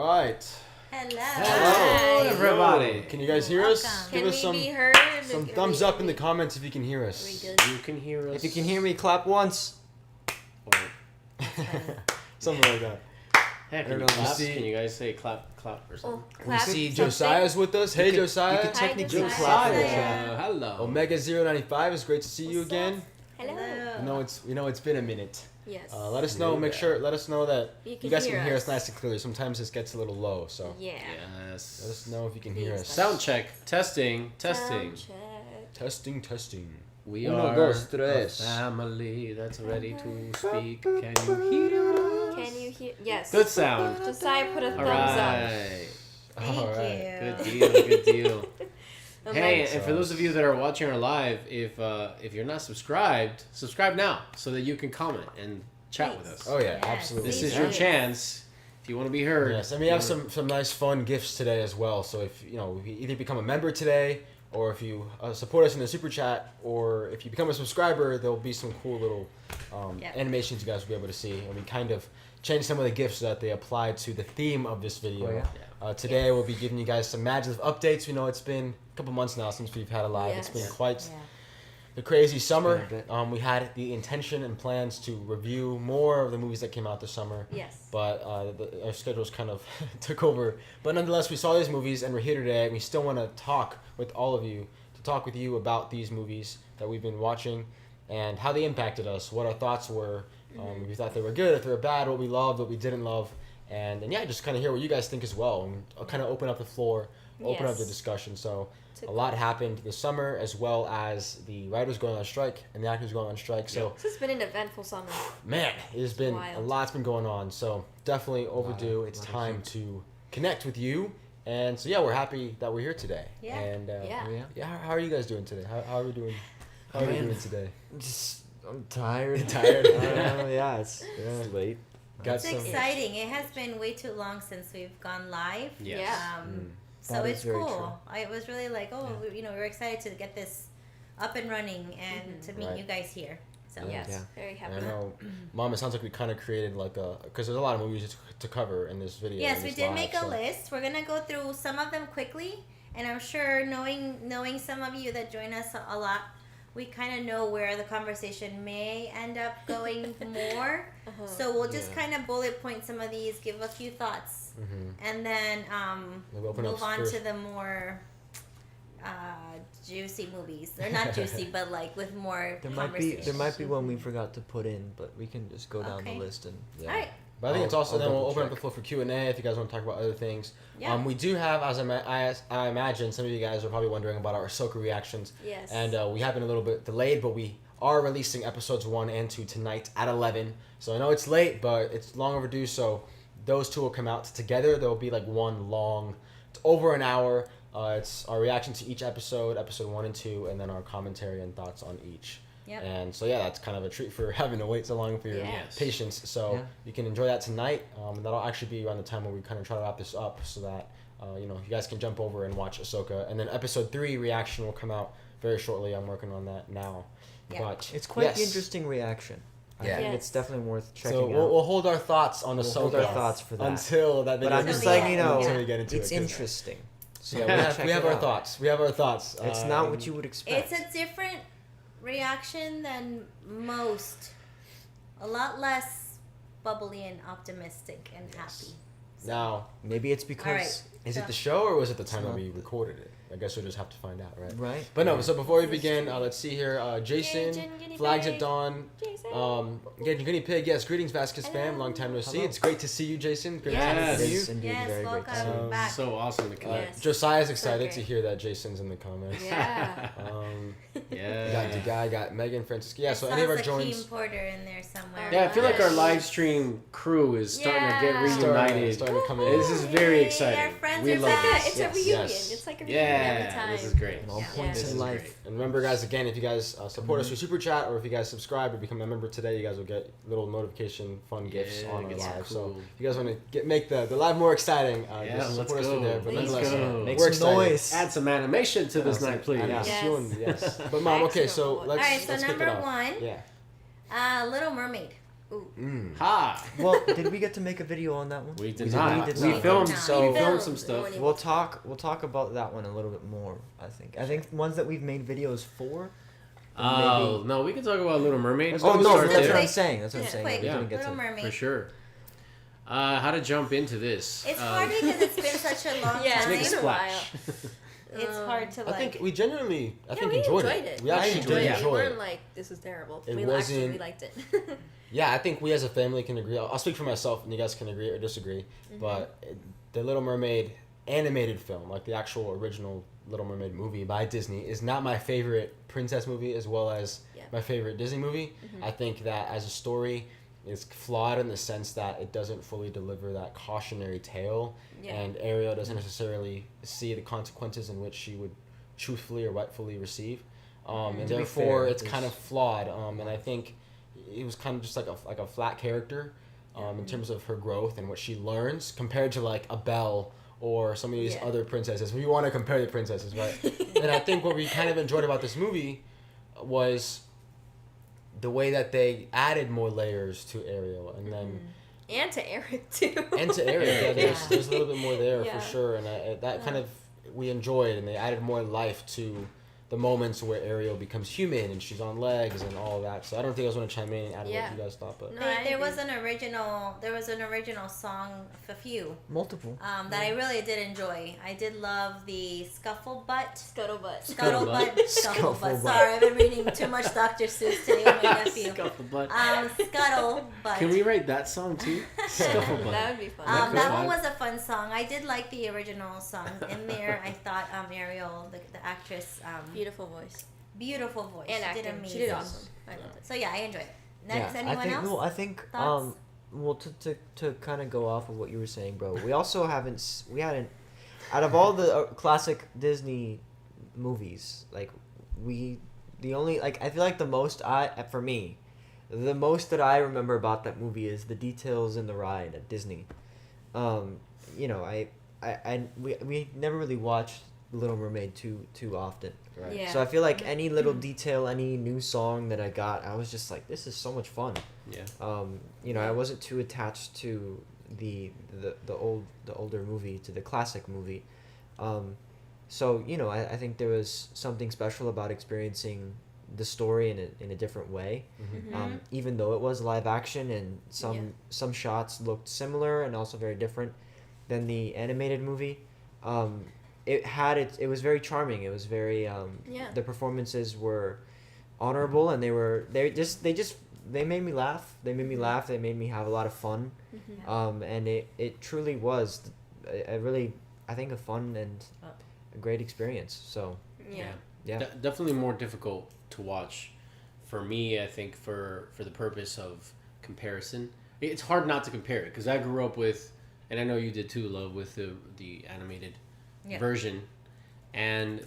right. Hello, everybody. Can you guys hear us? Can Give us we be heard? some thumbs up in the comments if you can hear us. You can hear us. If you can hear me, clap once. Something like that. Heck, I don't can you know, clap? see- Can you guys say clap or something? We see Josiah's with us. Hey, Josiah. You can technically Josiah. clap. Josiah. Hello. Omega 095 is great to see you What's again. Hello. We know it's been a minute. Yes. Let us know. Let us know that You you guys can can hear hear us. us nice and clearly. Sometimes this gets a little low, so Yeah. Yes. let us know if you can hear us. Sound check. Testing. Sound check. Testing. We Uno, are dos, a tres. family that's ready to speak. Can you hear us? Can you hear? Yes. Good sound. Josiah put a All thumbs up. right. Thank All right. Good deal. Good deal. Oh, Hey, my- and for those of you that are watching our live, if you're not subscribed, subscribe now so that you can comment and chat with us. Oh yeah, Yes. absolutely. This Please is your do. chance if you want to be heard. Yes, and we have some nice fun gifts today as well. So if you either become a member today, or if you support us in the super chat, or if you become a subscriber, there'll be some cool little Yep. animations you guys will be able to see. And we kind of changed some of the gifts so that they apply to the theme of this video. Oh, yeah? Today we'll be giving you guys some MaJeliv updates. We know it's been a couple months now since we've had a live. Yes. It's been Yeah. quite Yeah. the crazy summer. been a bit. We had the intention and plans to review more of the movies that came out this summer. Yes. But our schedules kind of took over. But nonetheless, we saw these movies and we're here today. And we still want to talk with all of you, to talk with you about these movies that we've been watching and how they impacted us, what our thoughts were, if we thought they were good, if they were bad, what we loved, what we didn't love. And yeah, just kind of hear what you guys think as well. And I'll kind of open up the floor, open up the Yes. discussion. So To a lot happened this summer, as well as the writers going on strike and the actors going on strike. So This has been an eventful summer. man, it's been Wild. a lot's been going on, so definitely overdue. It's lot of time to connect with you, and so yeah, we're happy that we're here today. Yeah. And Yeah. yeah. How are you guys doing today? How are we doing? How are we Man. doing today? I'm tired. Tired? Yeah, it's late. Got It's some. exciting. It has been way too long since we've gone live. Yes. Yeah. So That is it's very cool. I was really like, we were excited to get this up and running and to meet Right. you guys here. So Yes. Yeah. Very And happy. I know, Mom. It sounds like we kind of created like because there's a lot of movies to cover in this video. yes, in we this did live, make a so- list. We're gonna go through some of them quickly, and I'm sure knowing some of you that join us a lot, we kind of know where the conversation may end up going more. Uh-huh. So we'll just Yeah. kind of bullet point some of these, give a few thoughts, and then Maybe open up move on first. to the more juicy movies. They're not juicy, but like with more There conversation. might be one we forgot to put in, but we can just go down Okay. the list and Yeah. All right. But I think it's also I'll then we'll double open up check. the floor for Q&A if you guys want to talk about other things. Yeah. We do have, as I imagine, some of you guys are probably wondering about our AHSOKA reactions. Yes. And we have been a little bit delayed, but we are releasing episodes 1 and 2 tonight at 11. So I know it's late, but it's long overdue. So those two will come out together. There will be like one long, it's over an hour. It's our reaction to each episode 1 and 2, and then our commentary and thoughts on each. Yep. And so yeah, that's kind of a treat for having to wait so long for your Yes. patience. So Yeah. you can enjoy that tonight. That'll actually be around the time where we kind of try to wrap this up, so that you guys can jump over and watch Ahsoka. And then episode 3 reaction will come out very shortly. I'm working on that now. Yeah. But it's quite yes. the interesting reaction. I Yeah. think Yes. it's definitely worth checking So out. we'll hold our thoughts on We'll Ahsoka hold our Yes. thoughts for that. until that but video I'm comes just So out, letting you yeah, know, until we get into it's it. 'cause- interesting. So Yeah, check we have it our out. thoughts. We have our thoughts. It's not what you would expect. It's a different reaction than most. A lot less bubbly and optimistic and happy. Now, Maybe it's because right. is So- it the show or was it the time that not we recorded it? I guess we'll just have to find out, right? right. But no, so before we This is begin, true. let's see here. Jason, Guinea Flags pig. at Dawn, Jason. Gaijin Guinea Pig, yes, greetings Vasquez Hello. fam, long time no see. Hello. It's great to see you, Jason. Great Yes. to see you. Yes, indeed, Yes, very great to see welcome you. back. So awesome to connect. Yes. Josiah's excited great. to hear that Jason's in the comments. Yeah. We Yeah. got the guy, got Megan, Francisca. Yeah, I so saw any of our Zakeem joins Porter in there somewhere. Yeah, I feel like our Yes. live stream crew is starting to get Yeah. reunited. starting to come in. This is very Yay, exciting. our friends We are love back. this. It's Yes. a reunion. Yes. It's like a reunion every Yeah, time. this is great. In all Yeah. points This in is life. great. And remember, guys, again, if you guys support us through Super Chat, or if you guys subscribe or become a member today, you guys will get little notification fun gifts Yeah, on our gets live. So cool. if you guys want to make the live more exciting, Yeah, just let's support us go. through there. But Let's nonetheless, go. Make we're some excited. noise. Add some animation to this night, please. Yes. Yes. Yes. But mom, okay, so Excellent. let's All right, so let's kick it number off. one, Yeah. Little Mermaid. Ooh. Ha! Well, did we get to make a video on that one? We did We not. did We not. filmed. So We filmed some stuff. we'll talk about that one a little bit more. I think ones that we've made videos for. Oh maybe- no, we can talk about Little Mermaid. Oh We'll no, start that's there. what I'm saying. That's what I'm Yeah, saying. quick. We Yeah. didn't get Little to. Mermaid. For sure. How to jump into this? It's hard because it's been such a long Yeah, time. Make a it's been a splash. It's hard to I like. think we genuinely, I think we enjoyed enjoyed it. it. We actually enjoyed did it. We enjoy weren't it. like, this is terrible. It We wasn't- actually liked it. Yeah, I think we as a family can agree. I'll speak for myself, and you guys can agree or disagree. But the Little Mermaid animated film, like the actual original Little Mermaid movie by Disney, is not my favorite princess movie as well as Yeah. my favorite Disney movie. I think that as a story, it's flawed in the sense that it doesn't fully deliver that cautionary tale, Yeah. and Ariel doesn't necessarily see the consequences in which she would truthfully or rightfully receive. And To be therefore, fair, it's there's- kind of flawed. And I think it was kind of just like a flat character in terms of her growth and what she learns compared to like a Belle or some of these Yeah. other princesses. We want to compare the princesses, right? And I think what we kind of enjoyed about this movie was the way that they added more layers to Ariel, and then And to Eric, too. and to Ariel. Yeah, there's a little bit more there Yeah. for sure, and that kind of we enjoyed, and they added more life to the moments where Ariel becomes human and she's on legs and all of that. So I don't think I was going to chime in and add Yeah. what you guys thought, but No, There, I there agree. was an original song, a few, Multiple. that I really did enjoy. I did love the Scufflebutt. Scuttlebutt. Scuttlebutt. Scufflebutt. Scufflebutt. Sorry, I've been reading too much Dr. Seuss today with my nephew. Scufflebutt. Scuttlebutt. Can we write that song too? Scufflebutt. That would be fun. That could That fun. one was a fun song. I did like the original song in there. I thought Ariel, the actress, Beautiful voice. beautiful voice. And she acting. did amazing. She did awesome. I loved it. So yeah, I enjoyed it. Next, yeah, anyone I think else? no. I think Thoughts? well, to kind of go off of what you were saying, bro. We also we hadn't out of all the classic Disney movies, like the only like I feel like the most the most that I remember about that movie is the details in the ride at Disney. You know, we never really watched Little Mermaid too often. right. Yeah. So I feel like any little detail, any new song that I got, I was just like, this is so much fun. Yeah. You know, I wasn't too attached to the older movie, to the classic movie. So you know, I think there was something special about experiencing the story in a different way. Even though it was live action and some shots looked similar and also very different than the animated movie. It was very charming. It was very the performances were honorable, and they made me laugh. They made me laugh. They made me have a lot of fun. And it truly was I think a fun and a great experience. So Yeah. Definitely more difficult to watch for me. I think for the purpose of comparison, it's hard not to compare it because I grew up with, and I know you did too, Love, with the animated version, and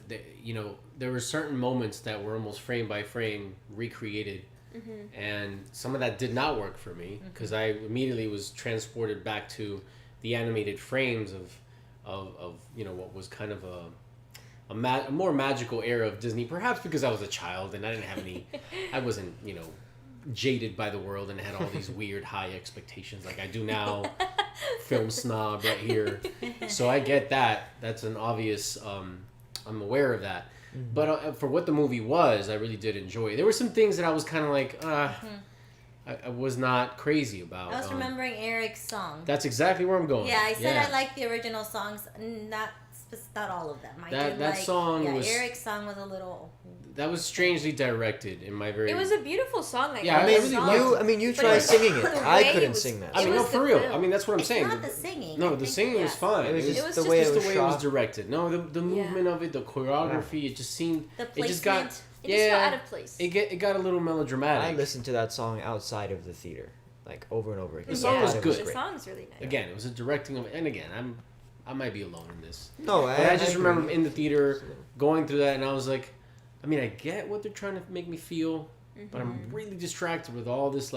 there were certain moments that were almost frame by frame recreated, and some of that did not work for me because I immediately was transported back to the animated frames of what was kind of a more magical era of Disney, perhaps because I was a child and I didn't have any, I wasn't, jaded by the world and had all these weird high expectations like I do now, film snob right here. So I get that. That's an obvious, I'm aware of that. But for what the movie was, I really did enjoy it. There were some things that I was kind of like, I was not crazy about. I was remembering Eric's song. That's exactly where I'm going. Yeah, I said I like the original songs, not all of them. That song was. Eric's song was a little. That was strangely directed in my very. It was a beautiful song. Like, Yeah, I I mean, really liked you But try it was- singing it. the I way it couldn't was- sing that. I mean, It no, was for the real. film. I mean, that's what I'm It's saying. not the singing. No, I the think, singing was fine. It was It just was the just way Just it the was way it was shot. directed. No, the movement of it, the choreography, it just seemed. The It placement. just got. It just felt out of place. It got a little melodramatic. I listened to that song outside of the theater, like over and over again. The song I was thought it good. The great. song's really nice. Again, it was a directing of, and again, I might be alone in this. No, But I just agree. remember in the theater going through that, and I was like, I mean, I get what they're trying to make me feel, but I'm really distracted with all this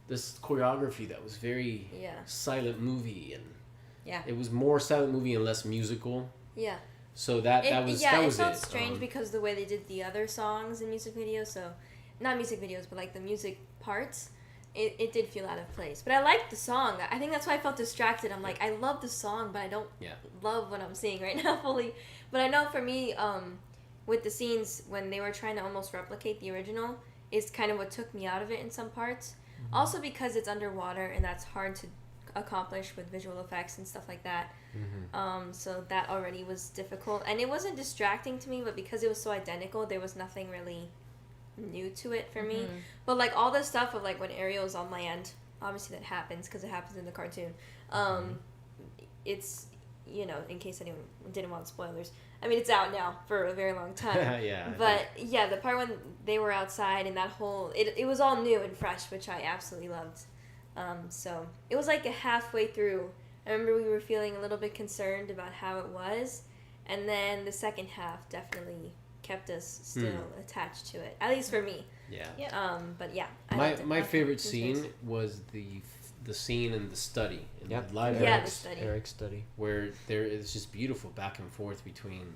this choreography that was very silent movie, and it was more silent movie and less musical. Yeah. So that was that was it felt it. strange because the way they did the other songs in music videos, so not music videos, but like the music parts, it did feel out of place. But I liked the song. I think that's why I felt distracted. I'm like, I love the song, but I don't love what I'm seeing right now fully. But I know for me, with the scenes when they were trying to almost replicate the original is kind of what took me out of it in some parts. Mm-hmm. Also because it's underwater and that's hard to accomplish with visual effects and stuff like that. Mm-hmm. So that already was difficult. And it wasn't distracting to me, but because it was so identical, there was nothing really new to it for me. But like all the stuff of like when Ariel's on land, obviously that happens because it happens in the cartoon. It's, you know, in case anyone didn't want spoilers, I mean, it's out now for a very long time. But yeah, the part when they were outside and that whole it was all new and fresh, which I absolutely loved. So it was like a halfway through, I remember we were feeling a little bit concerned about how it was, and then the second half definitely kept us still attached to it, at least for me. But yeah, my favorite scene was the scene in the study in the live Eric's study, where there is just beautiful back and forth between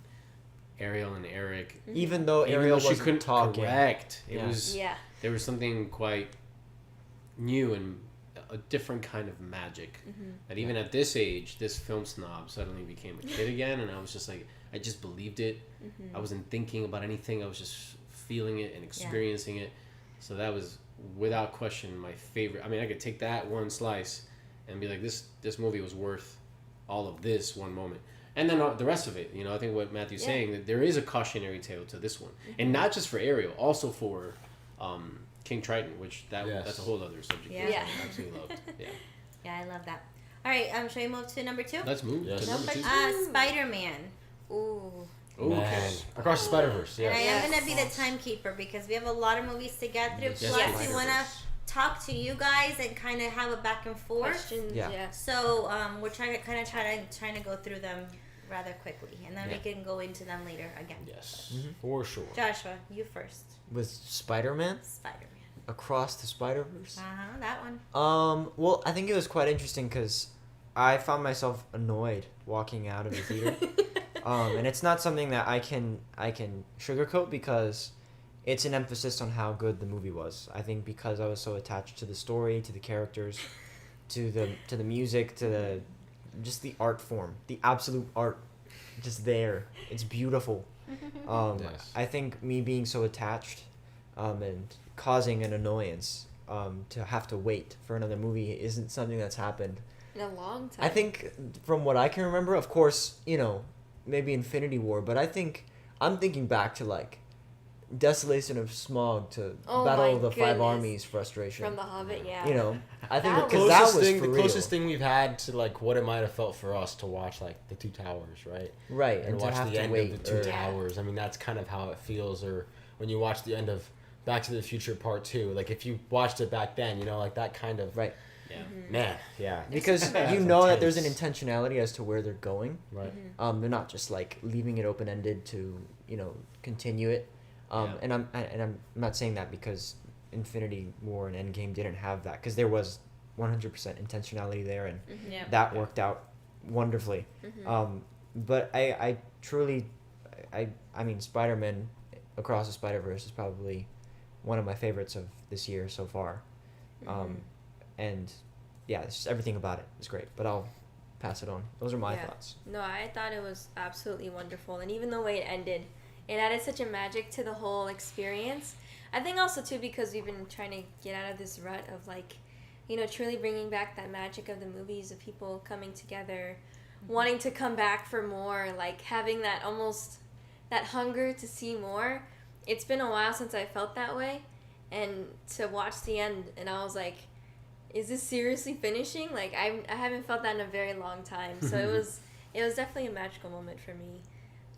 Ariel and Eric. Even though Ariel she couldn't talking. Correct. It was there was something quite new and a different kind of magic. That even at this age, this film snob suddenly became a kid again, and I was just like, I just believed it. I wasn't thinking about anything. I was just feeling it and experiencing it. So that was without question my favorite. I mean, I could take that one slice and be like, this movie was worth all of this one moment. And then the rest of it, you know, I think what Matthew's saying, that there is a cautionary tale to this one. And not just for Ariel, also for King Triton, which that's a whole other subject. Yeah. I absolutely loved. Yeah, I love that. All right, shall we move to number 2? Let's move to number 2. Spider-Man. Ooh. Okay. Across the Spider-Verse, And I am going to be the timekeeper because we have a lot of movies to get through. Plus, we want to talk to you guys and kind of have a back and forth. Questions, So we're trying to go through them rather quickly, and then we can go into them later again. Yes, for sure. Joshua, you first. With Spider-Man? Spider-Man. Across the Spider-Verse? That one. Well, I think it was quite interesting because I found myself annoyed walking out of the theater. And it's not something that I can sugarcoat because it's an emphasis on how good the movie was. I think because I was so attached to the story, to the characters, to the music, to just the art form, the absolute art, just there. It's beautiful. I think me being so attached, and causing an annoyance, to have to wait for another movie isn't something that's happened in a long time. I think from what I can remember, of course, you know, maybe Infinity War, but I'm thinking back to like Desolation of Smog to Battle of the Five Armies frustration. From The Hobbit, You know, I think That because that was the closest thing we've had to like what it might have felt for us to watch like the Two Towers, right? Right, and watch have the to end wait, of the Two Towers. I mean, that's kind of how it feels. Or when you watch the end of Back to the Future Part 2, like if you watched it back then, you know, like that kind of man, because you know that there's an intentionality as to where they're going. Right. They're not just like leaving it open ended to, you know, continue it. And I'm not saying that because Infinity War and Endgame didn't have that, because there was 100% intentionality there, and that worked out wonderfully. But I truly, I mean, Spider-Man Across the Spider-Verse is probably one of my favorites of this year so far. And yeah, it's just everything about it is great, but I'll pass it on. Those are my thoughts. No, I thought it was absolutely wonderful, and even the way it ended, it added such a magic to the whole experience. I think also too because we've been trying to get out of this rut of like, you know, truly bringing back that magic of the movies, of people coming together, wanting to come back for more, like having that almost that hunger to see more. It's been a while since I felt that way, and to watch the end, and I was like, is this seriously finishing? Like I haven't felt that in a very long time. So it was definitely a magical moment for me.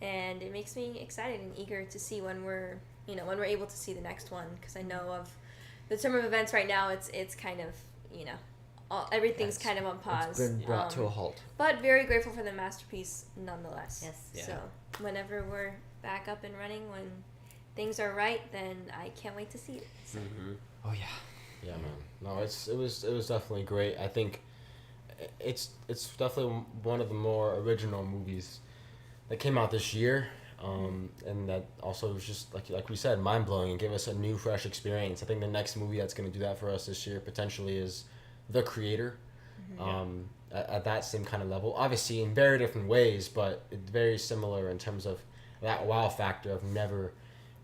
And it makes me excited and eager to see when we're able to see the next one, because I know of the term of events right now. It's kind of, you know, everything's kind of on pause. It's been brought to a halt. But very grateful for the masterpiece nonetheless. Yes. Yeah. So whenever we're back up and running, when things are right, then I can't wait to see it. So. Oh yeah. Yeah, man. No, it was definitely great. I think it's definitely one of the more original movies that came out this year. And that also was just like we said, mind blowing and gave us a new, fresh experience. I think the next movie that's going to do that for us this year potentially is The Creator. At that same kind of level, obviously in very different ways, but it's very similar in terms of that wow factor of never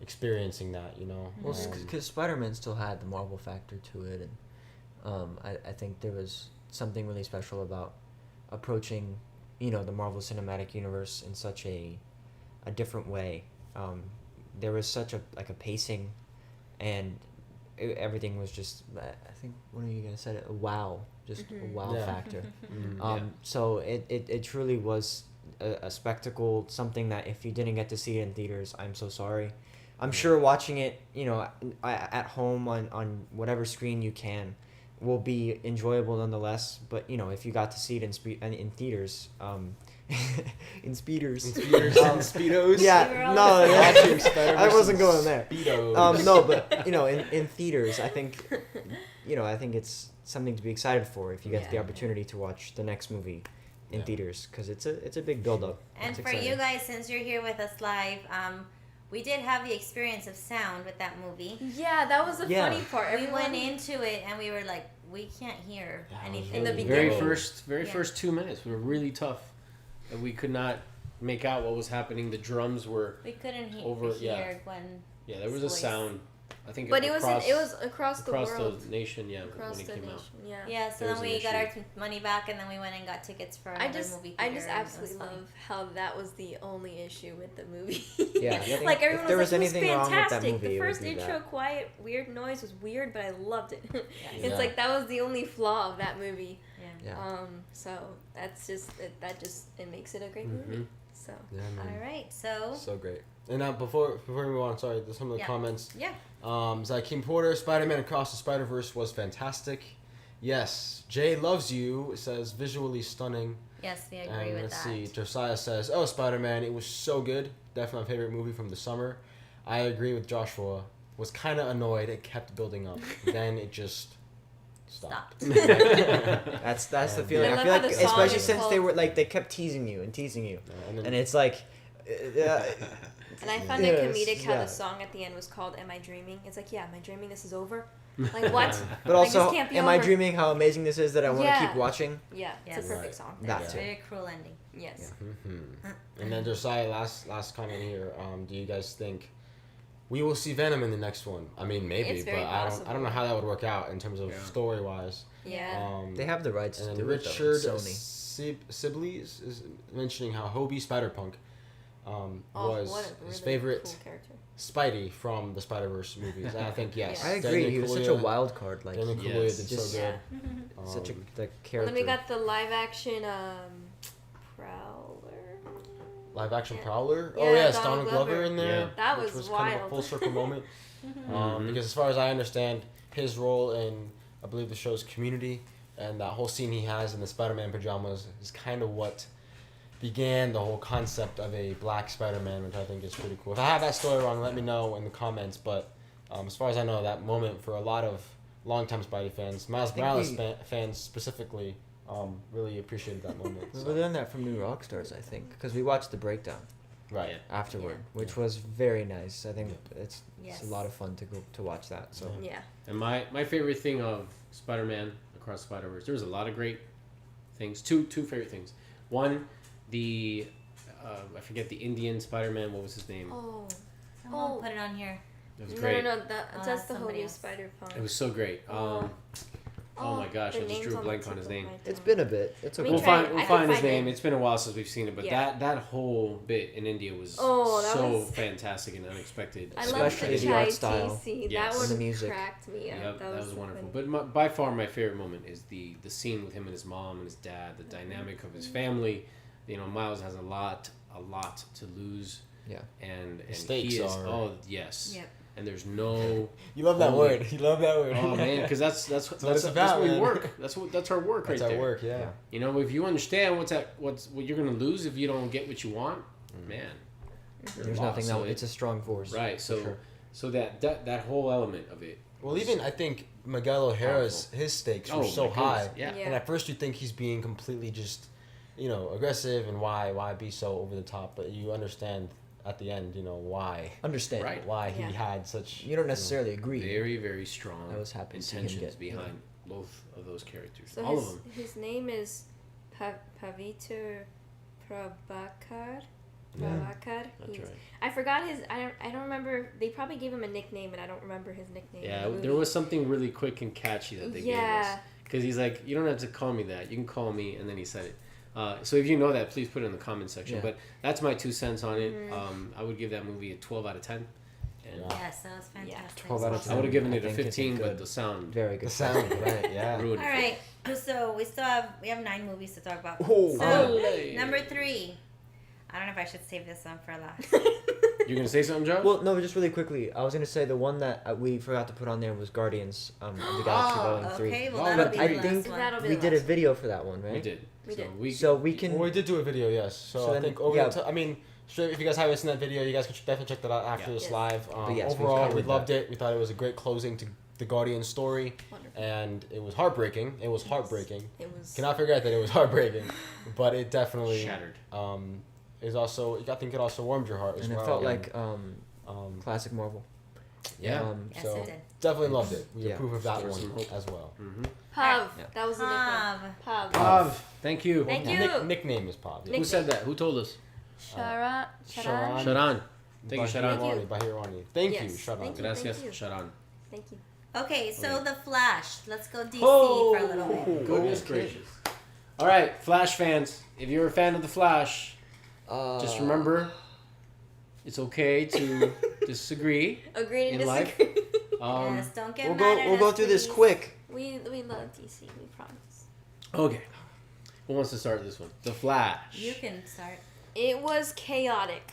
experiencing that, you know. Well, because Spider-Man still had the Marvel factor to it, and I think there was something really special about approaching, you know, the Marvel Cinematic Universe in such a different way. There was such a pacing, and everything was just, I think one of you guys said it, a wow factor. So it truly was a spectacle, something that if you didn't get to see it in theaters, I'm so sorry. I'm sure watching it, you know, at home on whatever screen you can will be enjoyable nonetheless. But, you know, if you got to see it in theaters, in speedos. Yeah, no, I wasn't going there. No, but, you know, in theaters, I think it's something to be excited for if you get the opportunity to watch the next movie in theaters, because it's a big build-up. And for you guys, since you're here with us live, we did have the experience of sound with that movie. Yeah, that was the funny part. We went into it and we were like, we can't hear anything. In the beginning. Very first 2 minutes were really tough, and we could not make out what was happening. The drums were hear Gwen. Yeah, there was a sound. I think, but it was across the world, across the nation. Yeah, across when it the came nation. out. Yeah. So then we got our money back, and then we went and got tickets for another movie theater. I just absolutely love how that was the only issue with the movie. Yeah, like everyone was like, it was fantastic. Movie, the first intro, that. Quiet, weird noise was weird, but I loved it. It's Yeah. like that was the only flaw of that movie. Yeah. So that's just it makes it a great movie. So. Yeah, man. All right. So great. And now before we move on, sorry, there's some of the comments. Yeah. Zakeem Porter, Spider-Man Across the Spider-Verse was fantastic. Yes. Jay loves you. It says visually stunning. Yes, we agree And with let's that. see. Josiah says, "Oh, Spider-Man, it was so good. Definitely my favorite movie from the summer." I agree with Joshua. Was kind of annoyed it kept building up. Then it just stopped. That's the feeling. I feel like, especially since they kept teasing you, and it's like. And I found it comedic how the song at the end was called "Am I Dreaming?" It's like, yeah, am I dreaming? This is over. Like what? But also, this can't be am over. I dreaming? How amazing this is that I want to keep watching. Yeah, it's a perfect song. That too. Very cruel ending. Yes. And then Josiah, last comment here. Do you guys think we will see Venom in the next one? I mean, maybe, It's very but possible. I don't know how that would work out in terms of story wise. Yeah. They have the rights to And do then it though. Richard Sony. Sibley's is mentioning how Hobie Spider-Punk was what a really his favorite cool character. Spidey from the Spider-Verse movies. And I think, yes. Yeah. I agree. He was such a wild card. Like Daniel Kaluuya did so good. such a the character. And then we got the live action Prowler. Live action Prowler? Yeah, Oh, yes, Donald Donald Glover in there. Yeah. That which was kind of a wild. full circle moment. Because as far as I understand, his role in, I believe the show's Community, and that whole scene he has in the Spider-Man pajamas is kind of what began the whole concept of a black Spider-Man, which I think is pretty cool. If I have that story wrong, let me know in the comments. But as far as I know, that moment for a lot of longtime Spidey fans, Miles Morales fans specifically, really appreciated that moment. We learned that from New Rockstars, I think, because we watched the breakdown Right. afterward, which was very nice. I think it's Yes. a lot of fun to watch that. So Yeah. And my favorite thing of Spider-Man Across the Spider-Verse, there's a lot of great things. Two favorite things. One, the I forget the Indian Spider-Man. What was his name? Oh. Someone put it on here. It was great. No, that's the somebody Hobie else. Spider Punk. It was so great. Oh my gosh, I the just name's drew a on the blank tip on his of name. my it's tongue. been a bit. It's okay. Me We'll try- I find can his find name. it. It's been a while since we've seen it, but Yeah. that whole bit in India was that so was- fantastic and unexpected. I so love Especially the the art chai style. TC. Yes. That one And the music. cracked me up. Yep, that was so wonderful. funny. But by far my favorite moment is the scene with him and his mom and his dad, the dynamic of his family. You know, Miles has a lot to lose. Yeah. And stakes he is, are- oh yes. Yep. And there's no You love that Holy- word. You love that word. oh man, because that's what it's that's about, what we man. work. That's our work That's right our there. work, yeah. You know, if you understand what you're gonna lose if you don't get what you want, man. you're There's lost. nothing So that it's a strong force. right. So sure. so that whole element of it. Well, even I think Miguel O'Hara's his stakes were so my goodness, high, Yeah. Yeah. and at first you think he's being completely just, aggressive, and why be so over the top? But you understand at the end, why Understand. Right. why he Yeah. had such. You don't necessarily agree. Very, very strong I was happy to see him intentions get- behind both of those characters. So All of them. his name is Paviter Prabhakar. Yeah. Prabhakar. That's right. I forgot his. I don't remember. They probably gave him a nickname, but I don't remember his nickname. in Yeah, the movie. there was something really quick and catchy that they gave us. Yeah. Because he's like, you don't have to call me that. You can call me, and then he said it. So if you know that, please put it in the comment section. Yeah. But that's my 2 cents on it. Mhm. I would give that movie a 12 out of 10. And Yeah. Yes, that was fantastic. 12 out of 10. I would have given I it a think it's a 15, but good- the sound Very good. The sound, right? Yeah. ruined All it. right, so we have 9 movies to talk about. Oh. So Olé. number 3. I don't know if I should save this one for last. You're gonna say something, Joe? Well, no, just really quickly. I was gonna say the one that we forgot to put on there was Guardians of the Galaxy Volume 3. Okay, well Oh, that'll but be I the think last one. That'll be We the did a last video for that one, right? we did. We did. So we can. Well, we did do a video, yes. So, So I then- think over yeah. I mean, sure, if you guys haven't seen that video, you guys can definitely check that out after Yeah. this Yes. live. But yes, we've Overall, we covered loved that. it. We thought it was a great closing to the Guardian story, Wonderful. and it was heartbreaking. It was heartbreaking. It was. Cannot forget that it was heartbreaking, but it definitely Shattered. is also. I think it also warmed your heart as and well. it felt and, like classic Marvel. Yeah. Yes, so it did. definitely loved it. We Yeah. approve of that There's one some hope. as well. Mm-hmm. Pav. Yeah. That was the nickname. Pav. Pav. Thank you. Thank you. Nickname is Pop. Nick- Who said that? Who told us? Sharon. Sharon. Sharon. Thank you, Sharon. Thank you. Bahirani. Thank you, Yes, Sharon. thank you. Gracias, you. Sharon. Thank you. Okay, so Okay. The Flash. Let's go DC Oh. for a little bit. Goodness Okay. gracious. All right, Flash fans. If you're a fan of the Flash, just remember, it's okay to disagree. Agree to In life? disagree. Yes, don't get We'll mad go. at We'll go us, through this please. quick. we love DC. We promise. Okay. Who wants to start this one? The Flash. You can start. It was chaotic.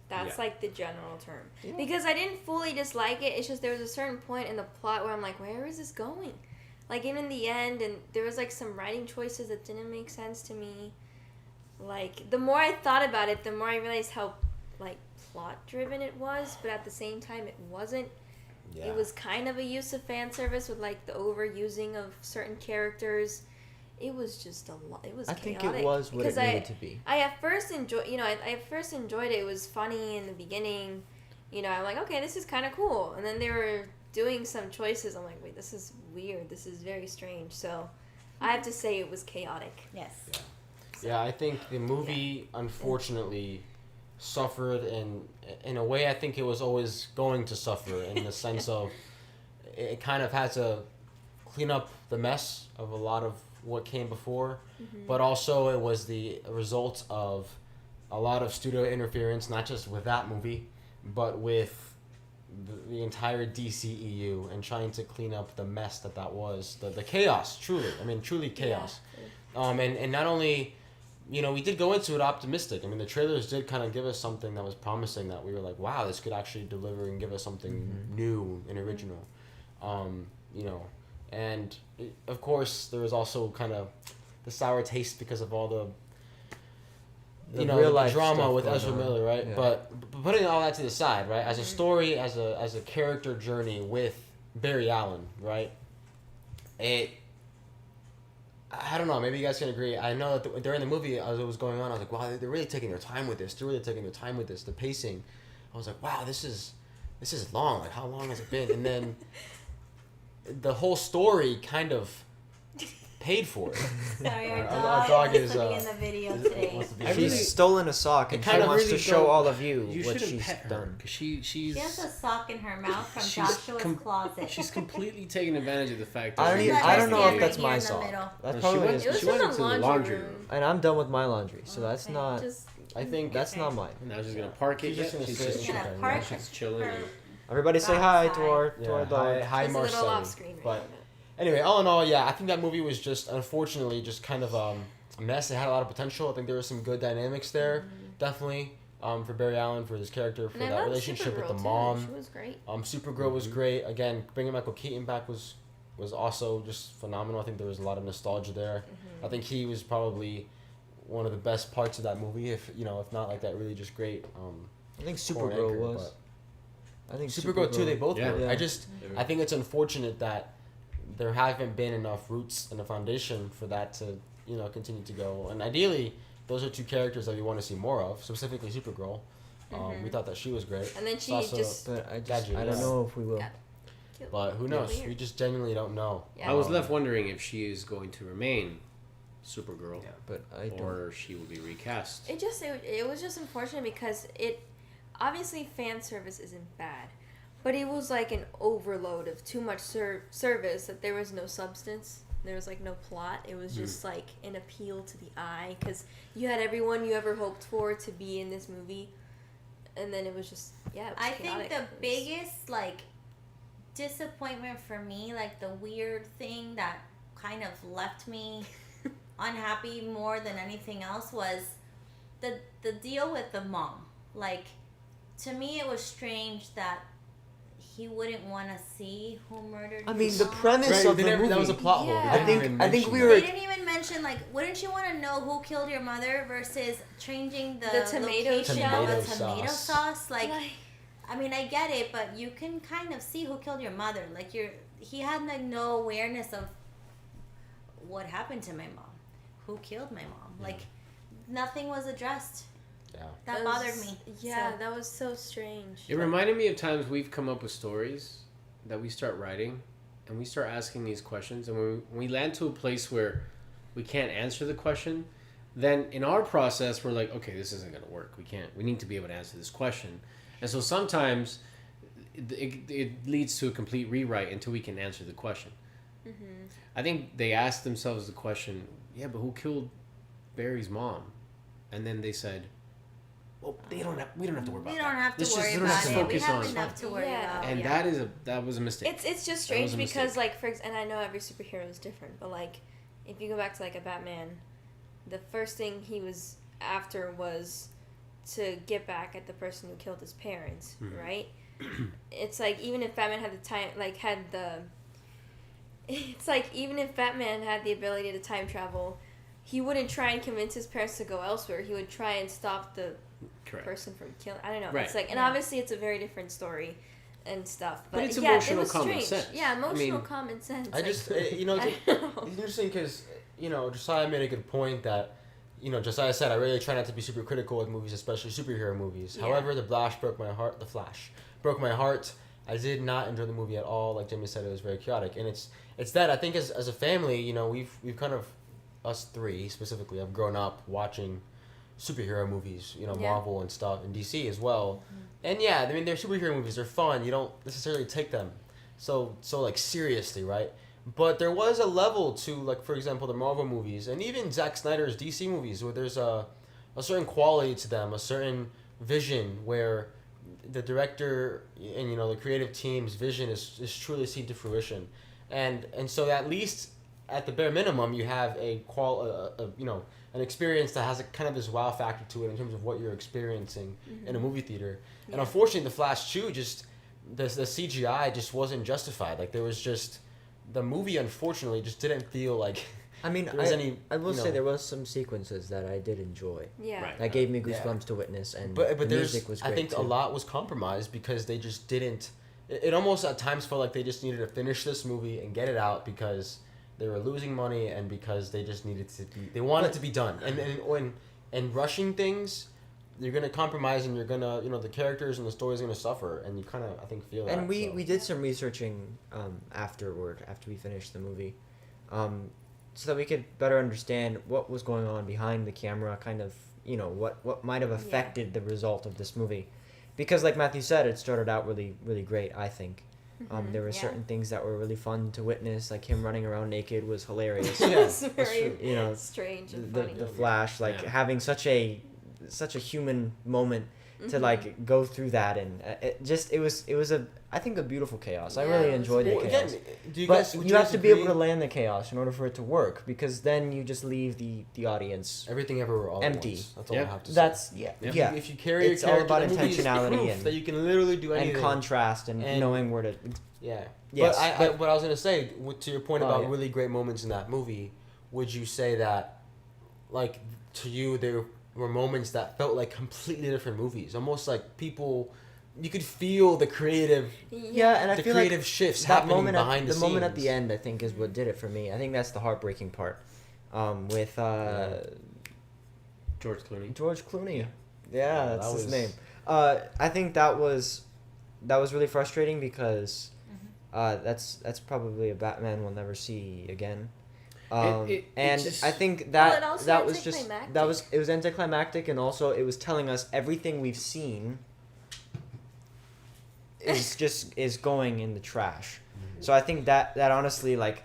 That's Yeah. like the general term. Because I didn't fully dislike it. It's just there was a certain point in the plot where I'm like, where is this going? Like even in the end, and there was like some writing choices that didn't make sense to me. Like the more I thought about it, the more I realized how like plot driven it was, but at the same time it wasn't. Yeah. It was kind of a use of fan service with like the overusing of certain characters. It was just a lot. It was. I think chaotic. it was what it Because needed to be. I at first enjoyed, I at first enjoyed it. It was funny in the beginning. I'm like, okay, this is kind of cool. And then they were doing some choices. I'm like, wait, this is weird. This is very strange. So I have to say it was chaotic. Yes. Yeah, I think the movie unfortunately suffered in a way I think it was always going to suffer in the sense of it kind of had to clean up the mess of a lot of what came before, but also it was the result of a lot of studio interference, not just with that movie, but with the entire DCEU and trying to clean up the mess that was, the chaos, truly. I mean, truly chaos. And not only, we did go into it optimistic. I mean, the trailers did kind of give us something that was promising, that we were like, wow, this could actually deliver and give us something new and original. And of course, there was also kind of the sour taste because of all the real life drama stuff with going Ezra on. Miller, right? Yeah. But putting all that to the side, right? As a story, as a character journey with Barry Allen, right? I don't know. Maybe you guys can agree. I know that during the movie, as it was going on, I was like, wow, they're really taking their time with this. The pacing. I was like, wow, this is long. Like, how long has it been? And then the whole story kind of paid for it. Sorry, our Our dog, dog is is, living in the video today. wants to be I She's really- stolen a sock and It she kinda wants to really show don't- all of you You what shouldn't she's pet her done. because she's She has a sock in her mouth from She's Joshua's com- closet. she's completely taking advantage of the fact that I don't, She's even, let I her don't know stand if right that's here my in the sock. middle. That's She probably went- It was she in went the into the laundry laundry room. room. and I'm done with my laundry, so that's Okay. not. I think That's Okay. not mine. Now she's gonna park it. She's just Yeah, gonna she's sit just and She's gonna chill. park she's chilling. her- and- Everybody say hi to Outside. our Yeah, dog. hi She's a little Marcelli. off screen right But now. anyway, all in all, yeah, I think that movie was just unfortunately just kind of a mess. It had a lot of potential. I think there were some good dynamics there, definitely. For Barry Allen, for his character, for And I that loved relationship with Supergirl, the too. mom. She was great. Supergirl was great. Again, bringing Michael Keaton back was also just phenomenal. I think there was a lot of nostalgia there. I think he was probably one of the best parts of that movie, if not like that really just great. I think core Supergirl anchor, was. I think Supergirl too. They both Yeah. were. Yeah. I think it's unfortunate that there haven't been enough roots and a foundation for that to continue to go. And ideally, those are two characters that we want to see more of, specifically Supergirl. We thought that she was great. And then she Sasha, just But I Gadget, don't yeah. know if we will. Yeah. killed. But who knows? Weird. We just genuinely don't know. Yeah. I was left wondering if she is going to remain Supergirl, But I don't. or she will be recast. It was just unfortunate because it obviously fan service isn't bad, but it was like an overload of too much service that there was no substance. There was like no plot. It was just like an appeal to the eye because you had everyone you ever hoped for to be in this movie, and then it was just it was I chaotic. think the It was- biggest like disappointment for me, like the weird thing that kind of left me unhappy more than anything else, was the deal with the mom. Like, to me, it was strange that he wouldn't want to see who murdered. I his mean, the mom. premise of the movie. That was a plot hole. Yeah. They I didn't even think mention we that. were- They didn't even mention, like, wouldn't you want to know who killed your mother versus changing the tomato location of a sauce. tomato sauce? Like, I mean, I get it, but you can kind of see who killed your mother. Like, he had like no awareness of what happened to my mom, who killed my mom. Like, nothing was addressed. Yeah. That was- bothered me. Yeah, So- that was so strange. It reminded me of times we've come up with stories that we start writing, and we start asking these questions, and when we land to a place where we can't answer the question, then in our process we're like, okay, this isn't going to work. We need to be able to answer this question. And so sometimes it leads to a complete rewrite until we can answer the question. I think they asked themselves the question, yeah, but who killed Barry's mom? And then they said, well, we don't have to worry about We that. don't have to Let's worry just about it. We focus have on- enough to worry Yeah. about. And yeah. that was a mistake. It's just That was strange a because mistake. like and I know every superhero is different, but like if you go back to like a Batman, the first thing he was after was to get back at the person who killed his parents, right? It's like even if Batman had the time, like it's like even if Batman had the ability to time travel, he wouldn't try and convince his parents to go elsewhere. He would try and stop the Correct. person from killing. I don't know. Right. It's like, and obviously it's a very different story and stuff. But, it's yeah, emotional it was common strange. sense. Yeah, I emotional mean, common sense. I just, you know, I it's, don't know. it's interesting because, you know, Josiah made a good point that, you know, Josiah said, I really try not to be super critical with movies, especially superhero movies. Yeah. However, The Flash broke my heart. I did not enjoy the movie at all. Like Jimmy said, it was very chaotic. And it's that, I think as a family, you know, we've kind of, us three specifically, have grown up watching superhero movies, you know, Yeah. Marvel and stuff, and DC as well. And yeah, I mean, they're superhero movies. They're fun. You don't necessarily take them so like seriously, right? But there was a level to, like, for example, the Marvel movies and even Zack Snyder's DC movies where there's a certain quality to them, a certain vision where the director and, you know, the creative team's vision is truly seen to fruition. And so at least at the bare minimum, you have you know, an experience that has a kind of this wow factor to it in terms of what you're experiencing in a movie theater. And Yeah. unfortunately, The Flash 2 just the CGI just wasn't justified. Like, there was just the movie, unfortunately, just didn't feel like I mean, there was any. I will you say know, there was some sequences that I did enjoy. Yeah. Right. That gave me Yeah. goosebumps to witness, and But the there's, music was great I think too. a lot was compromised because they just didn't. It almost at times felt like they just needed to finish this movie and get it out because they were losing money and because they just needed to be. They wanted to be done, and rushing things, you're gonna compromise and you're gonna, you know, the characters and the story's gonna suffer, and you kind of, I think, feel that. And we so. did some researching after we finished the movie, so that we could better understand what was going on behind the camera, kind of, you know, what might have affected the result of this movie. Because like Matthew said, it started out really, really great, I think. There were Yeah. certain things that were really fun to witness, like him running around naked was hilarious. It was that's very true. You know, strange and the funny. Flash, like Yeah. having such a human moment to like go through that, and it was I think a beautiful chaos. I Yeah, really it was enjoyed the Well, chaos. again, do you But guys? would you have guys to be able agree- to land the chaos in order for it to work, because then you just leave the audience Everything everywhere all at empty. once. That's all Yeah. I have to say. That's Yeah. If you carry It's your all character, about the movie is intentionality proof and- that you can literally do anything. and contrast and, And- knowing where to. Yeah. Yes, But what I was gonna say, to your point Oh, about yeah. really great moments in that movie, would you say that, like, to you, there were moments that felt like completely different movies, almost like people, you could feel the creative, Yeah, and I the feel creative like shifts that happening moment behind the the moment at scenes. the end, I think, is what did it for me. I think that's the heartbreaking part. With George Clooney. George Clooney. Yeah, that's that his was- name. I think that was really frustrating because that's probably a Batman we'll never see again. And just, I think Well, it that also that was just anticlimactic. it was anticlimactic, and also it was telling us everything we've seen is going in the trash. So I think that honestly like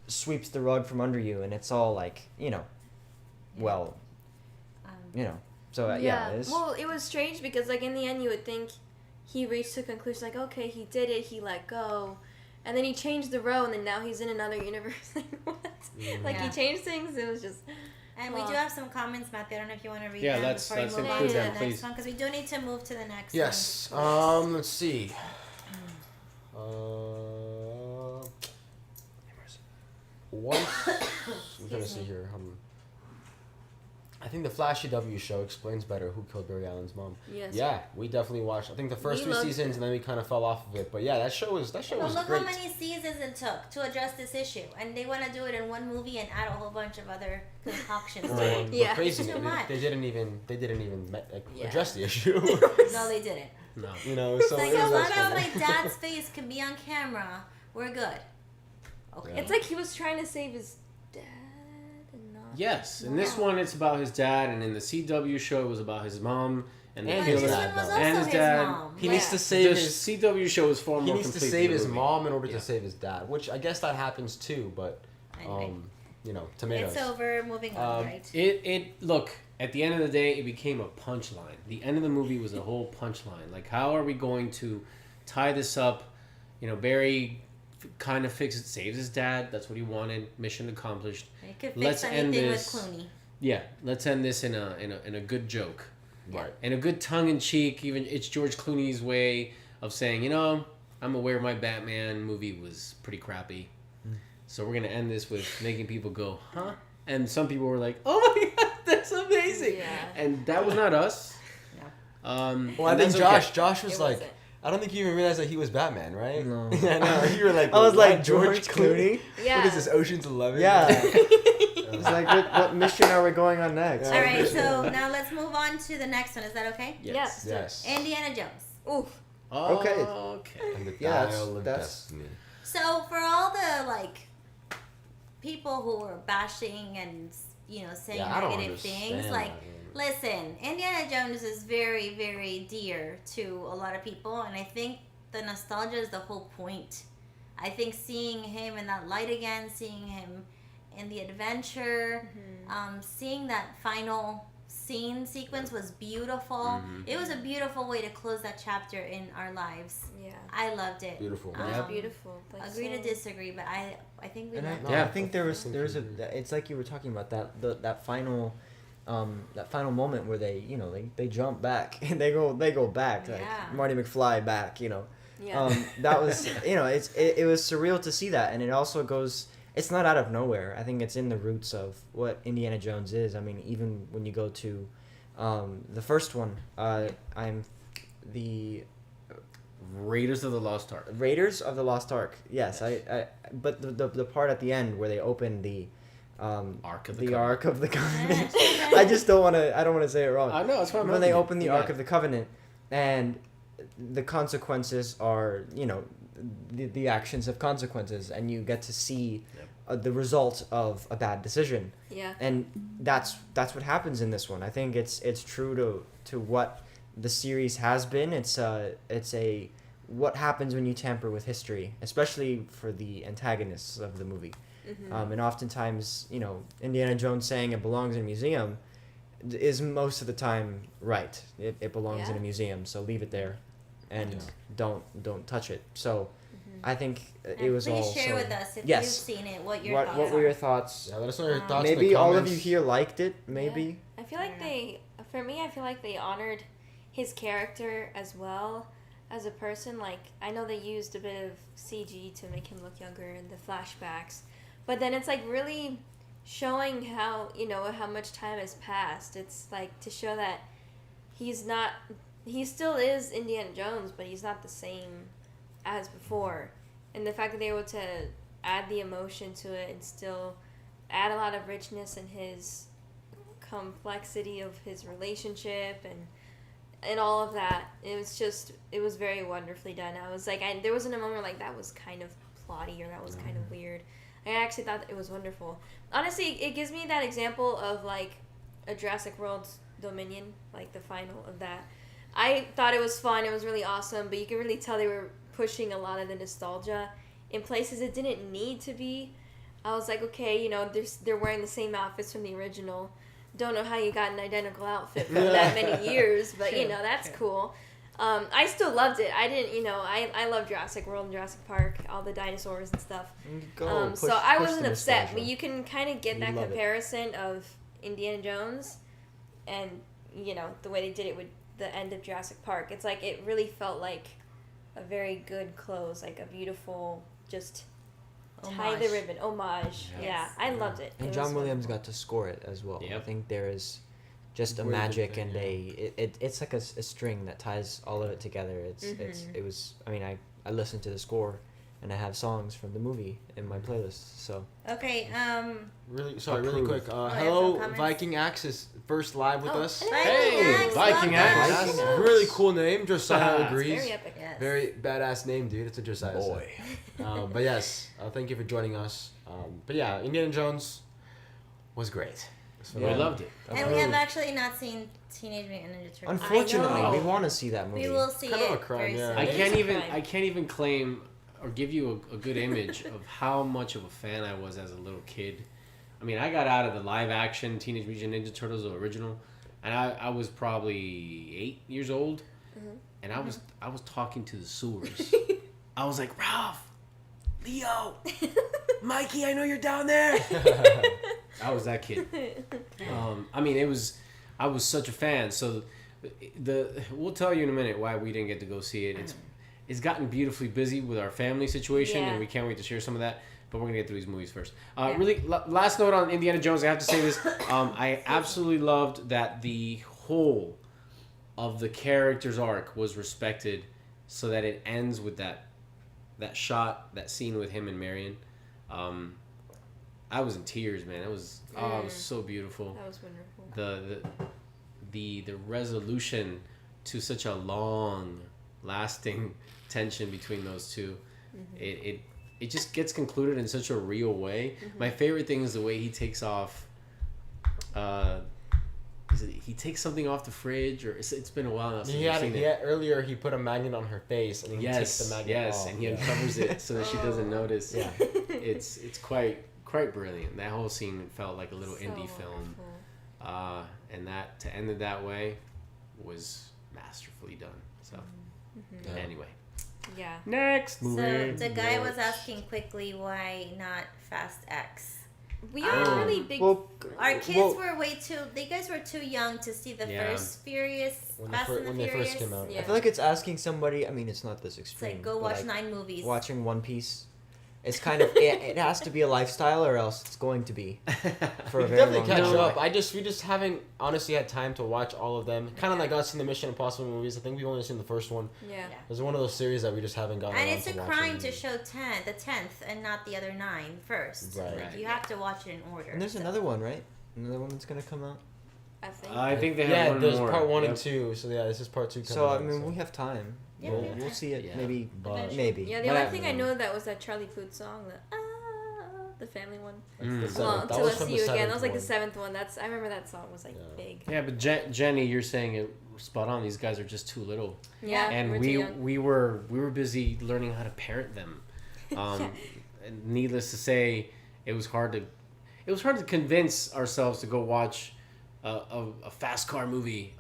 sweeps the rug from under you, and it's all like well, So yeah, it's, Well, it was strange because like in the end you would think he reached a conclusion like, okay, he did it, he let go, and then he changed the row, and then now he's in another universe. Like what? Like he changed things. It was just. And we do have some comments, Matthew. I don't know if you want to read Yeah, them let's before we move on include to them, the please. next one, because we do need to move to the next Yes. one. Let's see. Once I'm trying to see here. I think the Flash CW show explains better who killed Barry Allen's mom. Yes. Yeah, we definitely watched. I think the first We 3 loved seasons, it. and then we kind of fell off of it. But yeah, that show was But was look great. how many seasons it took to address this issue, and they want to do it in one movie and add a whole bunch of other concoctions to it. But Yeah. crazy. Too They, much. they didn't even Yeah. address the issue. No, they didn't. No. So It's it like, was as long nice as fun. my dad's face can be on camera, we're good. Okay. It's like he was trying to save his dad and not. Yes, in this Wow. one it's about his dad, and in the CW show it was about his mom and the And But his this killer. dad, one was though. also And his his dad. mom. He Yeah. needs to save The his. CW show is far He more needs to complete save than the his movie. mom in order Yeah. to save his dad, which I guess that happens too. But Anyway. tomatoes. It's over. Moving on, right? It look, at the end of the day it became a punchline. The end of the movie was a whole punchline. Like, how are we going to tie this up? Barry kind of saves his dad. That's what he wanted. Mission accomplished. It could fix let's end anything with this- Clooney. Yeah, let's end this in a good joke. Right. And a good tongue-in-cheek, even it's George Clooney's way of saying, I'm aware my Batman movie was pretty crappy. So we're going to end this with making people go, huh? And some people were like, oh my God, that's amazing. Yeah. And that was not us. Yeah. Well, I and think that's okay. Josh was It like, wasn't. I don't think you even realized that he was Batman, right? No. I know. You were like, I was "What, like, George Clooney? Yeah. What is this, Ocean's 11? Yeah. It's like, what mission are we going on next? Yeah. All right, so now let's move on to the next one. Is that okay? Yes. Yes. Indiana Jones. Oof. Okay. Okay. And the Yeah, Dial of that's- Destiny. So for all the people who were bashing and saying Yeah, I don't negative understand things, that. listen, Indiana Jones is very, very dear to a lot of people, and I think the nostalgia is the whole point. I think seeing him in that light again, seeing him in the adventure, seeing that final scene sequence was beautiful. It was a beautiful way to close that chapter in our lives. Yeah. I loved it. Beautiful. It was Yep. beautiful. Like, Agree to so- disagree, but I think we And loved No, it. Yeah. I think there's a it's like you were talking about that final moment where they jump back and they go back like Yeah. Marty McFly back Yeah. that was it was surreal to see that, and it also goes, it's not out of nowhere. I think it's in the roots of what Indiana Jones is. I mean, even when you go to the first one, I'm the Raiders of the Lost Ark. Raiders of the Lost Ark. Yes, I but the part at the end where they open the Ark of the the Covenant. Ark of the Covenant. I just don't want to say it wrong. I know, that's why I'm When they helping open the you. Ark of the Covenant, and the consequences are, the actions have consequences, and you get to see the result of a bad decision. Yeah. And that's what happens in this one. I think it's true to what the series has been. It's a what happens when you tamper with history, especially for the antagonists of the movie. And oftentimes, Indiana Jones saying it belongs in a museum is most of the time right. It belongs in a Yeah. museum, so leave it there, and Yeah. don't touch it. So I think it And was please all. share so, with us if yes. you've seen it. What your What thoughts what were are. your thoughts? Yeah, let us know your thoughts in the Maybe all of comments. you here liked it. Maybe. I feel like for me, I feel like they honored his character as well as a person. Like, I know they used a bit of CG to make him look younger in the flashbacks, but then it's like really showing how much time has passed. It's like to show that he still is Indiana Jones, but he's not the same as before. And the fact that they were able to add the emotion to it and still add a lot of richness in his complexity of his relationship, and and all of that. It was very wonderfully done. I was like, there wasn't a moment like that was kind of plotty or that was kind of weird. I actually thought it was wonderful. Honestly, it gives me that example of like a Jurassic World's Dominion, like the final of that. I thought it was fun. It was really awesome, but you can really tell they were pushing a lot of the nostalgia in places it didn't need to be. I was like, okay, they're wearing the same outfits from the original. Don't know how you got an identical outfit for that many years, but that's cool. I still loved it. I didn't, I love Jurassic World and Jurassic Park, all the dinosaurs and stuff. So I wasn't upset, but you can kind of get that comparison of Indiana Jones and, the way they did it with the end of Jurassic Park. It's like it really felt like a very good close, like a beautiful, just tie the ribbon homage. Yes. Yeah, I loved it. And John Williams got to score it as well. Yep. I think there is just a magic and it's like a string that ties all of it together. It was. I mean, I listened to the score, and I have songs from the movie in my playlist. So okay. Really quick. Hello, Viking Axis, first live with us. Hey, Viking Axis. Really cool name. Josiah agrees. Very epic. Yes. Very badass name, dude. It's a Josiah boy. But yes, thank you for joining us. But yeah, Indiana Jones was great. We loved it. And we have actually not seen Teenage Mutant Ninja Turtle. Unfortunately, we want to see that movie. We will see kind it of a crime, very soon. I can't even claim or give you a good image of how much of a fan I was as a little kid. I mean, I got out of the live action Teenage Mutant Ninja Turtles, the original, and I was probably 8 years old, and I was talking to the sewers. I was like, Ralph, Leo, Mikey, I know you're down there. I was that kid. I mean, I was such a fan. So we'll tell you in a minute why we didn't get to go see it. It's gotten beautifully busy with our family situation, and we can't wait to share some of that. But we're gonna get through these movies first. Really, last note on Indiana Jones. I have to say this. I absolutely loved that the whole of the character's arc was respected, so that it ends with that shot, that scene with him and Marion. I was in tears, man. It was so beautiful. That was wonderful. The resolution to such a long lasting tension between those two. It just gets concluded in such a real way. My favorite thing is the way he takes off he takes something off the fridge, or it's been a while now since we've seen it. Earlier he put a magnet on her face, and then he takes the magnet off. and he uncovers it so that she doesn't notice. Yeah. It's quite brilliant. That whole scene felt like a little indie film. And that to end it that way was masterfully done. So anyway. Yeah. Next. So the guy was asking quickly why not Fast X. We are really big. Our kids were you guys were too young to see the first Furious, when they first came out. Yeah. I feel like it's asking somebody. I mean, it's not this extreme. It's like, go watch 9 movies. Watching One Piece. It's kind of it has to be a lifestyle, or else it's going to be for a very long time. Catch up. We just haven't honestly had time to watch all of them. Kind of like us in the Mission Impossible movies. I think we've only seen the first one. Yeah. It's one of those series that we just haven't gotten. And around it's a to crime watching. to show the 10th and not the other 9 first. Right. Like, you have to watch it in order. And there's another one, right? Another one that's gonna come out. I think they have one there's more. part 1 and 2. So yeah, this is part 2 coming So I out, mean, we have time. Yeah, We'll see it maybe. Maybe. Yeah, the only thing I know that was that Charlie Puth song, the family one. Well, that Till was I from See the You Again. That was like the seventh 7th one. I remember that song was like big. Yeah, but Jenny, you're saying it spot on. These guys are just too little. Yeah. And we were busy learning how to parent them. And needless to say, it was hard to convince ourselves to go watch a fast car movie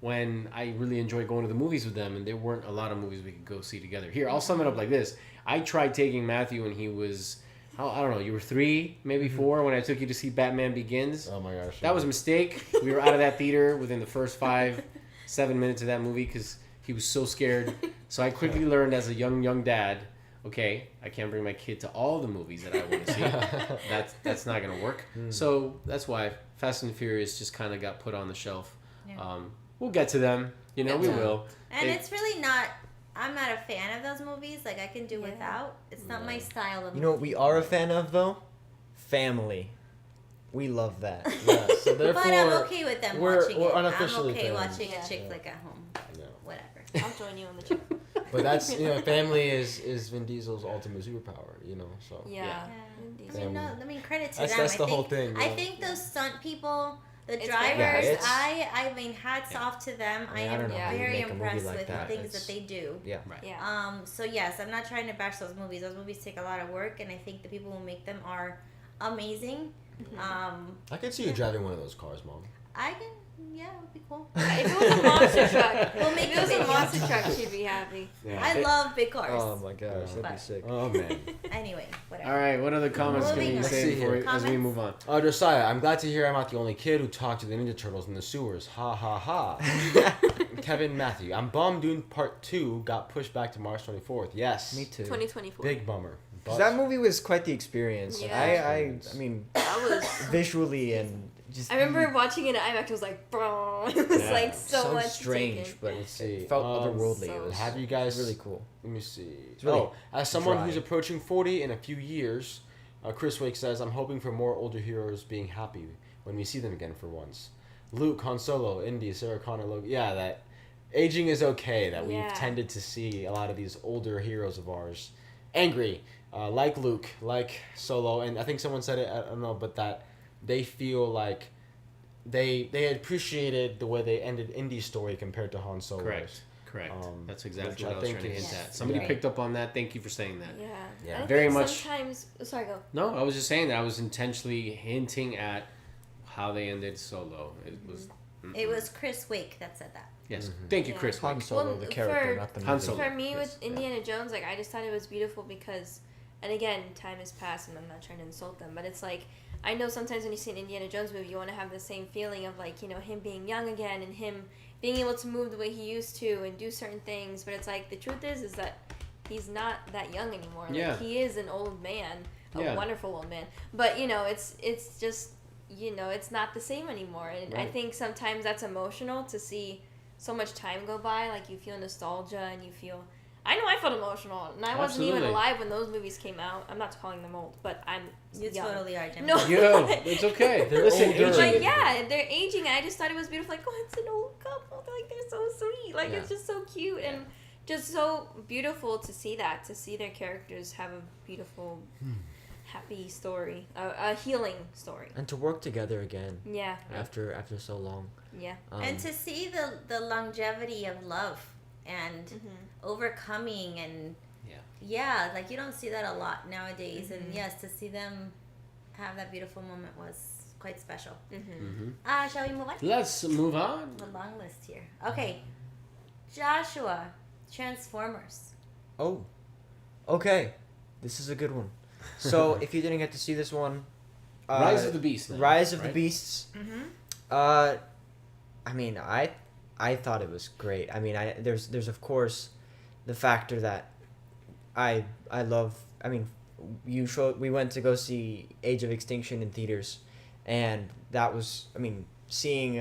when I really enjoyed going to the movies with them, and there weren't a lot of movies we could go see together. Here, I'll sum it up like this. I tried taking Matthew when he was, I don't know, you were 3, maybe 4, when I took you to see Batman Begins. Oh my gosh. That was a mistake. We were out of that theater within the first 5-7 minutes of that movie because he was so scared. So I quickly learned as a young dad, okay, I can't bring my kid to all the movies that I want to see. That's not going to work. So that's why Fast and Furious just kind of got put on the shelf. Yeah. We'll get to them. We will. And it's really not... I'm not a fan of those movies. Like, I can do without. It's not my style of You know what we are a fan of, though? Family. We love that. Yeah, so therefore, But I'm okay with them we're watching it. I'm unofficially okay fans. watching a chick Yeah. flick at home. Yeah. Whatever. I'll join you on the trip. But that's family is Vin Diesel's ultimate superpower. So Yeah. I mean, credit to That's- them. that's the whole thing, I yeah. think those stunt people, the It's drivers, fantastic. I mean, hats off to them. I I am don't know how you very make a movie impressed like with that. the things It's- that they do. Yeah. Right. Yeah. So yes, I'm not trying to bash those movies. Those movies take a lot of work, and I think the people who make them are amazing. I could see you driving one of those cars, Mom. I can, yeah, it would be cool. If it was a monster truck, We'll make if it was a a video. monster truck, she'd be happy. I love big cars. Oh my gosh, that'd be But- sick. Oh man. Anyway, whatever. All right. What other comments can Moving you on. say Let's see before here. as we Comments? move on? Josiah, I'm glad to hear I'm not the only kid who talked to the Ninja Turtles in the sewers. Ha ha ha. Kevin Matthew, I'm bummed Dune Part 2 got pushed back to March 24th. Yes. Me too. 2024. Big bummer. 'Cause But that movie was quite the experience. Yeah. I mean, That was. visually and just. I remember watching it in IMAX. It was like, bro. It was Yeah. like so much. to strange, take in. but Let's see. it felt otherworldly. so It was have you guys really cool. Let me see. really as someone dry. who's approaching 40 in a few years, Chris Wake says, I'm hoping for more older heroes being happy when we see them again for once. Luke, Han Solo, Indy, Sarah Connor, Logan. Yeah, that aging is okay. That we've Yeah. tended to see a lot of these older heroes of ours angry, like Luke, like Solo, and I think someone said it. I don't know, but that they feel like they appreciated the way they ended Indy's story compared to Han Solo's. Correct. That's exactly which what I I was think trying to is- hint at. Somebody yeah. picked up on that. Thank you for saying that. Yeah. Yeah. And I Very think much- Sometimes. Sorry, go. No, I was just saying that I was intentionally hinting at how they ended Solo. It was. It was Chris Wake that said that. Yes. Mhm. Thank you, Yeah. Chris. Han Wake. Solo, Well, the character, for- not the Han movie. Solo. For me, Yes, with yeah. Indiana Jones, like I just thought it was beautiful because, and again, time has passed, and I'm not trying to insult them, but it's like I know sometimes when you see an Indiana Jones movie, you want to have the same feeling of like him being young again and him being able to move the way he used to and do certain things. But it's like the truth is that he's not that young anymore. Like, Yeah. he is an old man, a Yeah. wonderful old man. But it's just it's not the same anymore. And I Right. think sometimes that's emotional to see so much time go by. Like you feel nostalgia and you feel. I know I felt emotional, and I wasn't even Absolutely. alive when those movies came out. I'm not calling them old, but I'm You young. totally are, Jim. No. Yo, it's okay. They're Listen, older. aging- But yeah, they're aging. I just thought it was beautiful. Like, oh, it's an old couple. Like, they're so sweet. Like, Yeah. it's just so cute and just so beautiful to see that. To see their characters have a beautiful, happy story, a healing story. And to work together again Yeah, after so long. yeah. And to see the longevity of love and overcoming and like you don't see that a lot nowadays. And yes, to see them have that beautiful moment was quite special. Shall we move on? Let's move on. A long list here. Okay, Joshua, Transformers. Oh, okay, this is a good one. So if you didn't get to see this one, Rise of the Beast. now, Rise of the right? Beasts. I mean, I thought it was great. I mean, there's of course the factor that I love. I mean, we went to go see Age of Extinction in theaters, and that was, I mean, seeing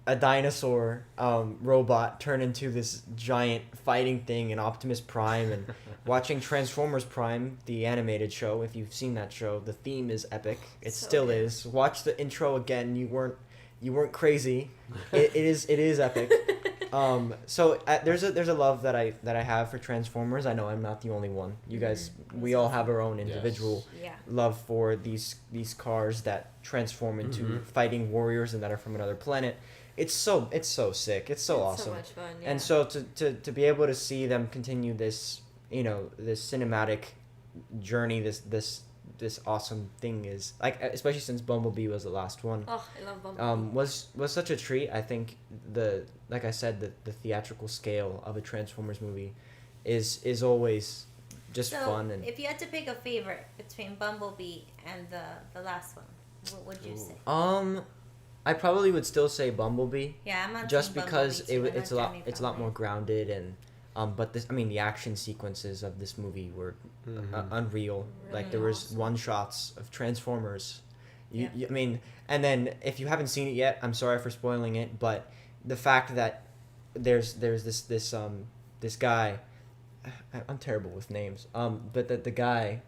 a dinosaur robot turn into this giant fighting thing in Optimus Prime, and watching Transformers Prime, the animated show. If you've seen that show, the theme is epic. It So still good. is. Watch the intro again. You weren't crazy. It is epic. So there's a love that I have for Transformers. I know I'm not the only one. You guys, we all have our own individual Yeah. love for these cars that transform into fighting warriors and that are from another planet. It's so sick. It's so awesome. So much fun. Yeah. And so to be able to see them continue this, this cinematic journey, this awesome thing is like, especially since Bumblebee was the last one. Oh, I love Bumblebee. Was such a treat. I think like I said, the theatrical scale of a Transformers movie is always just So, fun. And if you had to pick a favorite between Bumblebee and the last one, what would you say? I probably would still say Bumblebee, Yeah, I'm on just Team because Bumblebee, too. it's I'm a not lot Jamie it's a lot Foxx. more grounded and but the action sequences of this movie were unreal. Like there was awesome. one shots of Transformers. Yeah. I mean, and then if you haven't seen it yet, I'm sorry for spoiling it, but the fact that there's this guy, I'm terrible with names, but that the guy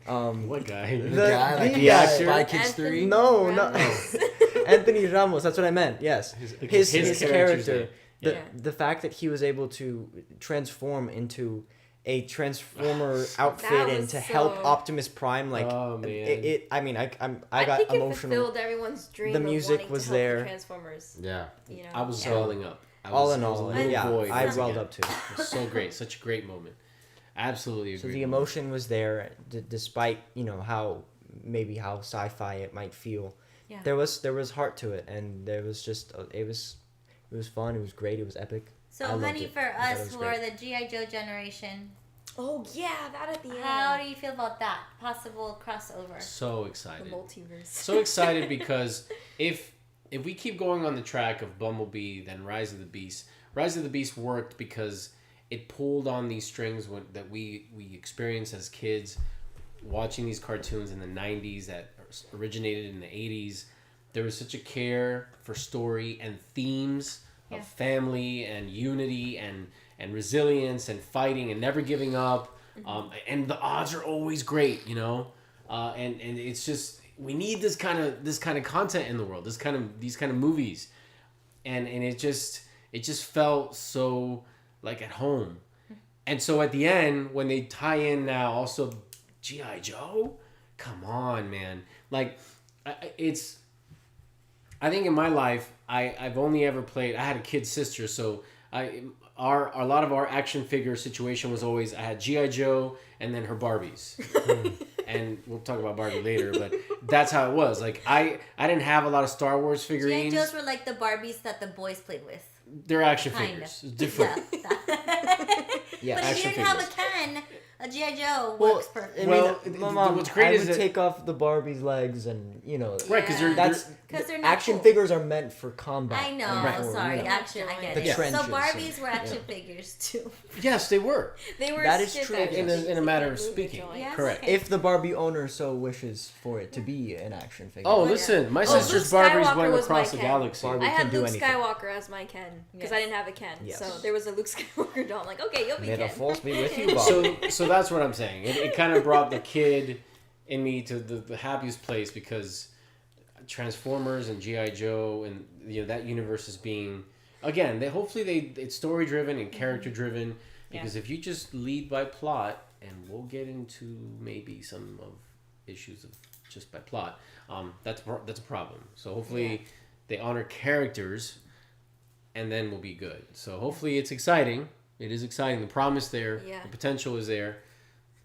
What guy? The The- guy, like the yeah, actor? Spy Kids Anthony 3. No, no. Ramos. Anthony Ramos. That's what I meant. Yes, his character's character. name. The Yeah. the fact that he was able to transform into a transformer outfit That and was to help so- Optimus Prime, like Oh, man. I mean, I I got think it emotional. fulfilled everyone's dream. The of music wanting was to help there. The Transformers. Yeah. You know. I was Yeah. welling up. All in I was a all, little yeah, boy I once welled again. up too. It was so great. Such a great moment. Absolutely So agree. the emotion was there, despite how maybe how sci-fi it might feel. Yeah. There was heart to it, and there was just it was fun. It was great. It was epic. So, I loved honey, it. for I thought it us was who great. are the G.I. Joe generation, Oh yeah, that at the end. how do you feel about that possible crossover? So The excited. multiverse. So excited because if we keep going on the track of Bumblebee, then Rise of the Beast. Rise of the Beast worked because it pulled on these strings that we experienced as kids, watching these cartoons in the 90s that originated in the 80s. There was such a care for story and themes Yeah. of family and unity and resilience and fighting and never giving up. And the odds are always great, and it's just we need this kind of content in the world, these kind of movies, and it just felt so like at home. And so at the end, when they tie in now also G.I. Joe, come on, man. Like, I think in my life, I've only ever played, I had a kid sister, so a lot of our action figure situation was always, I had G.I. Joe and then her Barbies. And we'll talk about Barbie later, but that's how it was. Like, I didn't have a lot of Star Wars G.I. figurines. Joes were like the Barbies that the boys played with. They're action Kind figures. of. It's different. Yeah, But if action you didn't have a figures. Ken, a G.I. Joe Well, works perfect. I mean, Well, my mom, what's great I is would that- take off the Barbie's legs, and Right, because Yeah. that's 'Cause they're not action cool. figures are meant for combat. I know, and for, sorry, you know, action, I get The it. trenches So Barbies and- were action figures too. Yes, they were. They were That is stiff true, action in a figures. matter They of couldn't move speaking. the joint. Yes, Correct. okay. If the Barbie owner so wishes for it to be an action figure. Oh, yeah. listen, my Oh, sister's Luke Barbies Skywalker went was across my the Ken. galaxy. Barbie I can had do Luke anything. Skywalker as my Ken because I Yes. didn't have a Ken. Yes. So there was a Luke Skywalker doll. I'm like, okay, you'll be May the Ken. force be with you, Barbie. So that's what I'm saying. It kind of brought the kid in me to the happiest place because Transformers and G.I. Joe and that universe is being again. It's story driven and character driven because if you just lead by plot, and we'll get into maybe some of issues of just by plot, that's a problem. So hopefully they honor characters, and then we'll be good. So hopefully it's exciting. It is exciting. The promise there, Yeah. the potential is there,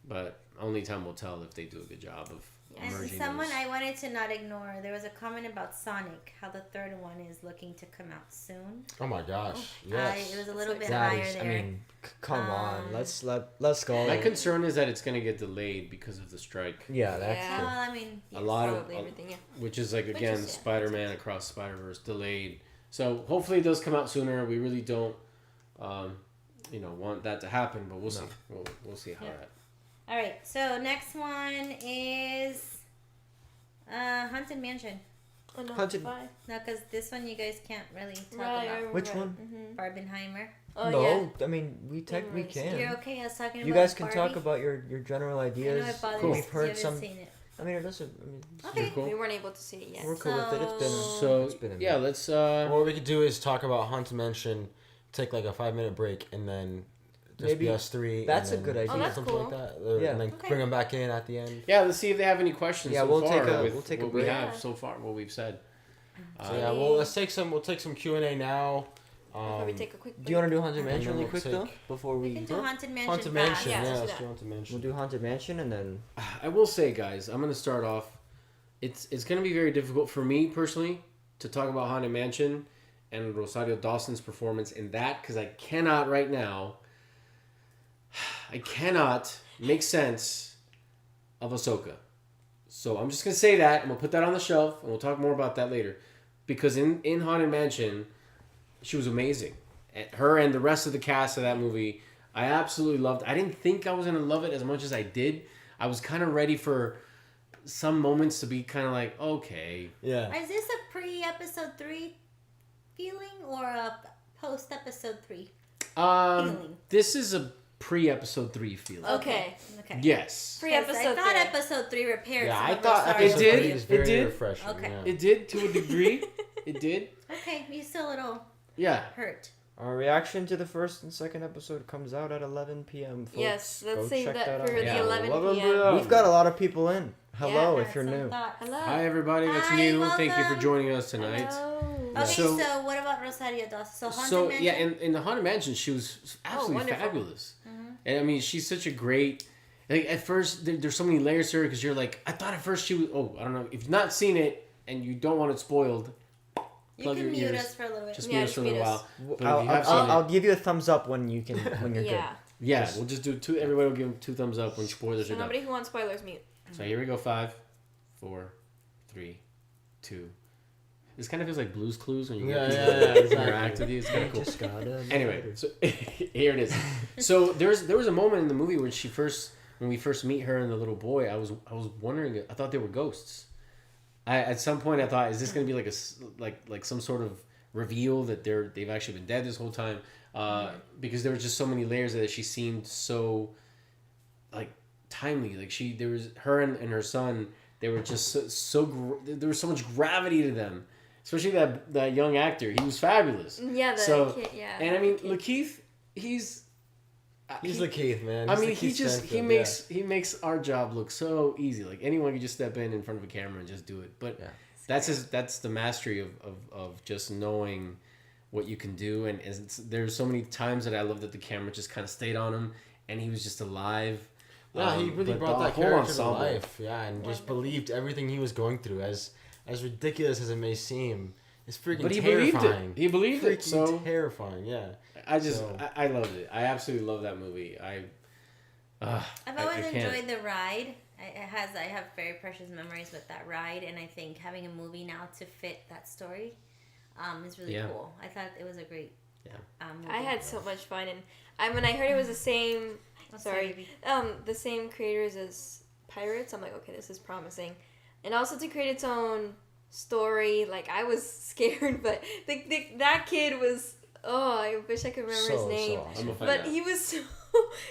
but only time will tell if they do a good job of And merging someone those. I wanted to not ignore, there was a comment about Sonic, how the third one is looking to come out soon. Oh my gosh. Yes. It was a little bit That higher is, there. I mean, come on. Let's go. My concern is that it's going to get delayed because of the strike, Yeah, that's Yeah. true. Well, I mean, a lot Probably of everything, yeah. which is like Which again is, yeah, Spider-Man Across Spider-Verse delayed. So hopefully it does come out sooner. We really don't, want that to happen, but we'll see. We'll see how that. all right. So next one is Haunted Mansion. Oh, no, Haunted- five. No, because this one you guys can't really talk Right, I about. remember Which it. one? Mhm. Barbenheimer. Oh, no, yeah. I mean we You're can. You're okay? I was talking about You guys can Barbie. talk about your general I know ideas. it bothers Cool. you. We've You heard haven't some. seen it. I mean, it doesn't. I mean, Okay. Cool. We weren't able to see it yet. we're cool with it. It's been. So It's been a yeah, minute. let's. What we could do is talk about Haunted Mansion, take like a 5-minute break, and then just Maybe- be us three. that's and a good then idea. Oh, that's something cool. like that. Or- Yeah. And then Okay. bring them back in at the end. Yeah, let's see if they have any questions. Yeah, so we'll far take a- with we'll take a what we break. have Yeah. so far. What we've said. So yeah, well we'll take some Q&A now. Probably take a quick break. Do you want to do Haunted And Mansion then really we'll quick though? take- Before We we. can do Haunted Mansion. Haunted fast. Mansion. Yeah, Yeah, let's let's do do that. Haunted Mansion. We'll do Haunted Mansion and then. I will say, guys, I'm gonna start off. It's gonna be very difficult for me personally to talk about Haunted Mansion and Rosario Dawson's performance in that because I cannot right now. I cannot make sense of Ahsoka. So I'm just gonna say that. I'm gonna put that on the shelf, and we'll talk more about that later. Because in Haunted Mansion, she was amazing. And her and the rest of the cast of that movie, I absolutely loved. I didn't think I was gonna love it as much as I did. I was kind of ready for some moments to be kind of like, okay. Yeah. Is this a pre-episode 3 feeling or a post-episode 3 feeling? This is a pre-episode 3 feels. Okay. Yes. Free 'Cause episode I thought 3. episode 3 repaired. Yeah, some I of thought those episode It did. 3 was very It did. refreshing. Okay. Yeah. It did to a degree. It did. Okay, you still a little Yeah. hurt. Our reaction to the first and second episode comes out at 11 p.m. Folks. Yes, let's Go save check that out. for Yeah. the 11 11 p.m. p.m. We've got a lot of people in. Hello, Yeah, if you're Some new. thoughts. Hello. Hi everybody, that's Hi, new. Thank you for welcome. joining us tonight. Hello. Okay, So- so what about Rosario Dawson? So Haunted So Mansion? yeah, in the Haunted Mansion, she was absolutely wonderful. fabulous. And I mean, she's such a great. Like at first, there's so many layers to her because you're like, I thought at first she was. Oh, I don't know. If you've not seen it and you don't want it spoiled, you plug can your mute ears. us for a little bit. just Yeah, mute us just for a little mute while. us. But if you have seen I'll it, give you a thumbs up when you can when you're Yeah. yeah, we'll just do two. Everybody will give them 2 thumbs up when spoilers So are done. nobody who wants spoilers, mute. So here we go. 5, 4, 3, 2. This kind of feels like Blue's Clues when you Yeah, get yeah, people yeah, to exactly. interact with you. It's kind of cool. Just gotta. Anyway, so here it is. So there was a moment in the movie when we first meet her and the little boy. I was wondering. I thought they were ghosts. At some point I thought, is this going to be like some sort of reveal that they've actually been dead this whole time? Because there was just so many layers that she seemed so like timely. Like there was her and her son. They were just there was so much gravity to them. Especially that young actor, he was fabulous. Yeah, the kid, yeah. And I mean, the kid. Lakeith, he's Lakeith, man. I He's mean, Lakeith Stanfield, he makes our job look so easy. Like anyone can just step in front of a camera and just do it. But Yeah. that's the mastery of just knowing what you can do. And there's so many times that I love that the camera just kind of stayed on him and he was just alive. Yeah, he really but brought the that whole character to ensemble- life. Yeah, and just believed everything he was going through. As ridiculous as it may seem, it's freaking But he terrifying. believed it. He believed it. Freaking So terrifying. Yeah. I just So- I loved it. I absolutely love that movie. I've I always can't. enjoyed the ride. I have very precious memories with that ride, and I think having a movie now to fit that story is really Yeah. cool. I thought it was a great movie. I had so much fun, and when I heard it was the same, baby. the same creators as Pirates, I'm like, okay, this is promising, and also to create its own story. Like I was scared, but that kid was. Oh, I wish I could remember his name. awesome. I'm gonna find But out. he was so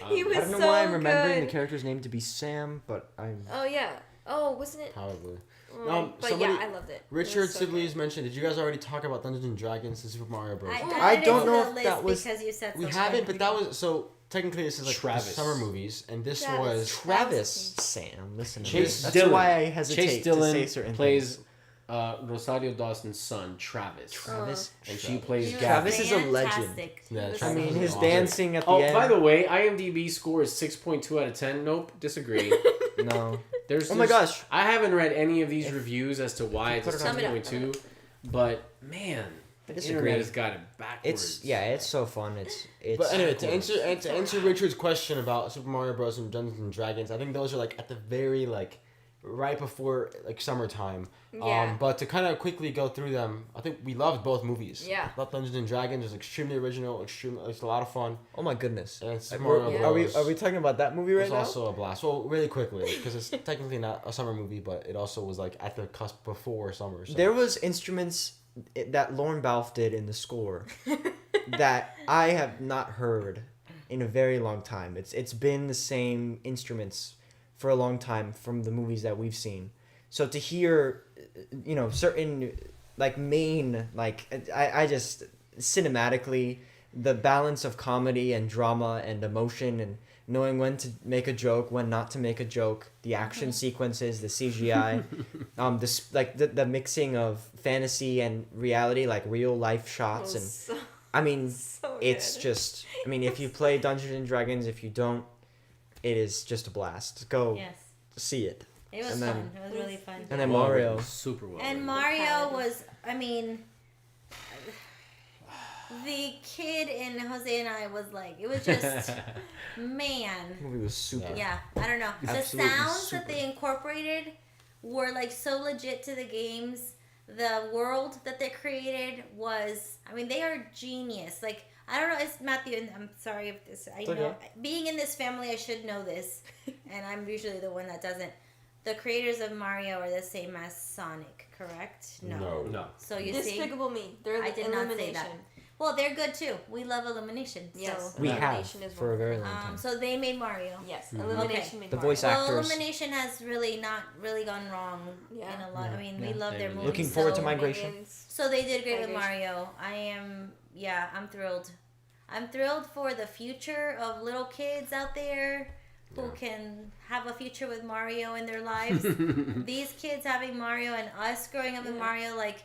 he was I don't know so why I'm remembering good. the character's name to be Sam, but I'm. Oh yeah. Oh, wasn't it? Probably. But somebody- yeah, I loved it. It Richard was so Sibley's good. mentioned. Did you guys already talk about Dungeons and Dragons and Super Mario Bros? I added don't it to know the if list that was- because you said We so haven't, good. but that was so. Technically, this is like the Travis. summer movies, and this Travis. was Travis, Sam, listen. To Chase me. That's Dillon. why I hesitate Chase to say Dillon certain plays things. Rosario Dawson's son, Travis. Travis. And she plays He was Travis Gabby. is a legend. fantastic. Yeah, I I Travis mean, is his awesome. dancing at the Oh, end. by the way, IMDb score is 6.2 out of 10. Nope, disagree. No. There's Oh my gosh. I haven't read any of these reviews as to why it's a put it on- 6.2, but man, I the disagree. internet has got it backwards. It's so fun. It's But anyway, to backwards. answer Richard's question about Super Mario Bros. And Dungeons and Dragons, I think those are like at the very right before summertime. Yeah. But to kind of quickly go through them, I think we loved both movies. Yeah. Loved Dungeons and Dragons. It was extremely original. It's a lot of fun. Oh my goodness. And Super We're- Mario Are we Bros. talking about that movie right It's now? also a blast. Well, really quickly, because it's technically not a summer movie, but it also was like at the cusp before summer. So. There was instruments that Lorne Balfe did in the score that I have not heard in a very long time. It's been the same instruments for a long time from the movies that we've seen. So to hear, certain main I just cinematically the balance of comedy and drama and emotion and knowing when to make a joke, when not to make a joke, the action sequences, the CGI, the mixing of fantasy and reality, like real life shots, and So, I mean, so it's good. just, I mean, if you play Dungeons and Dragons, if you don't, it is just a blast. Go Yes. see it. It was And fun. then- It was really fun. And then Well Mario. written, super well. And written. Mario Paladin. was, I mean, the kid in Jose and I was like, it was just, man. The movie was super. Yeah, I don't know. The Absolutely sounds super. that they incorporated were like so legit to the games. The world that they created was, I mean, they are genius. Like, I don't know, it's Matthew, and I'm sorry if this, I It's know, okay. being in this family, I should know this, and I'm usually the one that doesn't. The creators of Mario are the same as Sonic, correct? No. No. So you see? Despicable Me. They're I did not say elimination. that. Well, they're good too. We love Illumination. Yes. So, We have Illumination is for a very long time. so they made Mario. Yes, Mhm. Illumination made The Mario. voice actors. Well, Illumination has really not really gone wrong Yeah. in a lot. I mean, we Yeah. love their Looking movies. Looking forward to so- Migration. Minions. So they did great with Migration. Mario. I'm thrilled. I'm thrilled for the future of little kids out there who can have a future with Mario in their lives. These kids having Mario and us growing up with Mario, like,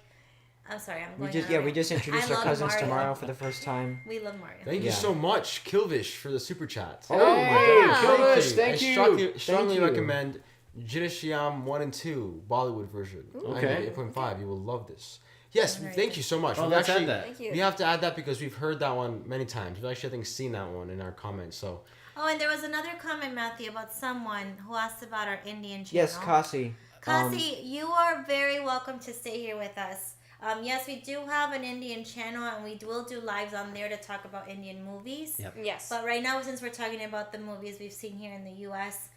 I'm sorry, I'm going on. We just introduced I our love cousins to Mario. Mario for the first time. We love Mario. Thank you Yeah. so much, Kilvish, for the super chat. Oh my my God. gosh, thank I you. strongly Thank you. recommend Cherishing 1 and 2 Bollywood version. Okay. 8.5. You will love this. Yes, Alright. thank you so much. Oh, We've let's actually, add that. Thank you. we have to add that because we've heard that one many times. We've actually, I think, seen that one in our comments. So Oh, and there was another comment, Matthew, about someone who asked about our Indian channel. Yes, Kasi. Kasi, you are very welcome to stay here with us. Yes, we do have an Indian channel, and we will do lives on there to talk about Indian movies. Yep. Yes. But right now, since we're talking about the movies we've seen here in the U.S.,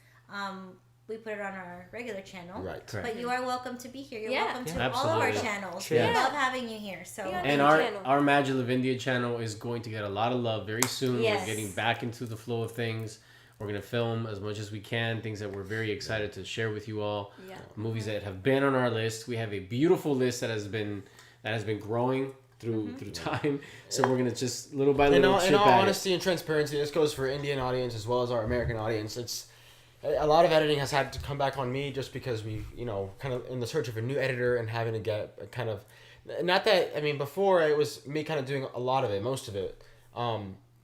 we put it on our regular channel. right. Correct. But you are welcome to be here. You're Yeah. welcome to Yeah. all of our Absolutely. channels. Yeah. We love having you here. So Yeah. And Channel. our MaJeliv India channel is going to get a lot of love very soon. Yes. We're getting back into the flow of things. We're going to film as much as we can, things that we're very excited to share with you all. Yeah. Movies that have been on our list. We have a beautiful list that has been growing through time. So we're going to just little by In little all, chip in all at it. honesty and transparency, this goes for Indian audience as well as our American audience. It's a lot of editing has had to come back on me just because we've, kind of in the search of a new editor and having to get a kind of, not that, I mean, before it was me kind of doing a lot of it, most of it.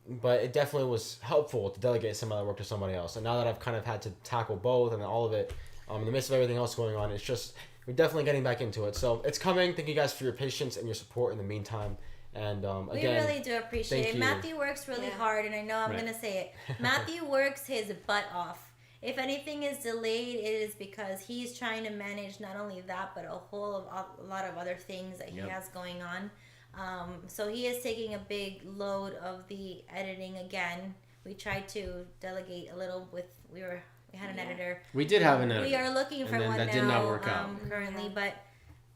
But it definitely was helpful to delegate some of that work to somebody else. And now that I've kind of had to tackle both and all of it, in the midst of everything else going on, it's just, we're definitely getting back into it. So it's coming. Thank you guys for your patience and your support in the meantime. And we again, really do appreciate thank it. you. Matthew works really hard, and I know I'm Right. going to say it. Matthew works his butt off. If anything is delayed, it is because he's trying to manage not only that, but a lot of other things that he Yep. has going on. So he is taking a big load of the editing again. We tried to delegate a little we had an editor. We did have an editor. We are looking And for then one that now. did not work out. Currently, but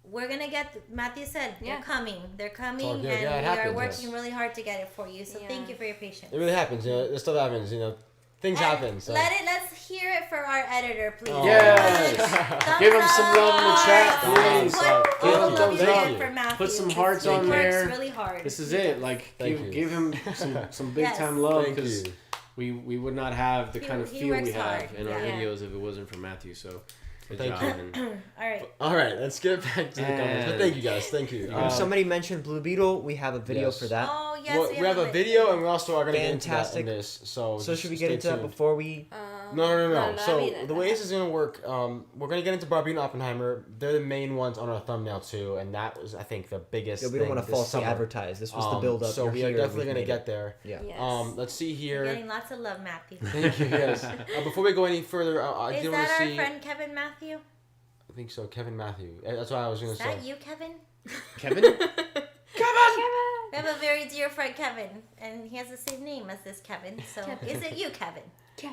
we're gonna get. Matthew said Yeah. they're coming. They're all coming, good. and Yeah, it we are happens, working yes. really hard to get it for you. So Yeah. thank you for your patience. it really happens. This stuff happens. Things happen. So. Let's hear it for our editor, please. Oh. Yes. Thumbs Give him some love in the up. chat, please. Put Give all him the love thumbs you up. can for Matthew. Put some 'cause hearts he on works there. really hard. This is it. Like Thank you. give him some big Yes. time love Thank because you. we would not have the He- kind of he feel we works have hard. in our Yeah. videos if it wasn't for Matthew. So good Thank job. you. And All right. All right, let's get back to the comments. But And- thank you guys. Thank you. Somebody mentioned Blue Beetle. We have a video Yes. for that. Oh yes, well, we have a video, and we also are going to get into that Fantastic. in this. So So just should we get stay into that tuned. before we? No. So I mean, the way this is going to work, we're going to get into Barbie and Oppenheimer. They're the main ones on our thumbnail too, and that was, I think, the biggest. Yeah, we don't thing want to this falsely summer. advertise. This was the build up. So we are definitely going to get there. Yeah. Yes. Let's see You're here. getting lots of love, Matthew. Thank you. Yes. Before we go any further, I Is did want that to our see. friend Kevin Matthew? I think so, Kevin Matthew. That's what I was going Is to say. that you, Kevin? Kevin, We have a very dear friend, Kevin, and he has the same name as this Kevin. So, is it you, Kevin?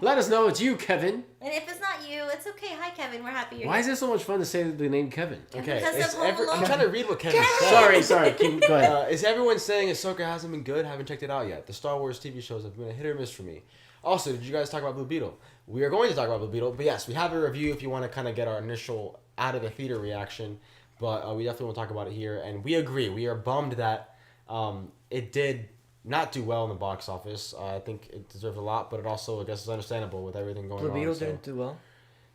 let us know it's you, Kevin. And if it's not you, it's okay. Hi, Kevin. We're happy you're Why is here. it so much fun to say the name Kevin? Okay. Because It's of Home I'm Alone. trying to read what Kevin said. Sorry. Go ahead. Is everyone saying Ahsoka hasn't been good? Haven't checked it out yet. The Star Wars TV shows have been a hit or miss for me. Also, did you guys talk about Blue Beetle? We are going to talk about Blue Beetle, but yes, we have a review if you want to kind of get our initial out of the theater reaction. But we definitely want to talk about it here, and we agree. We are bummed that it did not do well in the box office. I think it deserves a lot, but it also, I guess, is understandable with everything going Blue on. Beetle so didn't do well.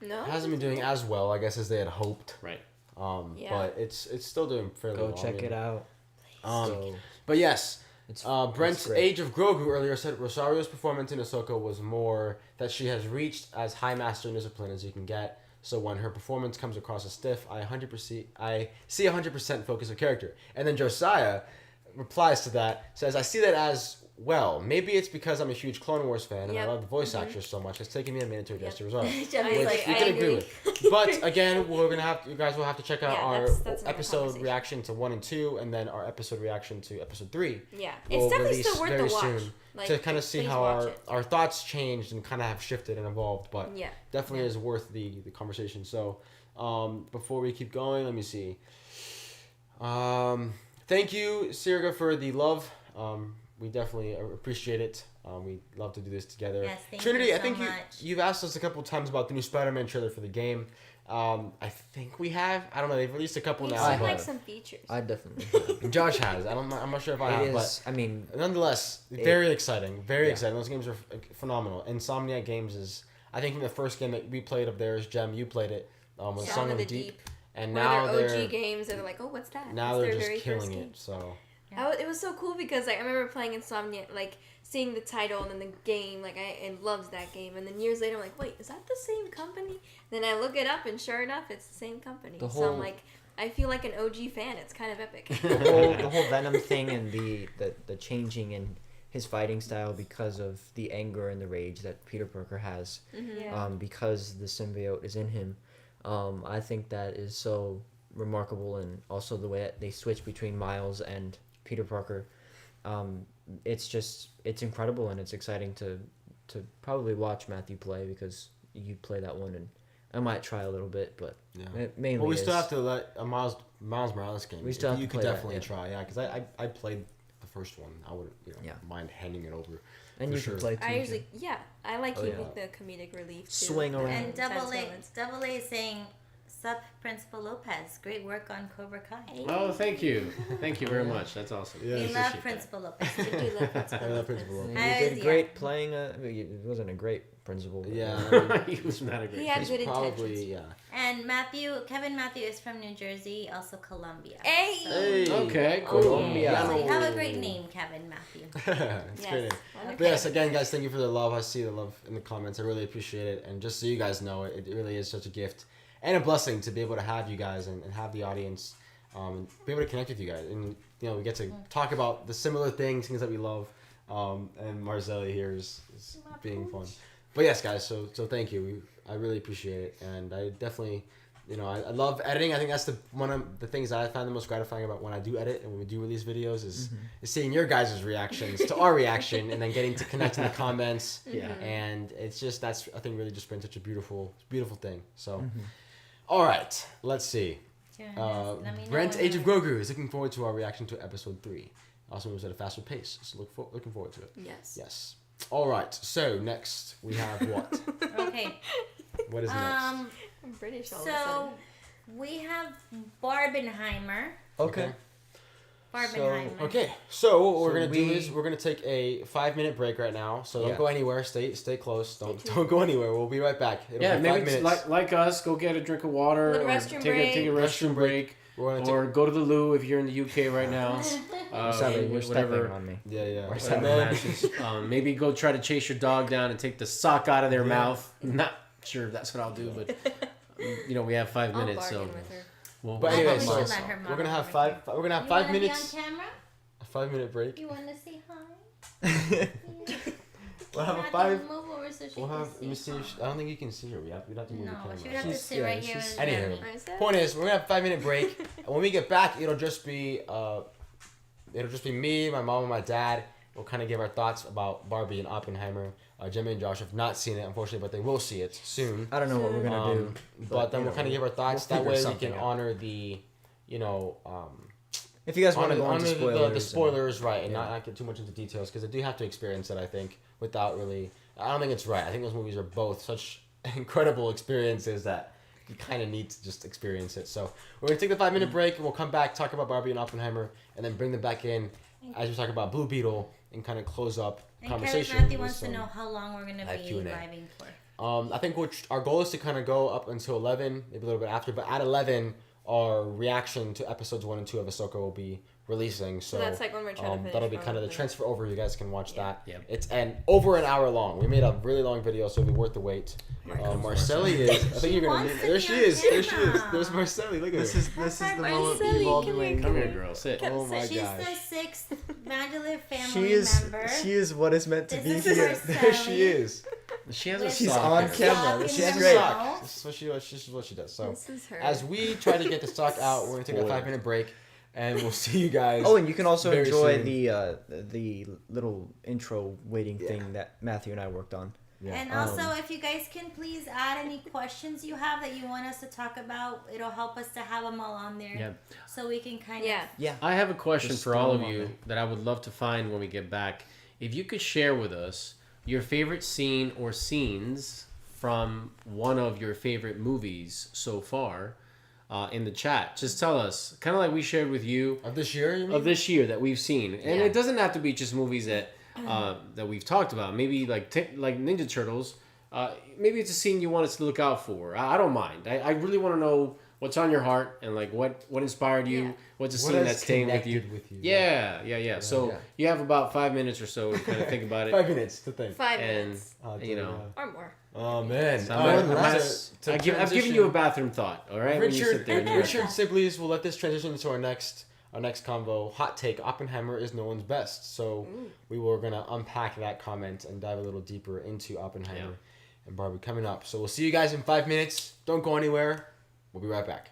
No. it hasn't been doing as well, I guess, as they had hoped. Right. Yeah. But it's still doing fairly Go well. I check mean, it out. Um, But yes, It's Brent's great. Age of Grogu earlier said Rosario's performance in Ahsoka was more that she has reached as high master in discipline as you can get. So when her performance comes across as stiff, I see 100% focus of character. And then Josiah replies to that, says, I see that as well. Maybe it's because I'm a huge Clone Wars fan and I Yep. love the voice actress so much. It's taken me a minute to adjust to Rosario. Jeff Which is like, you I can agree. agree with. But again, you guys will have to check out Yeah, our that's another episode conversation. reaction to 1 and 2, and then our episode reaction to episode 3. Yeah. Will It's definitely release still worth very the watch. soon Like, to kind of see please how watch our, it. our thoughts changed and kind of have shifted and evolved. But Yeah. definitely is worth the conversation. So before we keep going, let me see. Thank you, Sirga, for the love We definitely appreciate it. We love to do this together. Yes, thank Trinity, you I so think much. you've asked us a couple times about the new Spider-Man trailer for the game. I think we have. I don't know. They've released a couple We've now. seen But like some features. I definitely. Josh has. I'm not sure if I have, It but is. I mean, nonetheless, very exciting. Very Yeah. exciting. Those games are phenomenal. Insomniac Games is, I think, from the first game that we played of theirs, Gem, you played it, was Song of the Deep. And One now of their they're OG games, and they're like, oh, what's that? now It's they're their just very first killing game. it. So It was so cool because like, I remember playing Insomnia, like seeing the title and then the game, like I loved that game. And then years later, I'm like, wait, is that the same company? Then I look it up, and sure enough, it's the same company. The So I'm whole- like, I feel like an OG fan. It's kind of epic. the whole Venom thing and the changing in his fighting style because of the anger and the rage that Peter Parker has, Yeah. because the symbiote is in him. I think that is so remarkable, and also the way that they switch between Miles and Peter Parker. It's incredible, and it's exciting to probably watch Matthew play, because you play that one, and I might try a little bit, but yeah. mainly. Well, we still is- have to let a Miles Morales game. We still have you to could play that, definitely yeah. try, yeah, because I played the first one. I would Yeah. mind handing it over. and for you sure. can play too. I usually, I like Oh, keeping yeah. the comedic relief. Too. Swing around. And Intense moments. double A is saying, "Sup, Principal Lopez. Great work on Cobra Kai." Oh, thank you. Thank you very much. That's awesome. Yeah, We I love appreciate Principal Lopez. I do love Principal I love Lopez. Principal Lopez. You I did was- great yeah. playing. I mean, it wasn't a great principal. But Yeah, that. He was not a great He had he's good probably intentions. And Kevin Matthew is from New Jersey, also Columbia. Hey! So, Hey. Okay, cool. Colombia. so you have a great name, Kevin Matthew. It's Yes. great. Wonderful. But yes, again, guys, thank you for the love. I see the love in the comments. I really appreciate it. And just so you guys know, it really is such a gift and a blessing to be able to have you guys and have the audience, and be able to connect with you guys. And, we get to talk about the similar things that we love. And Marzelli here is being fun. But yes, guys, so thank you. I really appreciate it. And I definitely, I love editing. I think that's one of the things that I find the most gratifying about when I do edit and when we do release videos is seeing your guys' reactions to our reaction, and then getting to connect in the comments. Yeah. And it's just, that's, I think, really just been such a beautiful thing. So, all right, let's see. Let me know Brent, when Age of you're- Grogu, is looking forward to our reaction to episode 3. Also moves at a faster pace, so looking forward to it. Yes. Yes. All right, so next we have what? Okay. What is next? I'm British all of a So sudden. we have Barbenheimer. Okay. Barbenheimer. Okay, so what we're So gonna do we- is we're gonna take a 5-minute break right now. So don't Yeah. go anywhere. Stay close. Don't tuned. go anywhere. We'll be right back. It'll Yeah, be 5 maybe minutes. like us, go get a drink of water, Little or restroom take a break. restroom break, We're gonna or go to the loo if you're in the UK right now. Sorry, you're stepping whatever. on me. yeah. Or And something. then, Maybe go try to chase your dog down and take the sock out of their mouth. Not sure if that's what I'll do, but we have 5 I'll minutes, so bargain with her. we'll. but I anyway, think we so should let her we're gonna have mom five. We're gonna have You 5 wanna minutes. Be on camera? A 5-minute break. You want to say hi? We'll have a Not 5. to move over so she We'll can have. see Let me see. hi. I don't think you can see her. We'd have to move No, the camera. she would have to She's- sit yeah, right here. she's- with Anywho. Remy. I said- Point is, we're gonna have a 5-minute break, and when we get back, it'll just be me, my mom, and my dad. We'll kind of give our thoughts about Barbie and Oppenheimer. Jimmy and Josh have not seen it, unfortunately, but they will see it soon. I don't know what we're gonna do. But then you we'll know, kind of give our thoughts. we'll That figure way, we something can out. honor the, If you guys want to go into honor spoilers, the spoilers, right, and yeah. not get too much into details, because they do have to experience it. I think without really, I don't think it's right. I think those movies are both such incredible experiences that you kind of need to just experience it. So we're gonna take the 5-minute break, and we'll come back, talk about Barbie and Oppenheimer, and then bring them back in as we talk about Blue Beetle and kind of close up And conversation. Kevin Matthew with wants to some- know how long we're going to live be Q&A. driving for. I think our goal is to kind of go up until 11, maybe a little bit after. But at 11, our reaction to episodes 1 and 2 of Ahsoka will be releasing. So, that's like when we're trying to finish that'll be kind of the probably. transfer over. You guys can watch that. Yep. It's over an hour long. We made a really long video, so it'll be worth the wait. Marcelli is. I think you're gonna. wants to There be she on is. There she is. camera. There's Marcelli. Look at This her. is the Marcelli, moment come we've all here, been waiting Come for. here, girl. Sit. Oh my She's gosh. the 6th MaJeliv family She is. member. She is what is meant to This be is here. Marcelli. There she is. She has a With She's sock on in her. camera. sock This in She is has her a great. mouth. sock. This is what she does. So This is her. as we try to get the stock out, we're gonna take a Spoiler. 5-minute break, and we'll see you guys. Oh, and you can also Very enjoy soon. the little intro waiting thing that Matthew and I worked on. Yeah. And also, if you guys can please add any questions you have that you want us to talk about, it'll help us to have them all on there. Yeah. So we can kind Yeah. of. Yeah. I have a question Just for all throw of 'em on you there. that I would love to find when we get back. If you could share with us your favorite scene or scenes from one of your favorite movies so far in the chat. Just tell us, kind of like we shared with you Of this year, you mean? of this year that we've seen. And Yeah. it doesn't have to be just movies that that we've talked about. Maybe like Ninja Turtles. Maybe it's a scene you want us to look out for. I don't mind. I really want to know what's on your heart and like what inspired you. Yeah. What's a What scene has that's staying with you. connected with you. Yeah. So yeah. you have about 5 minutes or so to kind of think about it. 5 minutes to think. 5 And minutes you know, or more. Oh man. so All right, I'm let's- to I've given transition- you a bathroom thought. All right, when you sit Richard, there and do it. Richard Sibley's will let this transition to our next convo. Hot take: Oppenheimer is Nolan's best. So we were gonna unpack that comment and dive a little deeper into Oppenheimer and Barbie coming up. So we'll see you guys in 5 minutes. Don't go anywhere. We'll be right back.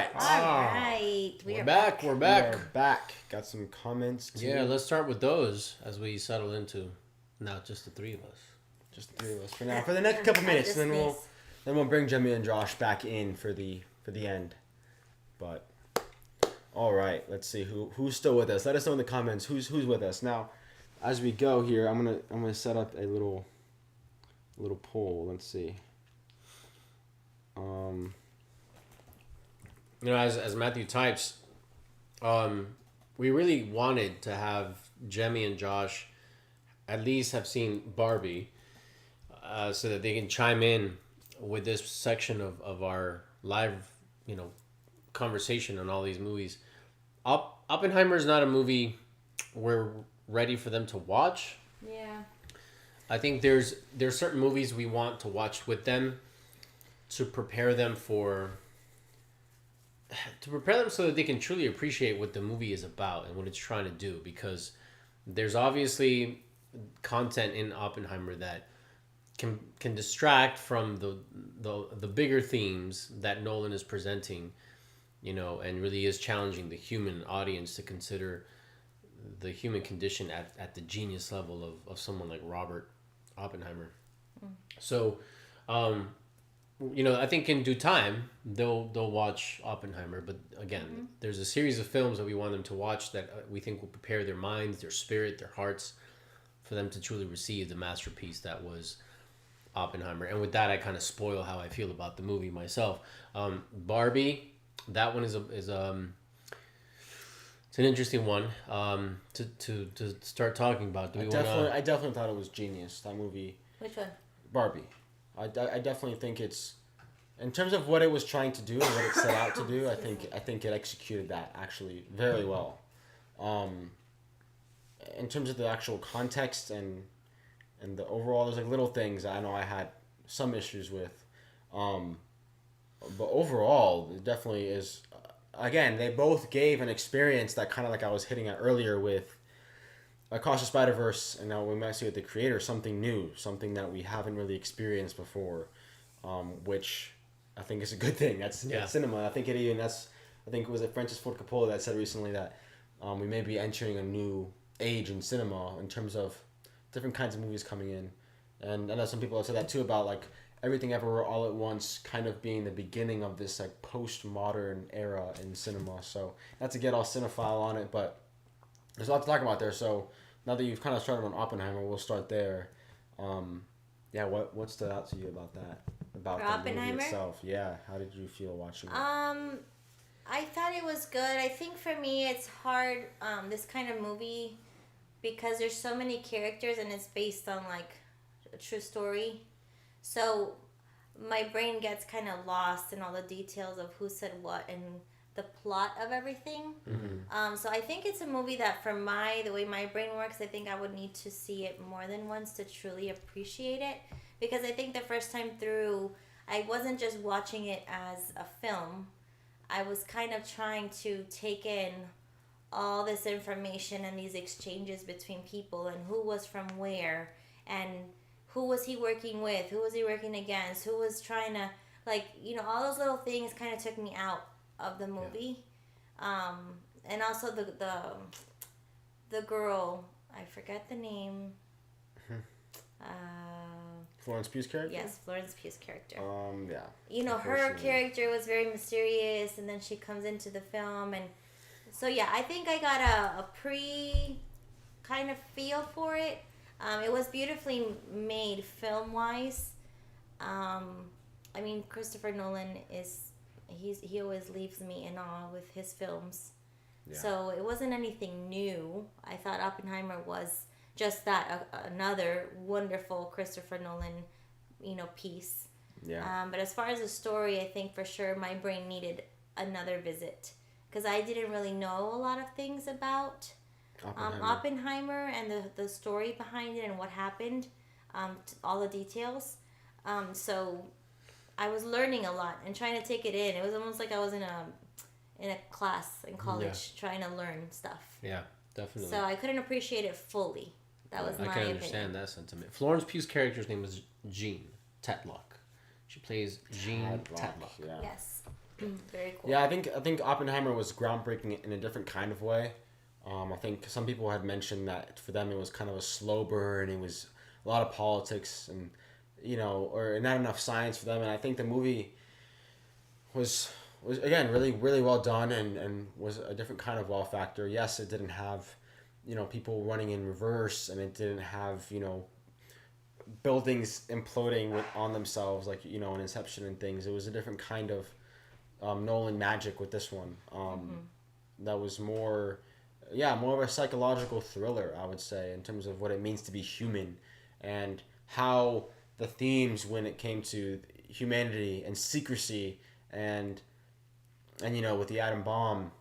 right. All right. We're back. We're back. We're back. Got some comments too. Yeah, let's start with those as we settle into now just the three of us. Just the three of us for now. For the next couple minutes, Just and then these. we'll bring Jemmy and Josh back in for the end. But all right, let's see who's still with us. Let us know in the comments who's with us. Now, as we go here, I'm gonna set up a little poll. Let's see. You know, as Matthew types, we really wanted to have Jemmy and Josh at least have seen Barbie, so that they can chime in with this section of our live, conversation on all these movies. Oppenheimer is not a movie we're ready for them to watch. Yeah. I think there's certain movies we want to watch with them to prepare them so that they can truly appreciate what the movie is about and what it's trying to do, because there's obviously content in Oppenheimer that can distract from the bigger themes that Nolan is presenting, and really is challenging the human audience to consider the human condition at the genius level of someone like Robert Oppenheimer. So, I think in due time they'll watch Oppenheimer. But again, there's a series of films that we want them to watch that we think will prepare their minds, their spirit, their hearts, for them to truly receive the masterpiece that was Oppenheimer. And with that, I kind of spoil how I feel about the movie myself. Barbie, that one is it's an interesting one to start talking about. I definitely thought it was genius, that movie. Which one? Barbie. I definitely think it's, in terms of what it was trying to do and what it set out to do, I think it executed that actually very well. In terms of the actual context and the overall, there's like little things I know I had some issues with, but overall it definitely is. Again, they both gave an experience that kind of like I was hitting at earlier with Across the Spider-Verse, and now we might see with the creator something new, something that we haven't really experienced before, which I think is a good thing. That's cinema. I think it was Francis Ford Coppola that said recently that we may be entering a new age in cinema in terms of different kinds of movies coming in, and I know some people have said that too about like Everything Everywhere All at Once kind of being the beginning of this like postmodern era in cinema. So not to get all cinephile on it, but there's a lot to talk about there. So now that you've kind of started on Oppenheimer, we'll start there. What stood out to you about that? About the movie itself? Yeah, how did you feel watching it? I thought it was good. I think for me it's hard, this kind of movie, because there's so many characters and it's based on like a true story. So my brain gets kind of lost in all the details of who said what and the plot of everything. So I think it's a movie that the way my brain works, I think I would need to see it more than once to truly appreciate it. Because I think the first time through, I wasn't just watching it as a film. I was kind of trying to take in all this information and these exchanges between people and who was from where and who was he working with, who was he working against, who was trying to, all those little things kind of took me out of the movie. And also the girl, I forget the name. Florence Pugh's character? Yes, Florence Pugh's character. Yeah. Her character was very mysterious, and then she comes into the film, and so I think I got a kind of feel for it. It was beautifully made film-wise. Christopher Nolan he always leaves me in awe with his films. Yeah. So it wasn't anything new. I thought Oppenheimer was just that, another wonderful Christopher Nolan, piece. Yeah. But as far as the story, I think for sure my brain needed another visit, because I didn't really know a lot of things about Oppenheimer and the story behind it and what happened, all the details. So I was learning a lot and trying to take it in. It was almost like I was in a class in college trying to learn stuff. Yeah, definitely. So I couldn't appreciate it fully. That was my opinion. I can understand that sentiment. Florence Pugh's character's name is Jean Tetlock. She plays Jean Tetlock. Yeah. Yes. Very cool. Yeah, I think Oppenheimer was groundbreaking in a different kind of way. I think some people had mentioned that for them it was kind of a slow burn. It was a lot of politics and or not enough science for them. And I think the movie was again really well done and was a different kind of wow factor. Yes, it didn't have people running in reverse, and it didn't have buildings imploding on themselves like in Inception and things. It was a different kind of Nolan magic with this one. That was more of a psychological thriller, I would say, in terms of what it means to be human and how the themes when it came to humanity and secrecy and with the atom bomb,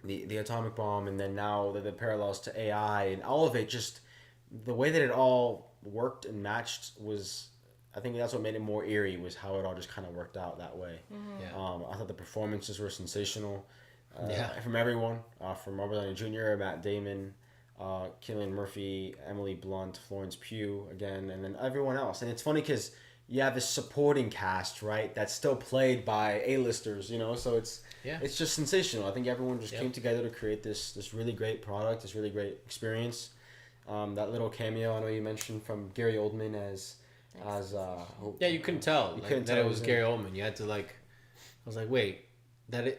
the atomic bomb, and then now the parallels to AI and all of it, just the way that it all worked and matched was, I think that's what made it more eerie, was how it all just kind of worked out that way. I thought the performances were sensational from everyone, from Robert Downey Jr., Matt Damon, Cillian Murphy, Emily Blunt, Florence Pugh again, and then everyone else. And it's funny because you have this supporting cast, right, that's still played by A-listers, so it's just sensational. I think everyone just came together to create this really great product, this really great experience. That little cameo I know you mentioned from Gary Oldman as you couldn't tell that it was Gary Oldman. You had to I was like, wait,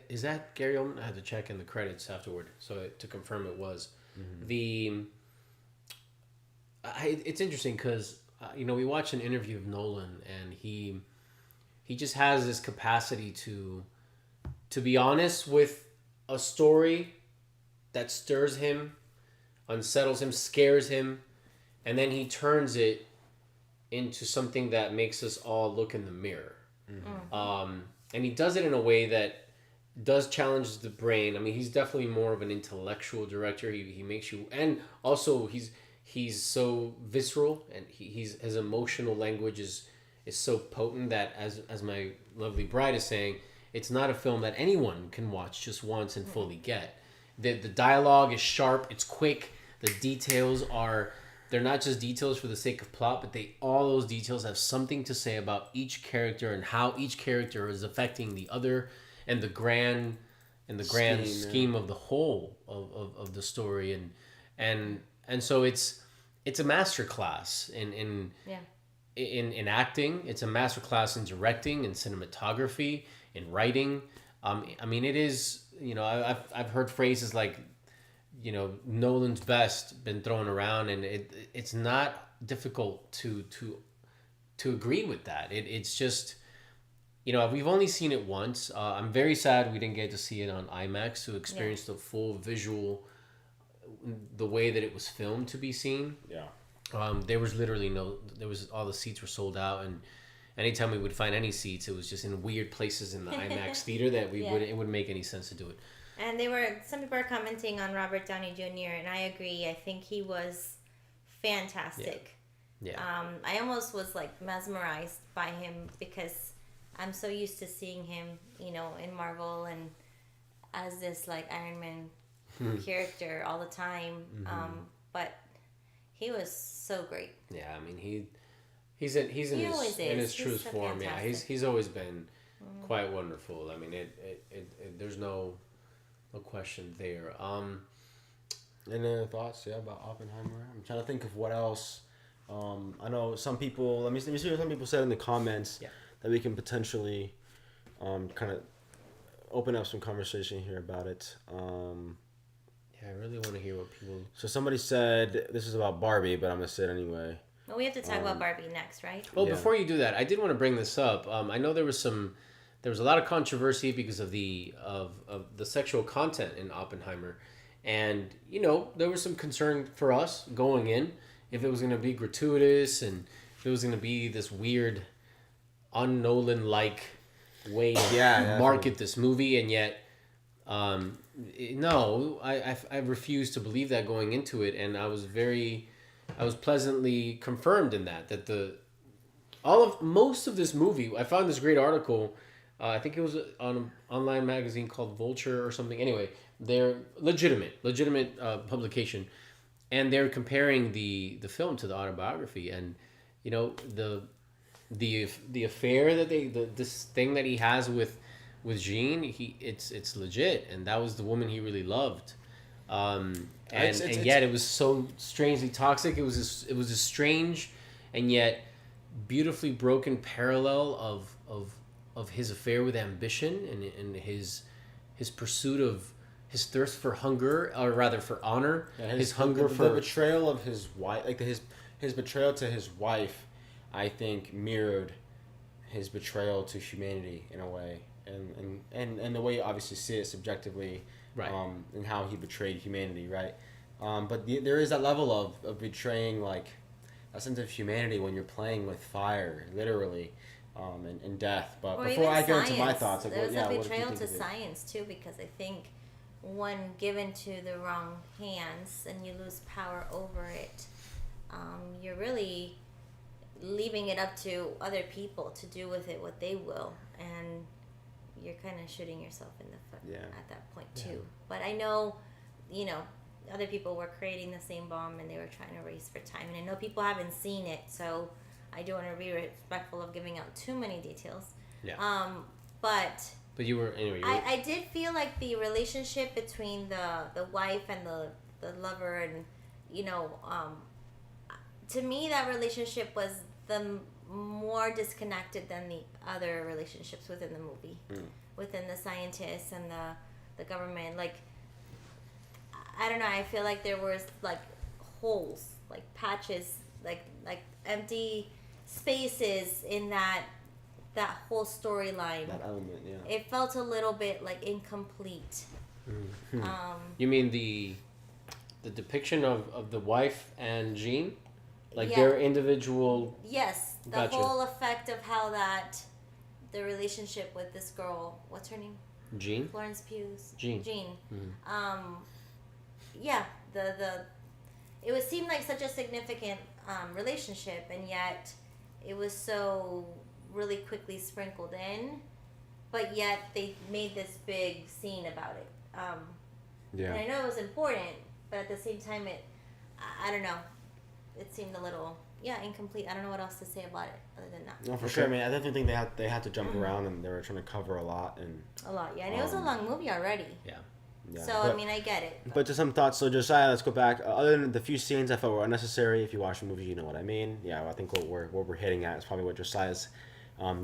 is that Gary Oldman? I had to check in the credits afterward to confirm it was. It's interesting because we watched an interview of Nolan, and he just has this capacity to be honest with a story that stirs him, unsettles him, scares him, and then he turns it into something that makes us all look in the mirror. And he does it in a way that does challenge the brain. I mean, he's definitely more of an intellectual director. He makes you, and also he's so visceral, and his emotional language is so potent that as my lovely bride is saying, it's not a film that anyone can watch just once and fully get. The dialogue is sharp, it's quick, the details they're not just details for the sake of plot, but all those details have something to say about each character and how each character is affecting the other, and the grand scheme of the whole of the story, and so it's a masterclass in acting. It's a masterclass in directing, in cinematography, in writing. I mean, it is. I've heard phrases like, Nolan's best been thrown around, and it's not difficult to agree with that. It's just, we've only seen it once. I'm very sad we didn't get to see it on IMAX to experience the full visual, the way that it was filmed to be seen. There was literally all the seats were sold out, and anytime we would find any seats, it was just in weird places in the IMAX theater that it wouldn't make any sense to do it. And some people are commenting on Robert Downey Jr., and I agree. I think he was fantastic. I almost was mesmerized by him because I'm so used to seeing him, in Marvel and as this Iron Man character all the time. But he was so great. Yeah, I mean he's in his truest form. Fantastic. Yeah, he's always been quite wonderful. I mean it there's no question there. Any other thoughts about Oppenheimer? I'm trying to think of what else. I know some people. Let me see what some people said in the comments that we can potentially kind of open up some conversation here about it. I really want to hear what people. So somebody said this is about Barbie, but I'm gonna say it anyway. Well, we have to talk about Barbie next, right? Well, before you do that, I did want to bring this up. I know there was a lot of controversy because of the sexual content in Oppenheimer, and there was some concern for us going in if it was going to be gratuitous and if it was going to be this weird, un-Nolan-like way to market this movie, and yet. No, I refused to believe that going into it, and I was pleasantly confirmed in that most of this movie. I found this great article. I think it was on an online magazine called Vulture or something. Anyway, they're legitimate publication, and they're comparing the film to the autobiography, and the affair that this thing that he has with with Jean, it's legit, and that was the woman he really loved. And yet it was so strangely toxic. It was a strange, and yet beautifully broken parallel of his affair with ambition and his pursuit of his thirst for hunger, or rather for honor. Yeah, his hunger for the betrayal of his wife, like his betrayal to his wife, I think mirrored his betrayal to humanity in a way, and the way you obviously see it subjectively, right, and how he betrayed humanity, right. But there is that level of betraying like a sense of humanity when you're playing with fire, literally, and death. But or before I get into my science. thoughts, like, there's what a did you betrayal think to of it? science too, because I think when given to the wrong hands and you lose power over it, you're really leaving it up to other people to do with it what they will, and you're kind of shooting yourself in the foot at that point too. Yeah. But I know, other people were creating the same bomb and they were trying to race for time, and I know people haven't seen it, so I do want to be respectful of giving out too many details. Yeah. But you were anyway. I did feel like the relationship between the wife and the lover, and to me that relationship was the more disconnected than the other relationships within the movie, within the scientists and the government. Like, I don't know, I feel like there was like holes, like patches, like empty spaces in that whole storyline. That element, yeah. It felt a little bit like incomplete. You mean the depiction of the wife and Jean, like Yeah. their individual? Yes, the Gotcha. whole effect of how the relationship with this girl, what's her name? Jean. Florence Pugh's. Jean. Yeah, it would seem like such a significant relationship, and yet it was so really quickly sprinkled in, but yet they made this big scene about it. Yeah. And I know it was important, but at the same time, I don't know, it seemed a little incomplete. I don't know what else to say about it other than that. No, for sure. I mean, I definitely think they had to jump around, and they were trying to cover a lot, and A lot, yeah. And it was a long movie already. Yeah. yeah. So, but, I mean, I get it. but to some thoughts, so Josiah, let's go back. Other than the few scenes I felt were unnecessary, if you watch the movie, you know what I mean. Yeah, I think what we're hitting at is probably what Josiah's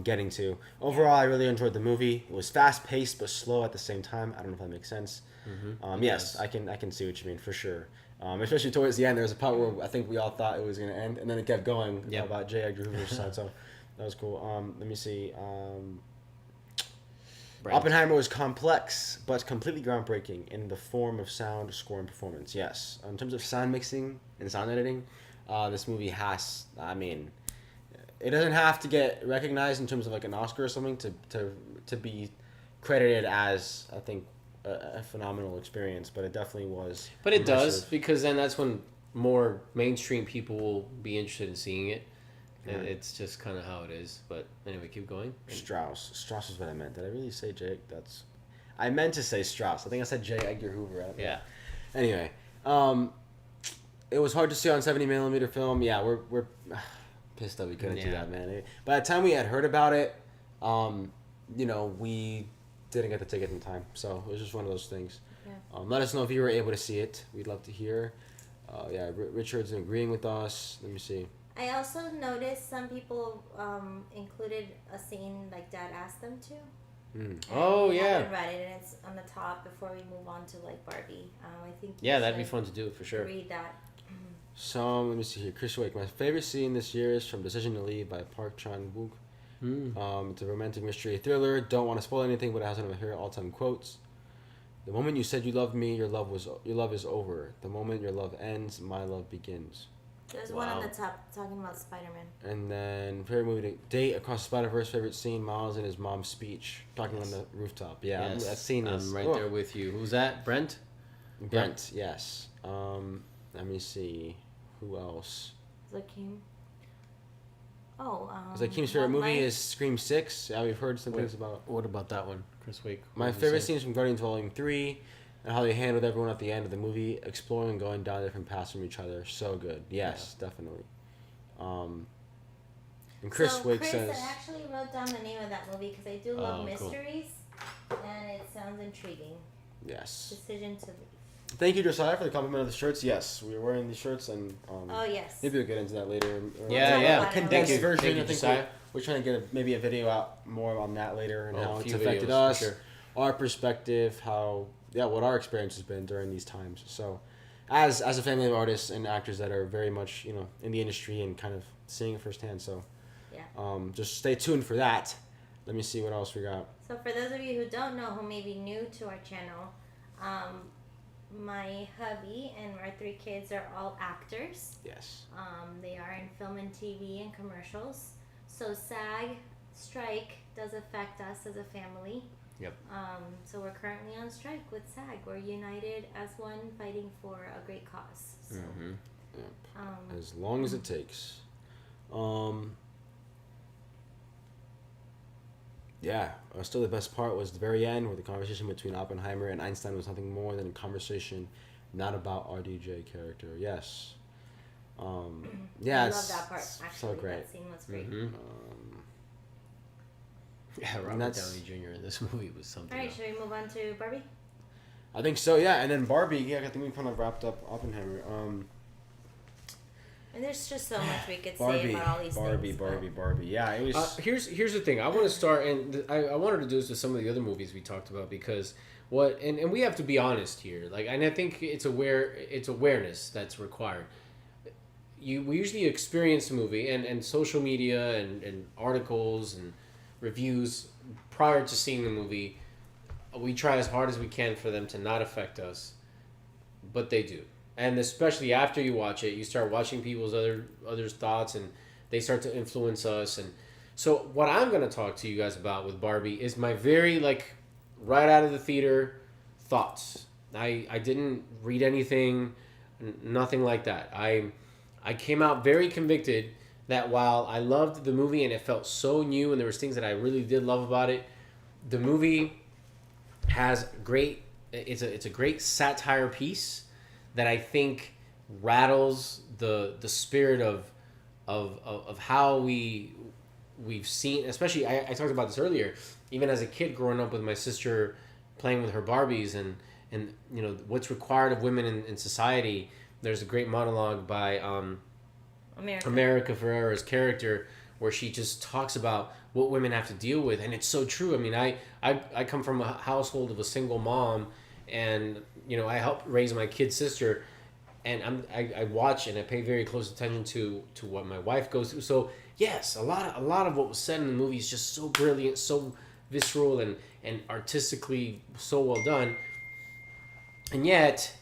getting to. Overall, I really enjoyed the movie. It was fast paced but slow at the same time. I don't know if that makes sense. Yes, I can see what you mean for sure. Especially towards the end, there was a part where I think we all thought it was going to end, and then it kept going about J. Edgar Hoover's side. So that was cool. Let me see. Oppenheimer was complex, but completely groundbreaking in the form of sound, score, and performance. Yes. In terms of sound mixing and sound editing, this movie has, it doesn't have to get recognized in terms of like an Oscar or something to be credited as, I think, a phenomenal experience, but it definitely was. But it immersive. does, because then that's when more mainstream people will be interested in seeing it. And it's just kind of how it is. But anyway, keep going. Strauss is what I meant. Did I really say Jake? I meant to say Strauss. I think I said J. Edgar Hoover. Yeah. Anyway, it was hard to see on 70mm film. Yeah, we're pissed that we couldn't do that, man. By the time we had heard about it, we didn't get the ticket in time, so it was just one of those things. Yeah. Let us know if you were able to see it. We'd love to hear. Richard's agreeing with us. Let me see. I also noticed some people included a scene like Dad asked them to. And Oh, we yeah. haven't read it, and it's on the top before we move on to like Barbie. I think. Yeah, that'd be fun to do for sure. Read that. So let me see here. Chris Wake. My favorite scene this year is from Decision to Leave by Park Chan-wook. It's a romantic mystery thriller. Don't want to spoil anything, but it has one of my favorite all-time quotes. The moment you said you loved me, your love is over. The moment your love ends, my love begins. There's one on the top talking about Spider-Man. And then favorite movie to date, Across the Spider-Verse. Favorite scene, Miles and his mom's speech talking on the rooftop. Yeah, Yes. that scene is I'm right there with you. Who's that? Brent? Brent, yes. Let me see. Who else? Zakim. Oh, Zakim's favorite movie is Scream 6. Yeah, we've heard some things about. What about that one, Chris Wake? My favorite scenes from Guardians Volume 3 and how they handled everyone at the end of the movie, exploring and going down different paths from each other. So good. Yes, definitely. And Chris Wake says... I actually wrote down the name of that movie because I do love mysteries. And it sounds intriguing. Yes. Decision to leave. Thank you, Josiah, for the compliment of the shirts. Yes, we were wearing these shirts, and Oh, yes. maybe we'll get into that later. Yeah, talk yeah. about it. Condensed Thank you. version. Thank you, I think Josiah. we're trying to get maybe a video out more on that later and Oh, how a it's few affected videos, us, for sure. our perspective, what our experience has been during these times. So, as a family of artists and actors that are very much in the industry and kind of seeing it firsthand. So, Yeah. just stay tuned for that. Let me see what else we got. So for those of you who don't know, who may be new to our channel, my hubby and our 3 kids are all actors. Yes. They are in film and TV and commercials. So SAG strike does affect us as a family. Yep. So we're currently on strike with SAG. We're united as one, fighting for a great cause. So, As long as it takes. Still the best part was the very end, where the conversation between Oppenheimer and Einstein was nothing more than a conversation, not about RDJ character. Yes. I love it's that part. so Actually, great. that scene was great. Yeah, Robert that's- Downey Jr. in this movie was something All right, else. should we move on to Barbie? I think so. Yeah, and then Barbie. Yeah, I think we kind of wrapped up Oppenheimer. And there's just so much we could say Barbie, about all these things. Barbie. Yeah, it was. Here's the thing. I want to start, and I wanted to do this with some of the other movies we talked about, because and we have to be honest here. Like, and I think it's awareness that's required. We usually experience a movie and social media and articles and reviews prior to seeing the movie. We try as hard as we can for them to not affect us, but they do. And especially after you watch it, you start watching people's others' thoughts, and they start to influence us. And so what I'm going to talk to you guys about with Barbie is my very, right out of the theater thoughts. I didn't read anything, nothing like that. I came out very convicted that while I loved the movie and it felt so new and there was things that I really did love about it, the movie has it's a great satire piece that I think rattles the spirit of how we've seen, especially I talked about this earlier, even as a kid growing up with my sister playing with her Barbies and what's required of women in society. There's a great monologue by America Ferrera's character where she just talks about what women have to deal with, and it's so true. I mean, I come from a household of a single mom, and I help raise my kid sister, and I watch and I pay very close attention to what my wife goes through. So yes, a lot of what was said in the movie is just so brilliant, so visceral, and artistically so well done. And yet,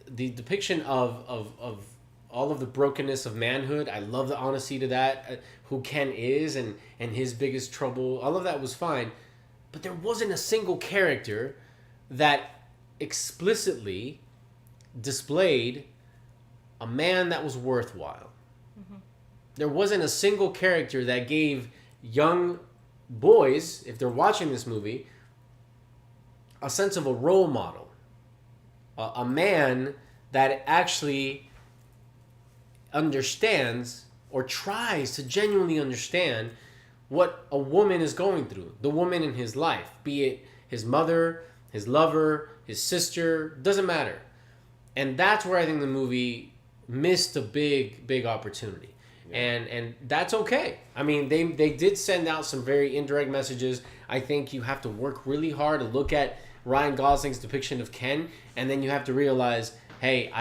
the depiction of all of the brokenness of manhood, I love the honesty to that. Who Ken is and his biggest trouble, all of that was fine, but there wasn't a single character that explicitly displayed a man that was worthwhile. Mm-hmm. There wasn't a single character that gave young boys, if they're watching this movie, a sense of a role model, a man that actually understands or tries to genuinely understand what a woman is going through, the woman in his life, be it his mother, his lover, his sister, doesn't matter. And that's where I think the movie missed a big opportunity. Yeah. And that's okay. I mean, they did send out some very indirect messages. I think you have to work really hard to look at Ryan Gosling's depiction of Ken, and then you have to realize, hey,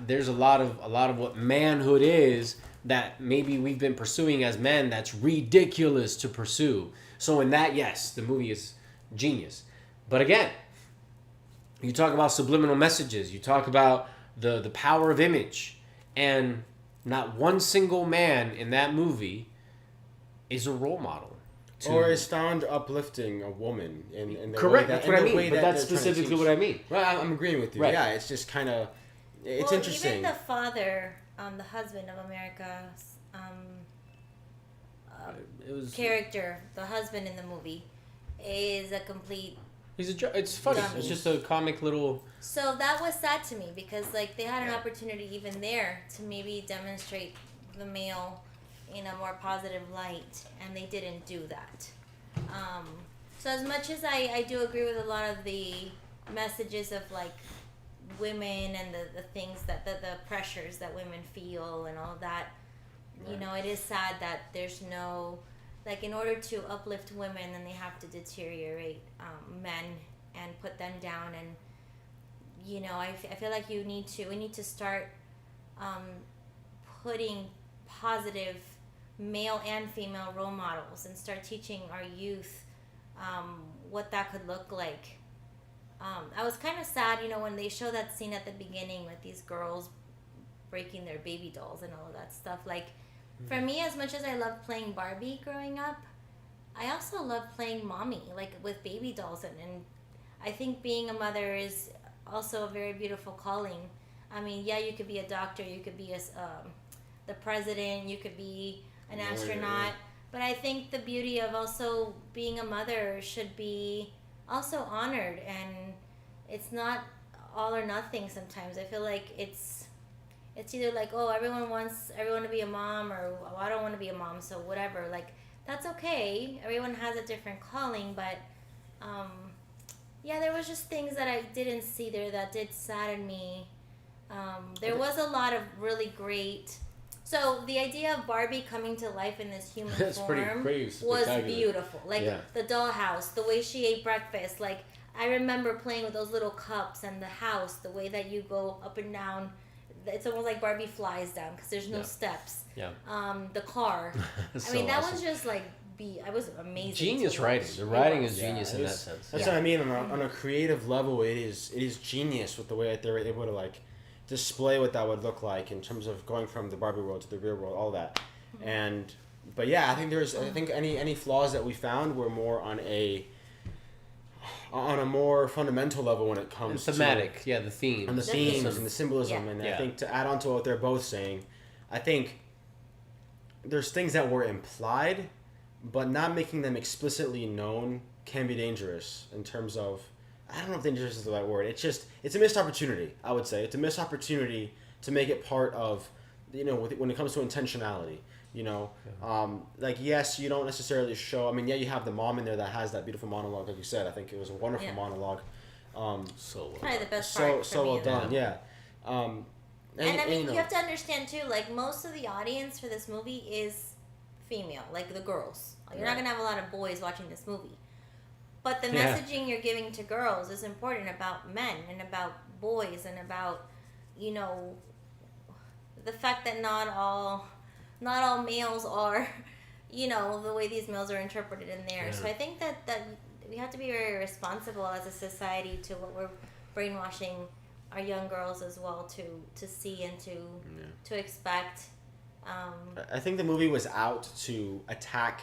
there's a lot of what manhood is that maybe we've been pursuing as men that's ridiculous to pursue. So in that, yes, the movie is genius. But again, you talk about subliminal messages, you talk about the power of image, and not one single man in that movie is a role model. Or is found uplifting a woman in the correct. Way that's what I mean. But that's they're specifically what I mean. Well, I'm agreeing with you. Right. Yeah, it's just kind of interesting. Even the father, the husband of America's character, the husband in the movie, is a complete. It's funny. Dummy. It's just a comic little. So that was sad to me because they had an opportunity even there to maybe demonstrate the male in a more positive light, and they didn't do that. So as much as I do agree with a lot of the messages of like women and the things that the pressures that women feel and all that, you know, it is sad that there's no, like, in order to uplift women, then they have to deteriorate men and put them down. And you know, I feel like we need to start putting positive male and female role models and start teaching our youth what that could look like. I was kind of sad, you know, when they show that scene at the beginning with these girls breaking their baby dolls and all of that stuff. Like, for me, as much as I loved playing Barbie growing up, I also love playing mommy, like with baby dolls. And I think being a mother is also a very beautiful calling. I mean, yeah, you could be a doctor, you could be the president, you could be an astronaut. But I think the beauty of also being a mother should be also honored, and it's not all or nothing sometimes. I feel like it's either like, oh, everyone wants everyone to be a mom, or oh, I don't want to be a mom, so whatever. Like, that's okay. Everyone has a different calling, but yeah, there was just things that I didn't see there that did sadden me. There was a lot of really great. So the idea of Barbie coming to life in this human form was beautiful. Like the dollhouse, the way she ate breakfast. Like, I remember playing with those little cups and the house, the way that you go up and down. It's almost like Barbie flies down because there's no steps. Yeah. The car. I mean, that was just like I was amazing. Genius writing. The writing is genius in that sense. That's what I mean. On a creative level, it is genius with the way that they're able to like display what that would look like in terms of going from the Barbie world to the real world, all that. But yeah, I think any flaws that we found were more on a more fundamental level when it comes and thematic, to the themes. And the themes and the symbolism. And I think to add on to what they're both saying, I think there's things that were implied, but not making them explicitly known can be dangerous in terms of, I don't know if dangerous is the right word. It's a missed opportunity, I would say. It's a missed opportunity to make it part of, you know, when it comes to intentionality. You know, like, yes, you don't necessarily show. I mean, yeah, you have the mom in there that has that beautiful monologue, like you said. I think it was a wonderful monologue. So well probably the best part. So well done, yeah. And I mean, you have to understand too. Like, most of the audience for this movie is female, like the girls. You're not gonna have a lot of boys watching this movie. But the messaging you're giving to girls is important about men and about boys and about, you know, the fact that not all males are, you know, the way these males are interpreted in there. So I think that we have to be very responsible as a society to what we're brainwashing our young girls as well to see and to expect. I think the movie was out to attack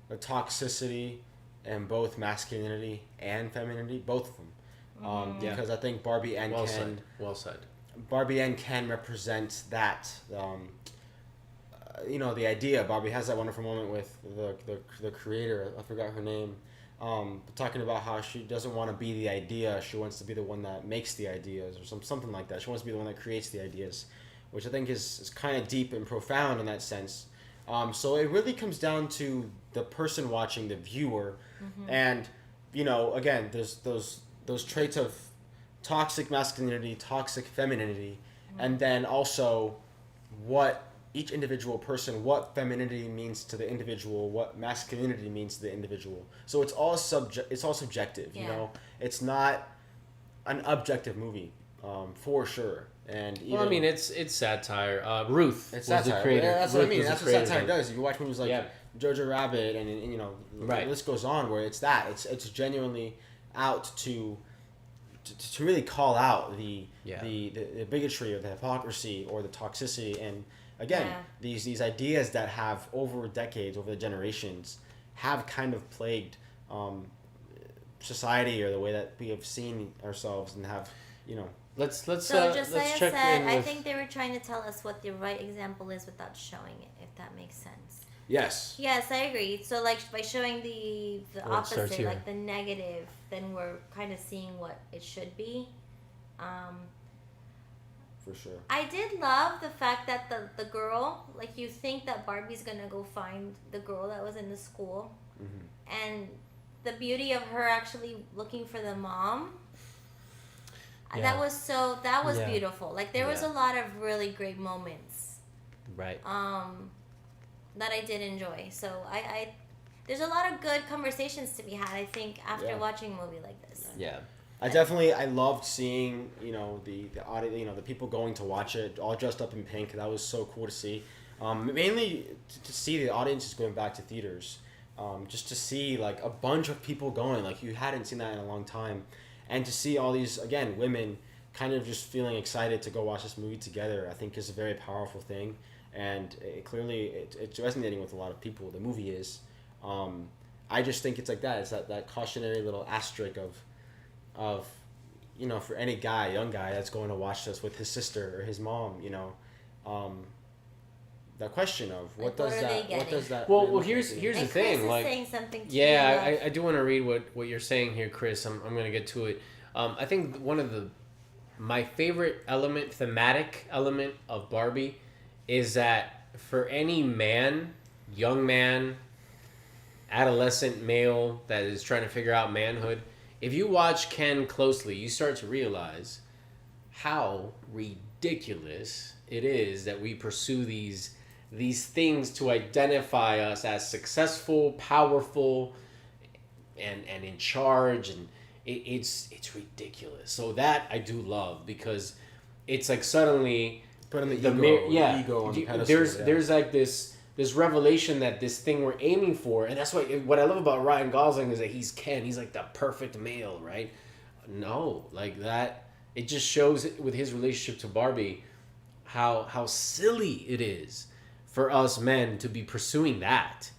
the toxicity in both masculinity and femininity, both of them. Because I think Barbie and Ken... Well said. Barbie and Ken represent that... you know, the idea. Barbie has that wonderful moment with the creator, I forgot her name, talking about how she doesn't want to be the idea, she wants to be the one that makes the ideas, or something like that. She wants to be the one that creates the ideas, which I think is kind of deep and profound in that sense. So it really comes down to the person watching, the viewer, and, you know, again, there's those traits of toxic masculinity, toxic femininity, and then also what each individual person, what femininity means to the individual, what masculinity means to the individual. So it's all subjective, you know? It's not an objective movie, for sure. And even, well, I mean, it's satire. Ruth was the creator. Yeah, that's Ruth what I mean. That's what satire does. If you watch movies like Yeah. Jojo Rabbit and you know, the list goes on, where it's that. It's genuinely out to really call out the bigotry or the hypocrisy or the toxicity. And again, these ideas that have over decades, over the generations, have kind of plagued society, or the way that we have seen ourselves and have, you know. Let's So Josiah check said, in I with... think they were trying to tell us what the right example is without showing it, if that makes sense. Yes. Yes, I agree. So, like, by showing the Well, it starts opposite, here. like the negative, then we're kind of seeing what it should be. for sure. I did love the fact that the girl, like, you think that Barbie's gonna go find the girl that was in the school, and the beauty of her actually looking for the mom. Yeah. That was Yeah. beautiful. Like, there was a lot of really great moments. Right. That I did enjoy. So I there's a lot of good conversations to be had, I think, after watching a movie like this. Yeah. I loved seeing, the audience, the people going to watch it all dressed up in pink. That was so cool to see. Mainly to see the audiences going back to theaters. Just to see like a bunch of people going, like you hadn't seen that in a long time. And to see all these, again, women kind of just feeling excited to go watch this movie together, I think is a very powerful thing. And it's resonating with a lot of people. The movie is. I just think it's like that. It's that cautionary little asterisk of for any guy, young guy that's going to watch this with his sister or his mom, that question of what does that Well, really here's mean? the And thing. Chris is Like, saying something to yeah, you, I do want to read what you're saying here, Chris. I'm gonna get to it. I think one of my favorite thematic element of Barbie, is that for any man, young man, adolescent male that is trying to figure out manhood, if you watch Ken closely, you start to realize how ridiculous it is that we pursue these things to identify us as successful, powerful, and in charge, and it's ridiculous. So that I do love, because it's like suddenly putting the ego on the pedestal. There's like this revelation that this thing we're aiming for, and that's what I love about Ryan Gosling is that he's Ken. He's like the perfect male, right? No, like that. It just shows with his relationship to Barbie how silly it is for us men to be pursuing that.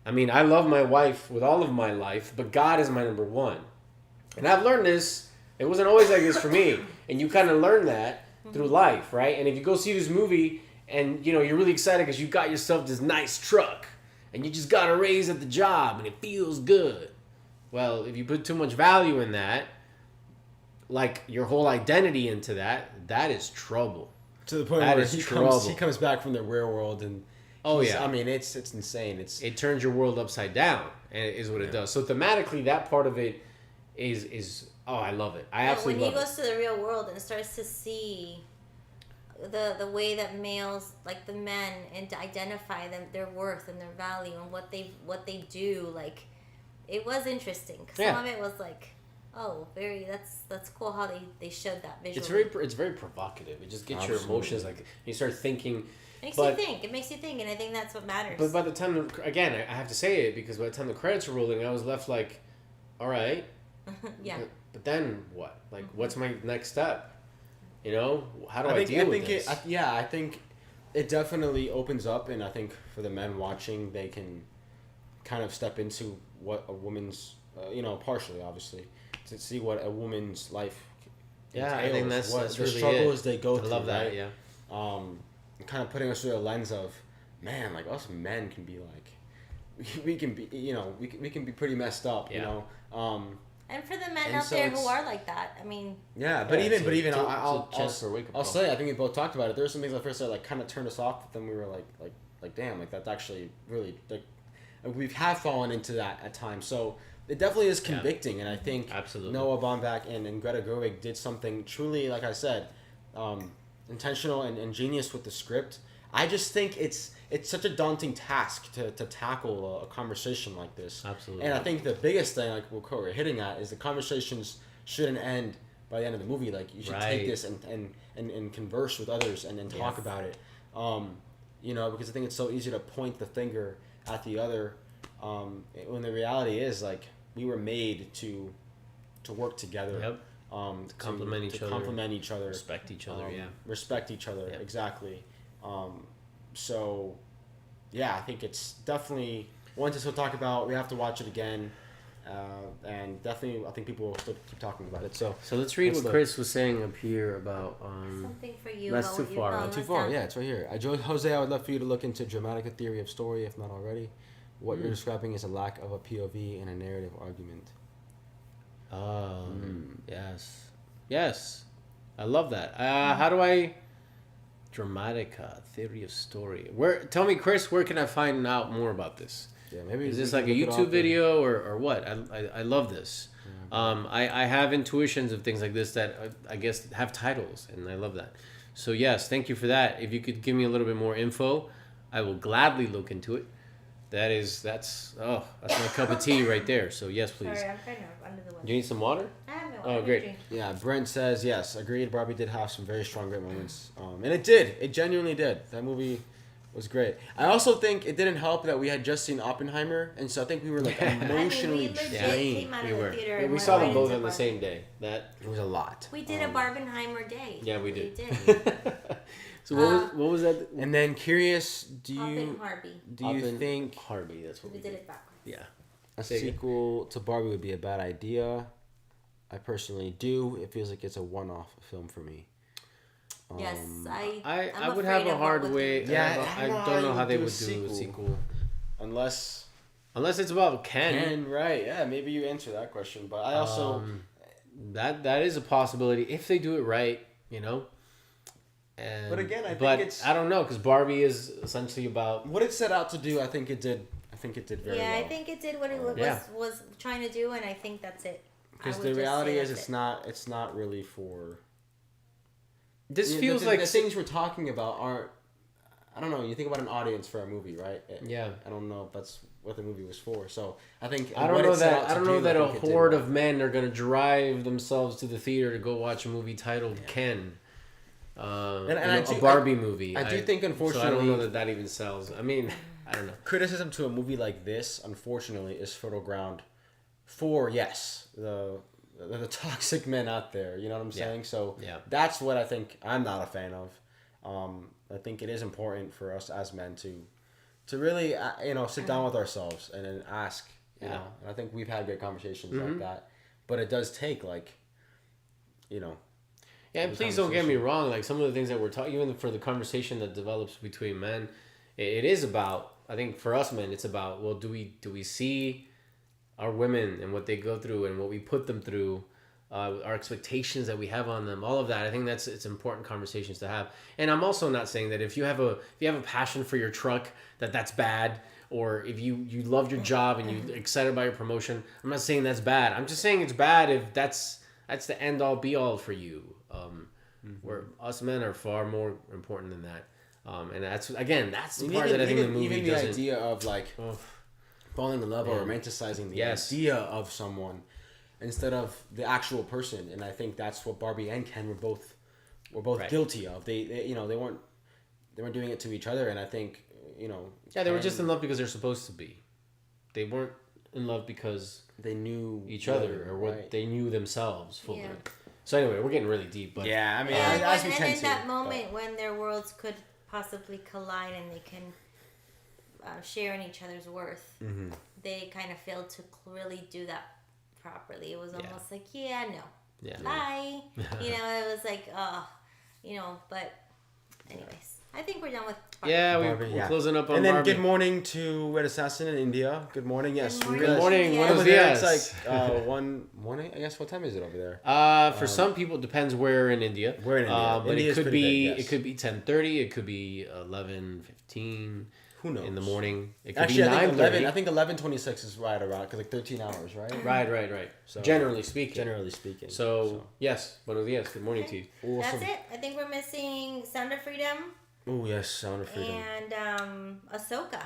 I mean, I love my wife with all of my life, but God is my number one. And I've learned this. It wasn't always like this for me. And you kind of learn that through life, right? And if you go see this movie and, you're really excited because you got yourself this nice truck and you just got a raise at the job and it feels good. Well, if you put too much value in that, like your whole identity into that is trouble. To the point That where is he trouble. comes back from the real world and I mean, it's insane. It turns your world upside down, and it is what it does. So thematically, that part of it is I love it. I absolutely love it. When he goes to the real world and starts to see the way that males, like the men, and to identify their worth and their value and what they do, like, it was interesting. 'Cause some of it was like, that's cool how they showed that visually. It's very provocative. It just gets your emotions, like you start thinking. It makes you think, and I think that's what matters. But by the time, again, I have to say it because by the time the credits were rolling, I was left like, all right. Yeah. But then what? Like, what's my next step? How do I deal with this? I think it definitely opens up, and I think for the men watching, they can kind of step into what a woman's, partially, obviously, to see what a woman's life entails, I think that's the really struggles it. they go through. I love that, right? yeah. Kind of putting us through a lens of, man, like us men can be like, we can be, we can be pretty messed up, And for the men And out so there who it's- are like that, I mean. Yeah, but even I'll say, I think we both talked about it. There were some things at first that like kind of turned us off, but then we were like damn, like that's actually really like we have fallen into that at times. So it definitely is convicting, and I think absolutely Noah Baumbach and Greta Gerwig did something truly, like I said, intentional and genius with the script. I just think it's such a daunting task to tackle a conversation like this. Absolutely. And I think the biggest thing, like what we're hitting at, is the conversations shouldn't end by the end of the movie. Like, you should take this and converse with others and talk about it. Because I think it's so easy to point the finger at the other, when the reality is, like, we were made to work together. Yep. To complement each other. Respect each other. Respect each other, Yep. Exactly. So, yeah, I think it's definitely one to still talk about. We have to watch it again. And definitely, I think people will still keep talking about it. So let's read what Chris was saying up here about. Something for you. That's too far. Not too far. Yeah, it's right here. Jose, I would love for you to look into dramatic theory of story, if not already. What you're describing is a lack of a POV in a narrative argument. Yes, I love that. How do I Dramatica, theory of story. Tell me, Chris, where can I find out more about this? Yeah, maybe Is this we like a can look it YouTube up video or what? I love this. I have intuitions of things like this that I guess have titles, and I love that. So yes, thank you for that. If you could give me a little bit more info, I will gladly look into it. That's my cup of tea right there. So yes, please. Sorry, I'm kind of under the weather. Do you need some water? I have no Oh, water. great. Drink. Yeah, Brent says yes. Agreed. Barbie did have some very strong, great moments, and it did. It genuinely did. That movie was great. I also think it didn't help that we had just seen Oppenheimer, and so I think we were like emotionally I mean, we legit drained. came out We of the were. theater Yeah, and we went saw them right both into on the Barbie. same day. That It was a lot. We did a Barbenheimer day. yeah, we did. did. So what was that? And then curious, do you Oppen- think Harvey? That's what We we did did. it backwards. Yeah. a Say again. sequel to Barbie would be a bad idea? I personally do. It feels like it's a one-off film for me. Yes, I I'm would have afraid a of hard what would way. do. Yeah, I don't know how they would do a sequel. Unless Unless it's about Ken. right? Yeah, maybe you answer that question. But I also That is a possibility if they do it right, you know. And, But again, I think but it's- I don't know because Barbie is essentially about what it set out to do. I think it did. I think it did very well. I think it did what it was trying to do, and I think that's it. Because I the would just reality say is, that's it's not really for. this You know, feels the like things we're talking about aren't. I don't know. You think about an audience for a movie, right? Yeah. I don't know if that's what the movie was for. So I think I don't know that a horde of men are gonna drive themselves to the theater to go watch a movie titled Ken. A Barbie movie. I do think, so I unfortunately, don't know that even sells. I mean, I don't know. criticism to a movie like this, unfortunately, is fertile ground for the toxic men out there. You know what I'm saying? So that's what I think I'm not a fan of. I think it is important for us as men to really sit down with ourselves and then ask. You know, and I think we've had good conversations like that, but it does take Yeah, and please don't get me wrong. Like some of the things that we're talking, even for the conversation that develops between men, it is about. I think for us men, it's about. Well, do we see our women and what they go through and what we put them through, our expectations that we have on them, all of that. I think it's important conversations to have. And I'm also not saying that if you have a passion for your truck, that's bad. Or if you love your job and you're excited about your promotion, I'm not saying that's bad. I'm just saying it's bad if that's the end all be all for you. Where us men are far more important than that. And that's the part that I think the movie even the doesn't. idea of falling in love or romanticizing the idea of someone instead of the actual person, and I think that's what Barbie and Ken were both guilty of. They weren't doing it to each other, and I think they were just in love because they're supposed to be. They weren't in love because they knew each other or what they knew themselves fully. Yeah. So anyway, we're getting really deep, but yeah, I mean, and in that moment when their worlds could possibly collide and they can share in each other's worth, they kind of failed to really do that properly. It was almost like, bye. It was like, but anyways, I think we're done with Barbie. we're closing up on and then Barbie. Good morning to Red Assassin in India. Good morning, yes. Good morning. Over Buenos there, dias. it's like 1 morning. I guess what time is it over there? For some people, it depends where in India. Where in India? But India's it could pretty be big, yes. it could be 10:30. It could be 11:15. Who knows? In the morning. It could Actually, be 9:30. I think 11:26 is right around because 13 hours, right? Right. So, Generally speaking. So yes, buenos dias. Good morning to you. Awesome. That's it. I think we're missing Sound of Freedom Oh yes, Sound of Freedom. and AHSOKA.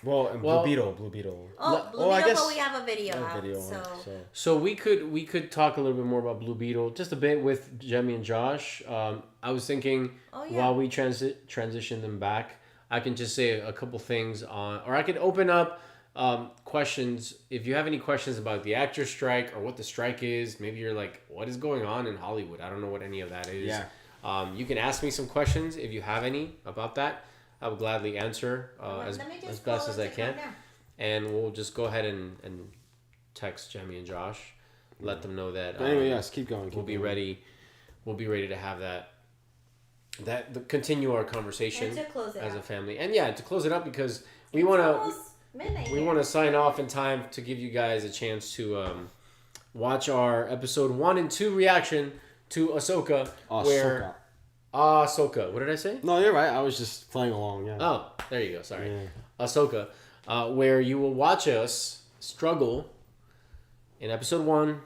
And Blue Beetle. Oh, Blue Beetle, I guess but we have a video out. video. So we could talk a little bit more about Blue Beetle, just a bit with Jemmy and Josh. I was thinking while we transition them back, I can just say a couple things or I could open up questions. If you have any questions about the actor strike or what the strike is, maybe you're like, what is going on in Hollywood? I don't know what any of that is. Yeah. You can ask me some questions if you have any about that. I will gladly answer as best as I can. And we'll just go ahead and text Jemmy and Josh. Let them know that. But anyway, yes, keep going. We'll be ready. We'll be ready to have continue our conversation And to close it as out. a family. And to close it up because we want to sign off in time to give you guys a chance to watch our episode 1 and 2 reaction to AHSOKA. AHSOKA. What did I say? No, you're right. I was just playing along. Yeah. Oh, there you go. Sorry. Yeah. AHSOKA, where you will watch us struggle in episode 1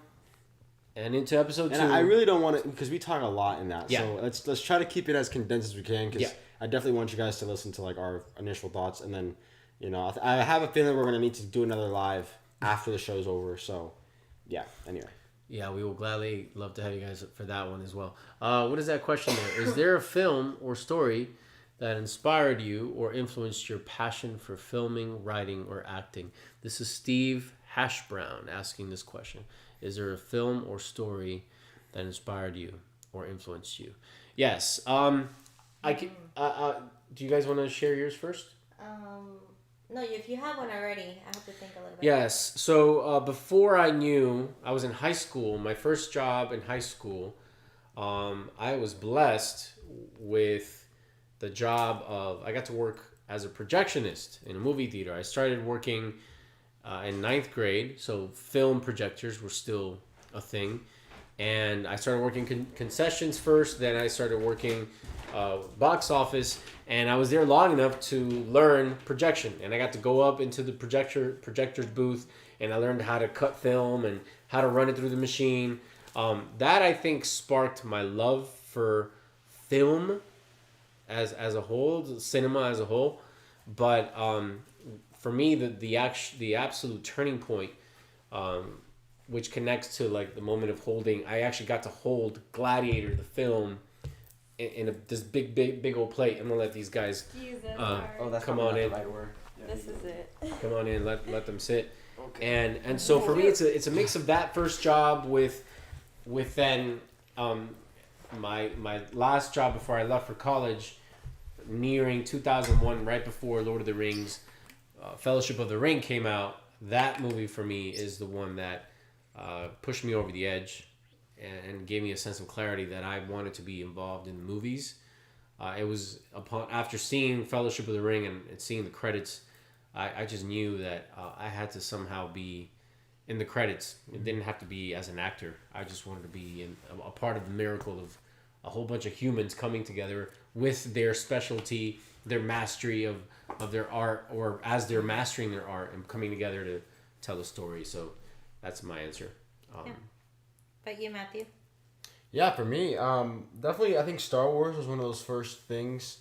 and into episode 2. And I really don't want to, because we talk a lot in that. Yeah. So let's try to keep it as condensed as we can, because Yeah. I definitely want you guys to listen to like our initial thoughts, and then, I have a feeling we're gonna need to do another live after the show's over. So, yeah. Anyway. Yeah, we will gladly love to have you guys for that one as well. What is that question there? Is there a film or story that inspired you or influenced your passion for filming, writing, or acting? This is Steve Hashbrown asking this question. Is there a film or story that inspired you or influenced you? Yes. I can. Do you guys want to share yours first? No, if you have one already, I have to think a little bit. Yes. So before I knew, I was in high school. My first job in high school, I was blessed with the job of, I got to work as a projectionist in a movie theater. I started working in 9th grade, so film projectors were still a thing. And I started working concessions first, then I started working box office, and I was there long enough to learn projection. And I got to go up into the projector's booth, and I learned how to cut film and how to run it through the machine. That, I think, sparked my love for film as a whole, cinema as a whole. But for me, the absolute turning point, which connects to like the moment of holding, I actually got to hold Gladiator, the film, in this big old plate. I'm gonna let these guys come on in. This is it. Come on in, let them sit. Okay. And so for me, it's a mix of that first job with then my last job before I left for college, nearing 2001, right before Lord of the Rings, Fellowship of the Ring came out. That movie for me is the one that pushed me over the edge and gave me a sense of clarity that I wanted to be involved in movies. It was after seeing Fellowship of the Ring and seeing the credits, I just knew that I had to somehow be in the credits. It didn't have to be as an actor. I just wanted to be a part of the miracle of a whole bunch of humans coming together with their specialty, their mastery of their art, or as they're mastering their art and coming together to tell a story. So that's my answer. Yeah. But you, Matthew? Yeah, for me, definitely I think Star Wars was one of those first things,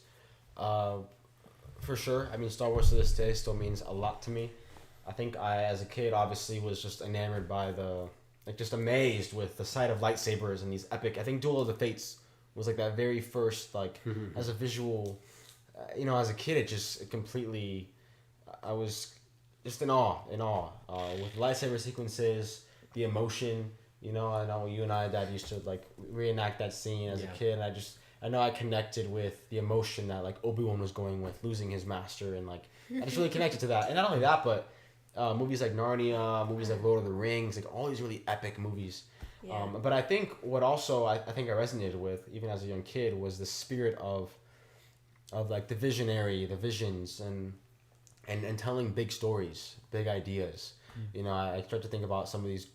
for sure. I mean, Star Wars to this day still means a lot to me. I think I, as a kid, obviously was just enamored by just amazed with the sight of lightsabers and these epic, I think Duel of the Fates was like that very first, as a visual, as a kid, it completely, I was just in awe, with lightsaber sequences, the emotion, I know you and I, Dad, used to reenact that scene as a kid, and I know I connected with the emotion that Obi-Wan was going with, losing his master, and I just really connected to that. And not only that, but movies like Narnia, movies like Lord of the Rings, all these really epic movies. Yeah. But I think what also I think I resonated with, even as a young kid, was the spirit of the visionary, the visions, and telling big stories, big ideas. Mm-hmm. I start to think about some of these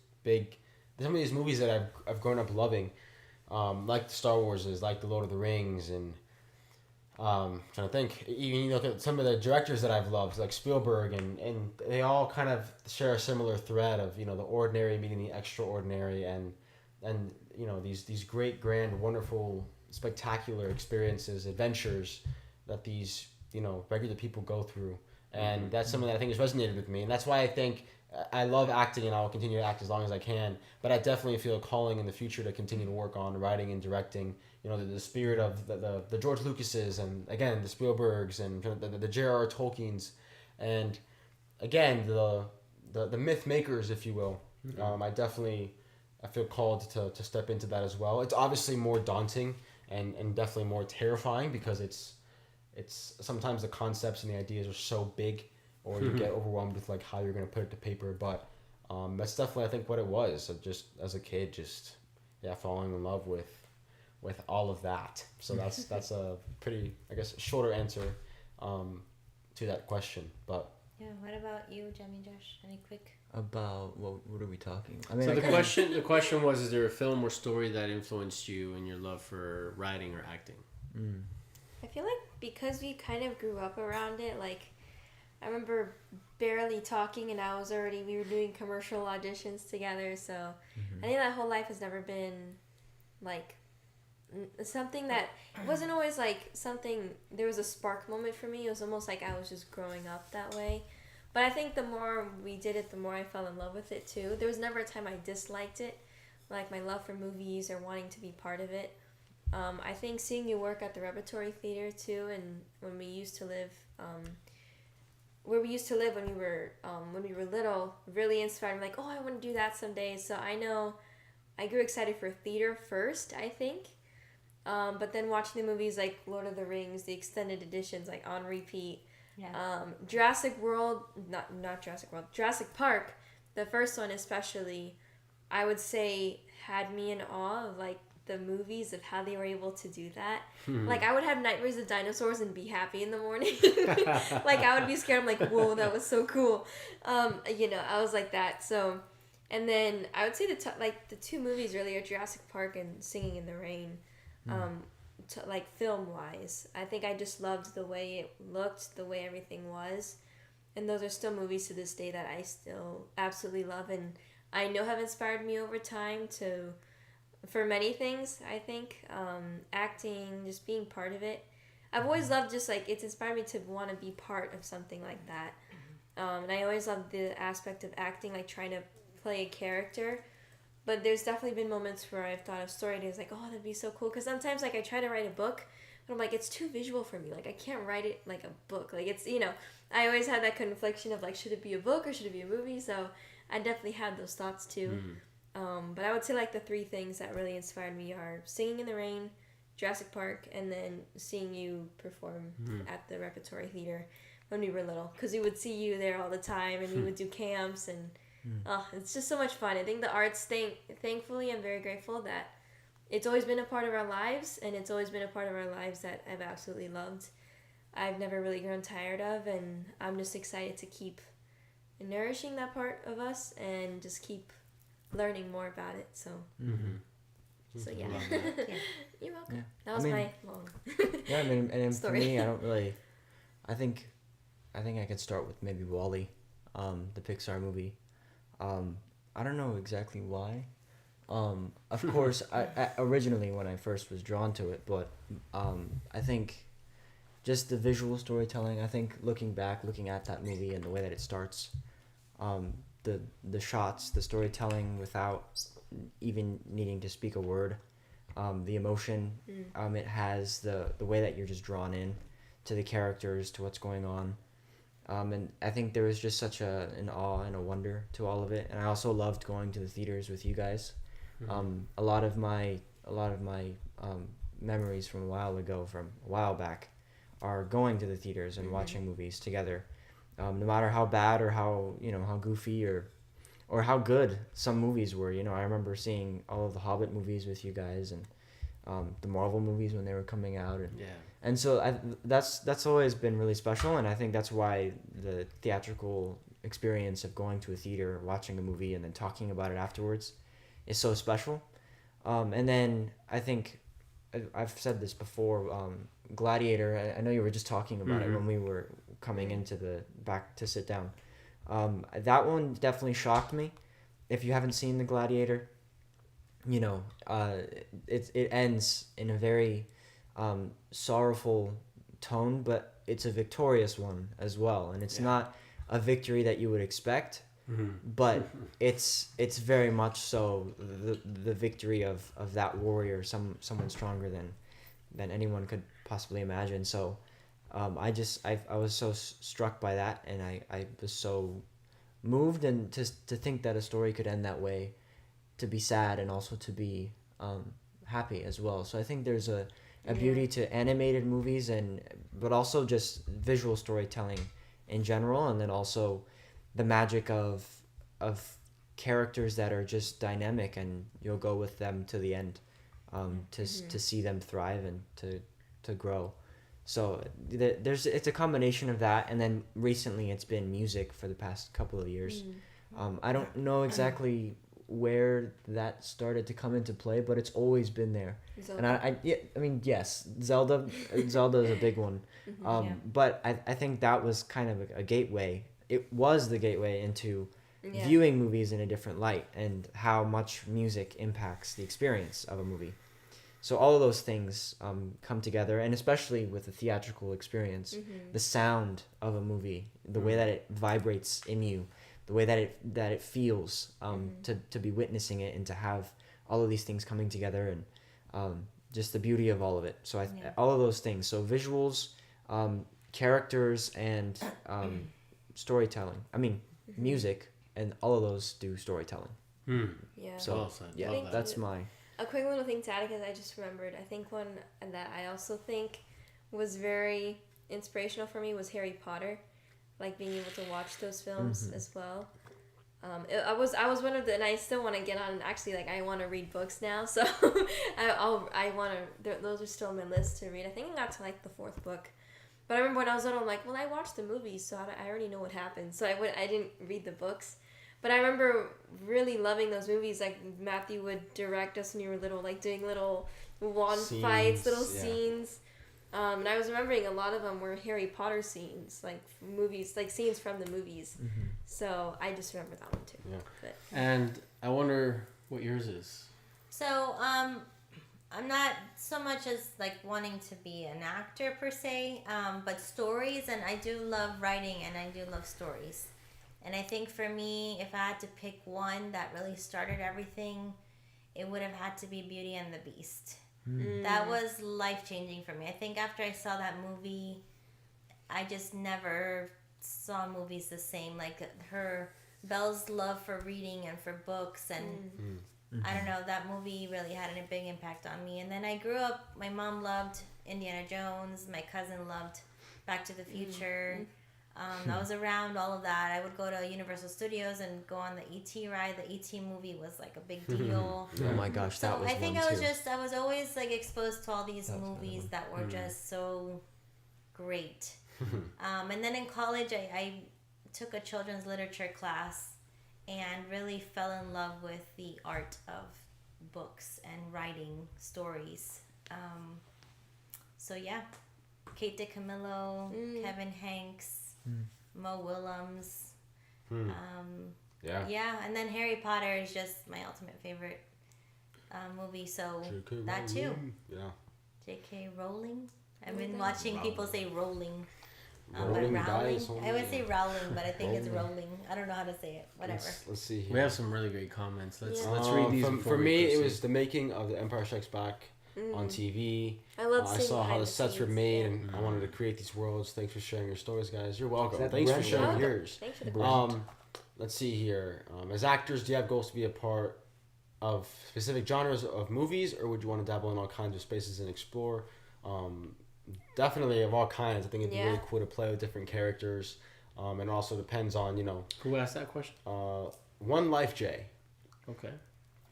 movies that I've grown up loving, like the Star Wars, like the Lord of the Rings, and trying to think, even you look at some of the directors that I've loved, like Spielberg, and they all kind of share a similar thread of the ordinary meeting the extraordinary, and these great, grand, wonderful, spectacular experiences, adventures that these regular people go through, and that's something that I think has resonated with me, and that's why I think I love acting, and I will continue to act as long as I can. But I definitely feel a calling in the future to continue to work on writing and directing. The spirit of the George Lucases, and again the Spielbergs, and the J.R.R. Tolkiens, and again the myth makers, if you will. Mm-hmm. I feel called to step into that as well. It's obviously more daunting and definitely more terrifying, because it's sometimes the concepts and the ideas are so big, or you get overwhelmed with how you're going to put it to paper. But that's definitely, I think, what it was. So just as a kid, falling in love with all of that. So that's a pretty, I guess, shorter answer to that question. But yeah, what about you, Jamie, Josh? Any quick? About what are we talking? I mean, so the question was: is there a film or story that influenced you in your love for writing or acting? I feel like because we kind of grew up around it, like I remember barely talking and we were doing commercial auditions together, so I think that whole life has never been like something that it wasn't always like something there was a spark moment for me. It was almost like I was just growing up that way. But I think the more we did it, the more I fell in love with it too. There was never a time I disliked it, like my love for movies or wanting to be part of it. I think seeing you work at the Repertory Theater too, and when we used to live, where we used to live when we were little, really inspired me. Like, oh, I want to do that someday. So I know I grew excited for theater first, I think, but then watching the movies like Lord of the Rings, the extended editions, like on repeat. Yeah. Jurassic Park, the first one especially, I would say had me in awe of like the movies of how they were able to do that. Like I would have nightmares of dinosaurs and be happy in the morning. Like I would be scared. I'm like, whoa, that was so cool. I was like that. So, and then I would say the two movies really are Jurassic Park and Singing in the Rain. Like film wise, I think I just loved the way it looked, the way everything was, and those are still movies to this day that I still absolutely love, and I know have inspired me over time for many things. I think acting, just being part of it. I've always loved just like it's inspired me to want to be part of something like that, and I always loved the aspect of acting, like trying to play a character. But there's definitely been moments where I've thought of story ideas like, oh, that'd be so cool. Because sometimes, like, I try to write a book, but I'm like, it's too visual for me. Like, I can't write it like a book. Like, it's, I always had that confliction of, like, should it be a book or should it be a movie? So I definitely had those thoughts, too. But I would say, like, the three things that really inspired me are Singing in the Rain, Jurassic Park, and then seeing you perform at the Repertory Theater when we were little. Because we would see you there all the time, and we would do camps, and... it's just so much fun. I think the arts thing, thankfully, I'm very grateful that it's always been a part of our lives, and it's always been a part of our lives that I've absolutely loved. I've never really grown tired of, and I'm just excited to keep nourishing that part of us and just keep learning more about it. So, so yeah. You're welcome. Yeah. That was my long Yeah, I mean, and for story. me, I think I could start with maybe WALL-E, the Pixar movie. I don't know exactly why. Of course, I originally when I first was drawn to it, but I think just the visual storytelling. I think looking at that movie and the way that it starts, the shots, the storytelling without even needing to speak a word, the emotion it has, the way that you're just drawn in to the characters, to what's going on. And I think there was just such an awe and a wonder to all of it, and I also loved going to the theaters with you guys. A lot of my memories from a while back, are going to the theaters and watching movies together, no matter how bad or how how goofy or how good some movies were. I remember seeing all of the Hobbit movies with you guys, and the Marvel movies when they were coming out, and so that's always been really special, and I think that's why the theatrical experience of going to a theater, watching a movie, and then talking about it afterwards is so special. And then I think I've said this before, Gladiator, I know you were just talking about it when we were coming into the back to sit down. That one definitely shocked me. If you haven't seen the Gladiator, it ends in a very sorrowful tone, but it's a victorious one as well, and it's not a victory that you would expect, but it's very much so the victory of that warrior, someone stronger than anyone could possibly imagine. So I was so struck by that, and I was so moved, and to think that a story could end that way, to be sad and also to be happy as well. So I think there's a beauty to animated movies, but also just visual storytelling in general, and then also the magic of characters that are just dynamic, and you'll go with them to the end, to see them thrive and to grow. So it's a combination of that, and then recently it's been music for the past couple of years. I don't know exactly where that started to come into play, but it's always been there. Zelda. And I mean, yes, Zelda is a big one. Yeah. But I think that was kind of a gateway. It was the gateway into Yeah. viewing movies in a different light and how much music impacts the experience of a movie. So all of those things come together, and especially with the theatrical experience, the sound of a movie, the way that it vibrates in you, the way that it feels to be witnessing it and to have all of these things coming together, and just the beauty of all of it. So all of those things. So visuals, characters, and storytelling. I mean, music, and all of those do storytelling. Yeah. So Well said. yeah, Love that. that's my. A quick little thing to add, because I just remembered. I think one that I also think was very inspirational for me was Harry Potter, like being able to watch those films as well. I was one of the, and I still want to get on. Actually, like I want to read books now, so I want to. Those are still on my list to read. I think I got to like the 4th book, but I remember when I was little, I'm like, well, I watched the movies, so I already know what happened. So I didn't read the books. But I remember really loving those movies. Like Matthew would direct us when you were little, like doing little wand fights, little scenes. And I was remembering a lot of them were Harry Potter scenes, like movies, like scenes from the movies. So I just remember that one too. Yeah. But, And I wonder what yours is. So, I'm not so much as like wanting to be an actor per se, but stories, and I do love writing and I do love stories. And I think for me, if I had to pick one that really started everything, it would have had to be Beauty and the Beast. That was life-changing for me. I think after I saw that movie, I just never saw movies the same. Like Belle's love for reading and for books, and I don't know, that movie really had a big impact on me. And then I grew up, my mom loved Indiana Jones, my cousin loved Back to the Future. I was around all of that. I would go to Universal Studios and go on the E.T. ride. The E.T. movie was like a big deal. Oh my gosh, that was I think one too. I was always like exposed to all these movies that were Mm. just so great. And then in college, I took a children's literature class and really fell in love with the art of books and writing stories. So yeah, Kate DiCamillo, Kevin Hanks, Mo Willems. Yeah, and then Harry Potter is just my ultimate favorite movie. So J.K. that too. Rowling. Yeah. J.K. Rowling. I've been watching people say rolling. Rolling but Rowling. dice I would say Rowling, but I think it's Rolling. Rolling. I don't know how to say it. Whatever. Let's see here. We have some really great comments. Let's Yeah. let's read these. For before we me, it proceed. was the making of The Empire Strikes Back on TV. I love I seeing saw how behind the the sets were scenes, made, yeah. and I wanted to create these worlds. Thanks for sharing your stories, guys. You're welcome. Is that Thanks for Brent? sharing Welcome. yours. Thanks for the Let's see here. As actors, do you have goals to be a part of specific genres of movies, or would you want to dabble in all kinds of spaces and explore? Definitely of all kinds. I think it'd be really cool to play with different characters. And it also depends on, Who asked that question? One Life J. Okay.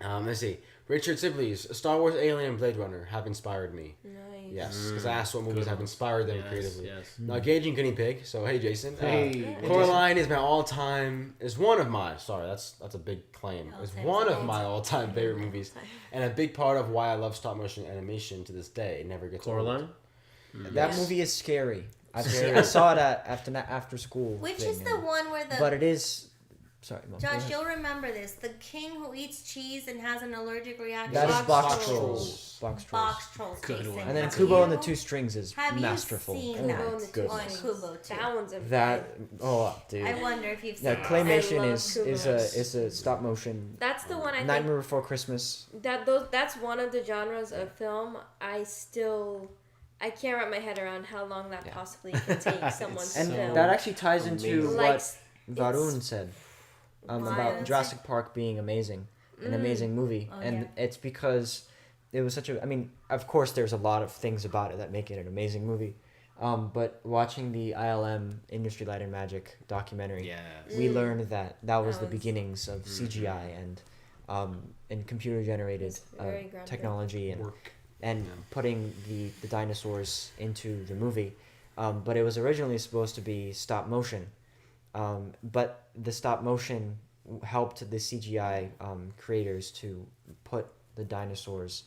Let's see. Richard Sibley's Star Wars, Alien, and Blade Runner have inspired me. Nice. Yes, because I asked what movies Good have ones. inspired them Yes, creatively. yes. Now, Gauging Guinea Pig. So, hey, Jason. Hey. Coraline is my all-time. Is one of my. Sorry, that's a big claim. It's All-time one of favorite. my all-time favorite movies, and a big part of why I love stop-motion animation to this day. It never gets Coraline. old. That Yes. movie is scary. I saw it after school. Which thing, is the and- one where But it is. Sorry, Mom, go Josh, ahead. you'll remember this. The king who eats cheese and has an allergic reaction. That is Box Box Trolls. Trolls. Box Trolls. Box Trolls. Good Jason. one. And then Have Kubo and the you- Two Strings is Have you masterful. seen Oh that? my Kubo and the Two goodness. Strings. Kubo too. That one's a Dude. I wonder if you've seen Yeah, it. claymation I love is a stop motion. That's the one I think Nightmare Before Christmas. that's one of the genres of film I can't wrap my head around how long that possibly can take someone to And film. that actually ties into amazing. Like, what Varun said about Violence. Jurassic Park being an amazing movie. Oh, and yeah. it's because it was such a. I mean, of course, there's a lot of things about it that make it an amazing movie. But watching the ILM Industry Light and Magic documentary, Yeah. we learned that was That the was- beginnings of CGI and computer generated It's very groundbreaking. technology and Work. and putting the dinosaurs into the movie. But it was originally supposed to be stop motion. But the stop motion helped the CGI creators to put the dinosaurs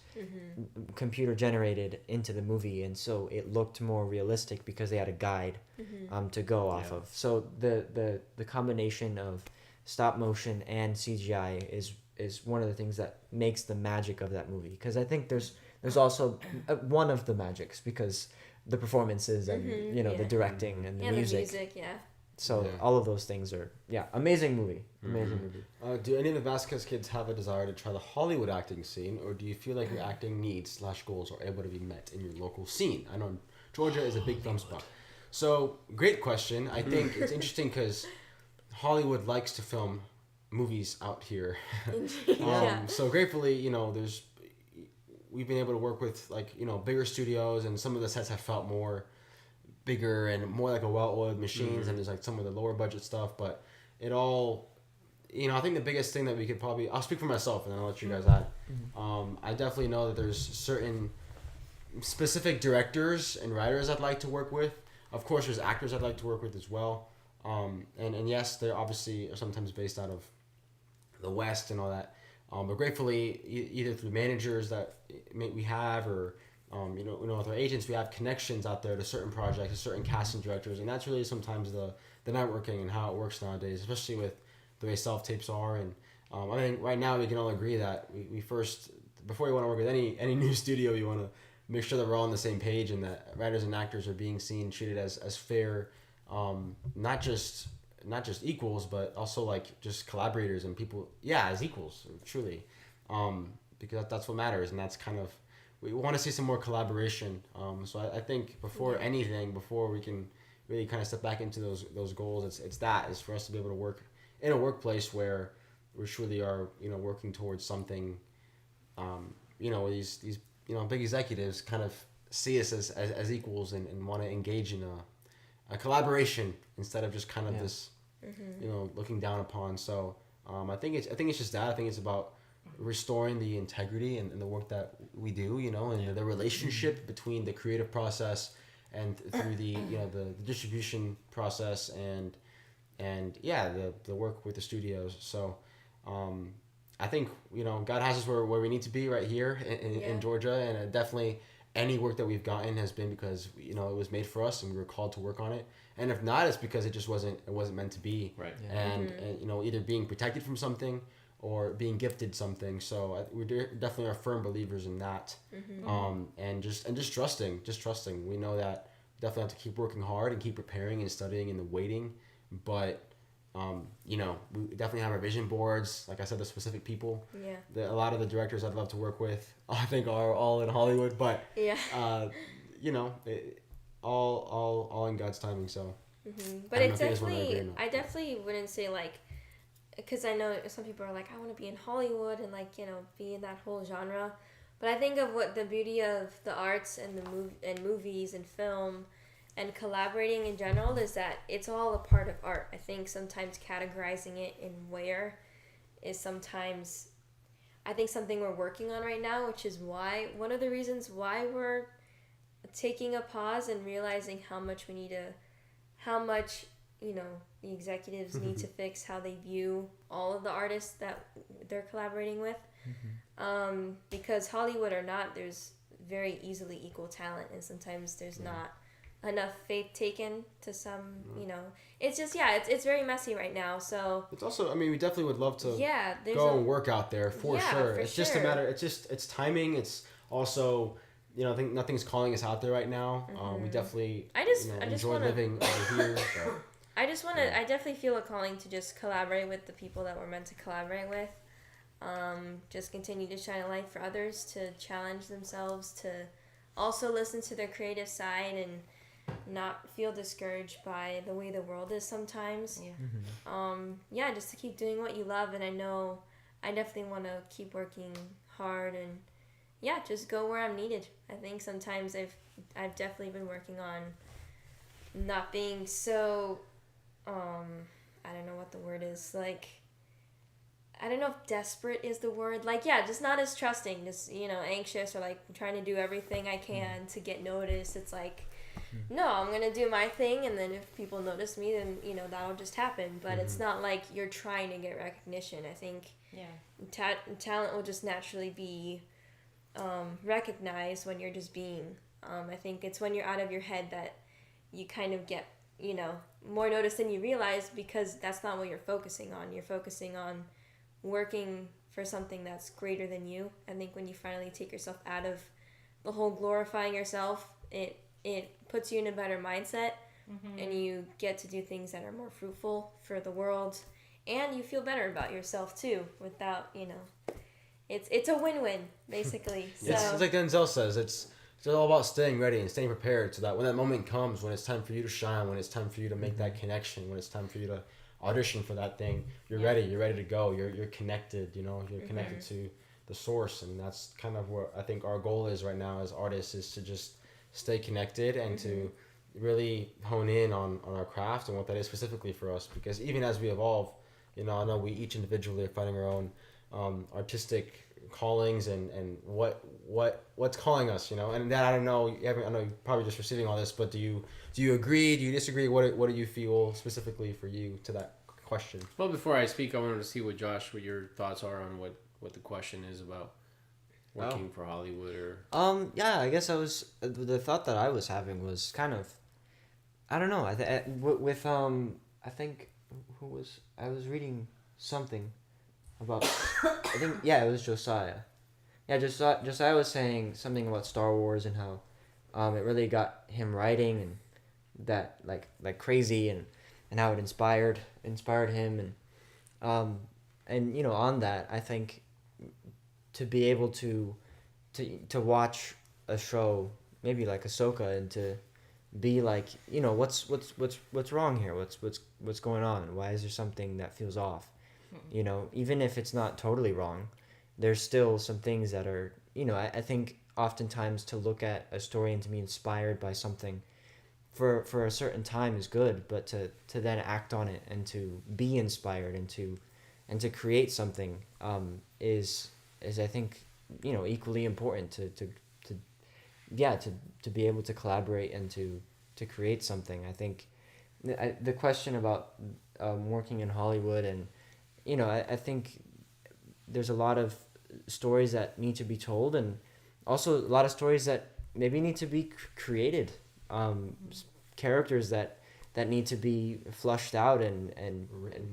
computer generated into the movie, and so it looked more realistic because they had a guide to go off of. So the combination of stop motion and CGI is one of the things that makes the magic of that movie, because I think there's also one of the magics, because the performances and the directing and the music. So all of those things are amazing movie. Do any of the Vasquez kids have a desire to try the Hollywood acting scene, or do you feel like your acting needs / goals are able to be met in your local scene? I know Georgia is a big film spot. So great question. I think it's interesting because Hollywood likes to film movies out here. So gratefully, we've been able to work with bigger studios, and some of the sets have felt more bigger and more like a well-oiled machines, and there's like some of the lower budget stuff, but it all, I think the biggest thing that we could probably, I'll speak for myself and then I'll let you guys add. I definitely know that there's certain specific directors and writers I'd like to work with. Of course, there's actors I'd like to work with as well. And yes, they're obviously sometimes based out of the West and all that. But gratefully, either through managers that we have, or with our agents, we have connections out there to certain projects, to certain casting directors, and that's really sometimes the networking and how it works nowadays, especially with the way self-tapes are. And I think right now we can all agree that we first, before you want to work with any new studio, you want to make sure that we're all on the same page, and that writers and actors are being seen, treated as fair, not just equals, but also like just collaborators and people, as equals, truly, because that's what matters, and that's kind of, we want to see some more collaboration. So I think before anything, before we can really kind of step back into those goals, it's for us to be able to work in a workplace where we truly are, working towards something, where these big executives kind of see us as equals and want to engage in a collaboration instead of just kind of this, looking down upon. So I think it's just that. I think it's about restoring the integrity and the work that we do, and the relationship between the creative process and through the the distribution process and the work with the studios. So I think God has us where we need to be right here in Georgia, and definitely any work that we've gotten has been because it was made for us and we were called to work on it, and if not, it's because it just wasn't meant to be, right? And either being protected from something or being gifted something. So we definitely are firm believers in that. And just trusting. We know that we definitely have to keep working hard and keep preparing and studying and the waiting. But, we definitely have our vision boards. Like I said, the specific people. Yeah. A lot of the directors I'd love to work with, I think, are all in Hollywood. But, all in God's timing. So. But it's definitely, I definitely wouldn't say like, because I know some people are like, I want to be in Hollywood and be in that whole genre, but I think of what the beauty of the arts and movies and film and collaborating in general is that it's all a part of art. I think sometimes categorizing it in where is sometimes, I think, something we're working on right now, which is why one of the reasons why we're taking a pause and realizing how much the executives need to fix how they view all of the artists that they're collaborating with. Because Hollywood or not, there's very easily equal talent, and sometimes there's not enough faith taken to some, it's just, it's very messy right now. So it's also, we definitely would love to go and work out there for sure. It's just a matter, it's timing. It's also, I think nothing's calling us out there right now. We definitely enjoy living over here. But. I just want to, I definitely feel a calling to just collaborate with the people that we're meant to collaborate with. Just continue to shine a light for others, to challenge themselves, to also listen to their creative side and not feel discouraged by the way the world is sometimes. Just to keep doing what you love. And I know I definitely want to keep working hard and just go where I'm needed. I think sometimes I've definitely been working on not being so, I don't know what the word is, like, I don't know if desperate is the word, just not as trusting, just, anxious, or trying to do everything I can to get noticed. It's like, no, I'm gonna do my thing, and then if people notice me, then that'll just happen. But it's not like you're trying to get recognition. I think talent will just naturally be recognized when you're just being. I think it's when you're out of your head that you kind of get more notice than you realize, because that's not what you're focusing on. You're focusing on working for something that's greater than you. I think when you finally take yourself out of the whole glorifying yourself, it puts you in a better mindset, and you get to do things that are more fruitful for the world, and you feel better about yourself too, without it's a win-win basically. So It's like Denzel says, it's all about staying ready and staying prepared, so that when that moment comes, when it's time for you to shine, when it's time for you to make that connection, when it's time for you to audition for that thing, you're ready to go, you're connected, you're connected to the source. And that's kind of what I think our goal is right now as artists, is to just stay connected and to really hone in on our craft and what that is specifically for us. Because even as we evolve, I know we each individually are finding our own artistic callings and what's calling us, and that I don't know. I know you're probably just receiving all this, but do you agree? Do you disagree? What do you feel specifically for you to that question? Well, before I speak, I wanted to see what your thoughts are on what the question is about working for Hollywood or. I guess the thought that I was having was kind of, I don't know. I think I was reading something about. I think it was Josiah. Yeah, Josiah was saying something about Star Wars and how it really got him writing, and that like crazy, and how it inspired him, and on that, I think to be able to watch a show maybe like AHSOKA, and to be like, what's wrong here, what's going on, why is there something that feels off, even if it's not totally wrong, there's still some things that are, I think oftentimes to look at a story and to be inspired by something for a certain time is good, but to then act on it and to be inspired and to create something is I think equally important to be able to collaborate and to create something. I think the question about working in Hollywood, and I think there's a lot of stories that need to be told, and also a lot of stories that maybe need to be created, characters that need to be flushed out and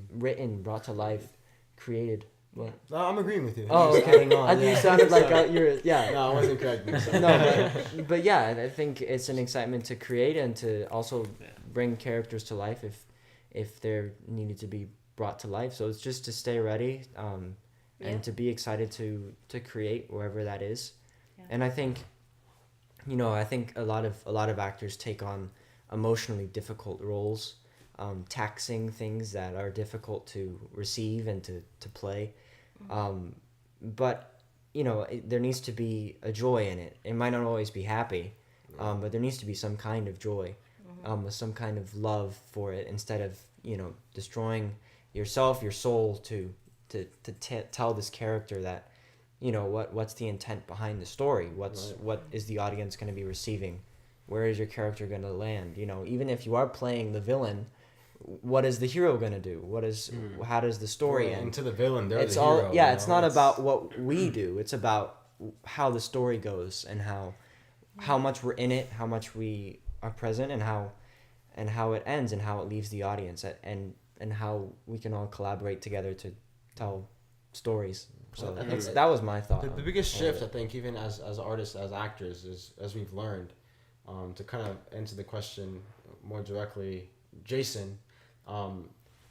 written, brought to life, created. What? No, I'm agreeing with you. Oh, okay. You sounded like you're. Yeah. No, I wasn't correct. No, but yeah, I think it's an excitement to create and to also bring characters to life if they're needed to be brought to life. So it's just to stay ready, and to be excited to create wherever that is. Yeah. And I think, I think a lot of actors take on emotionally difficult roles, taxing things that are difficult to receive and to play. But, there needs to be a joy in it. It might not always be happy, but there needs to be some kind of joy, some kind of love for it, instead of, destroying yourself, your soul to tell this character that, what's the intent behind the story? What is the audience going to be receiving? Where is your character going to land? Even if you are playing the villain, what is the hero going to do? How does the story end? And to the villain, they're it's the all, hero. Yeah, it's not about what we do. It's about how the story goes, and how much we're in it, how much we are present, and how it ends, and how it leaves the audience, and how we can all collaborate together to tell stories. So that was my thought. The biggest shift, I think, even as artists, as actors, is, as we've learned, to kind of answer the question more directly, Jason,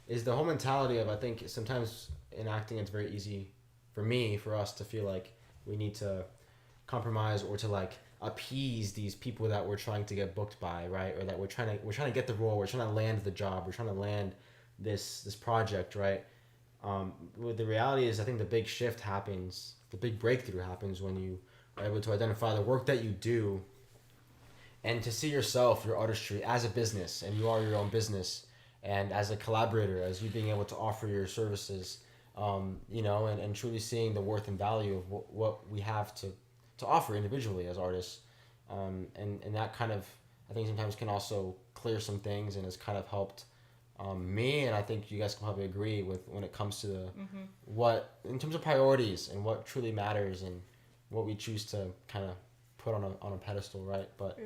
is the whole mentality of, I think sometimes in acting it's very easy for us to feel like we need to compromise or to like appease these people that we're trying to get booked by, right? Or that we're trying to get the role, we're trying to land the job, we're trying to land this project, right? The reality is, I think the big shift happens, the big breakthrough happens when you are able to identify the work that you do and to see yourself, your artistry, as a business, and you are your own business, and as a collaborator, as you being able to offer your services, and truly seeing the worth and value of what we have to offer individually as artists, and that kind of, I think sometimes can also clear some things and has kind of helped me, and I think you guys can probably agree with when it comes to the what in terms of priorities and what truly matters and what we choose to kind of put on a pedestal, right? But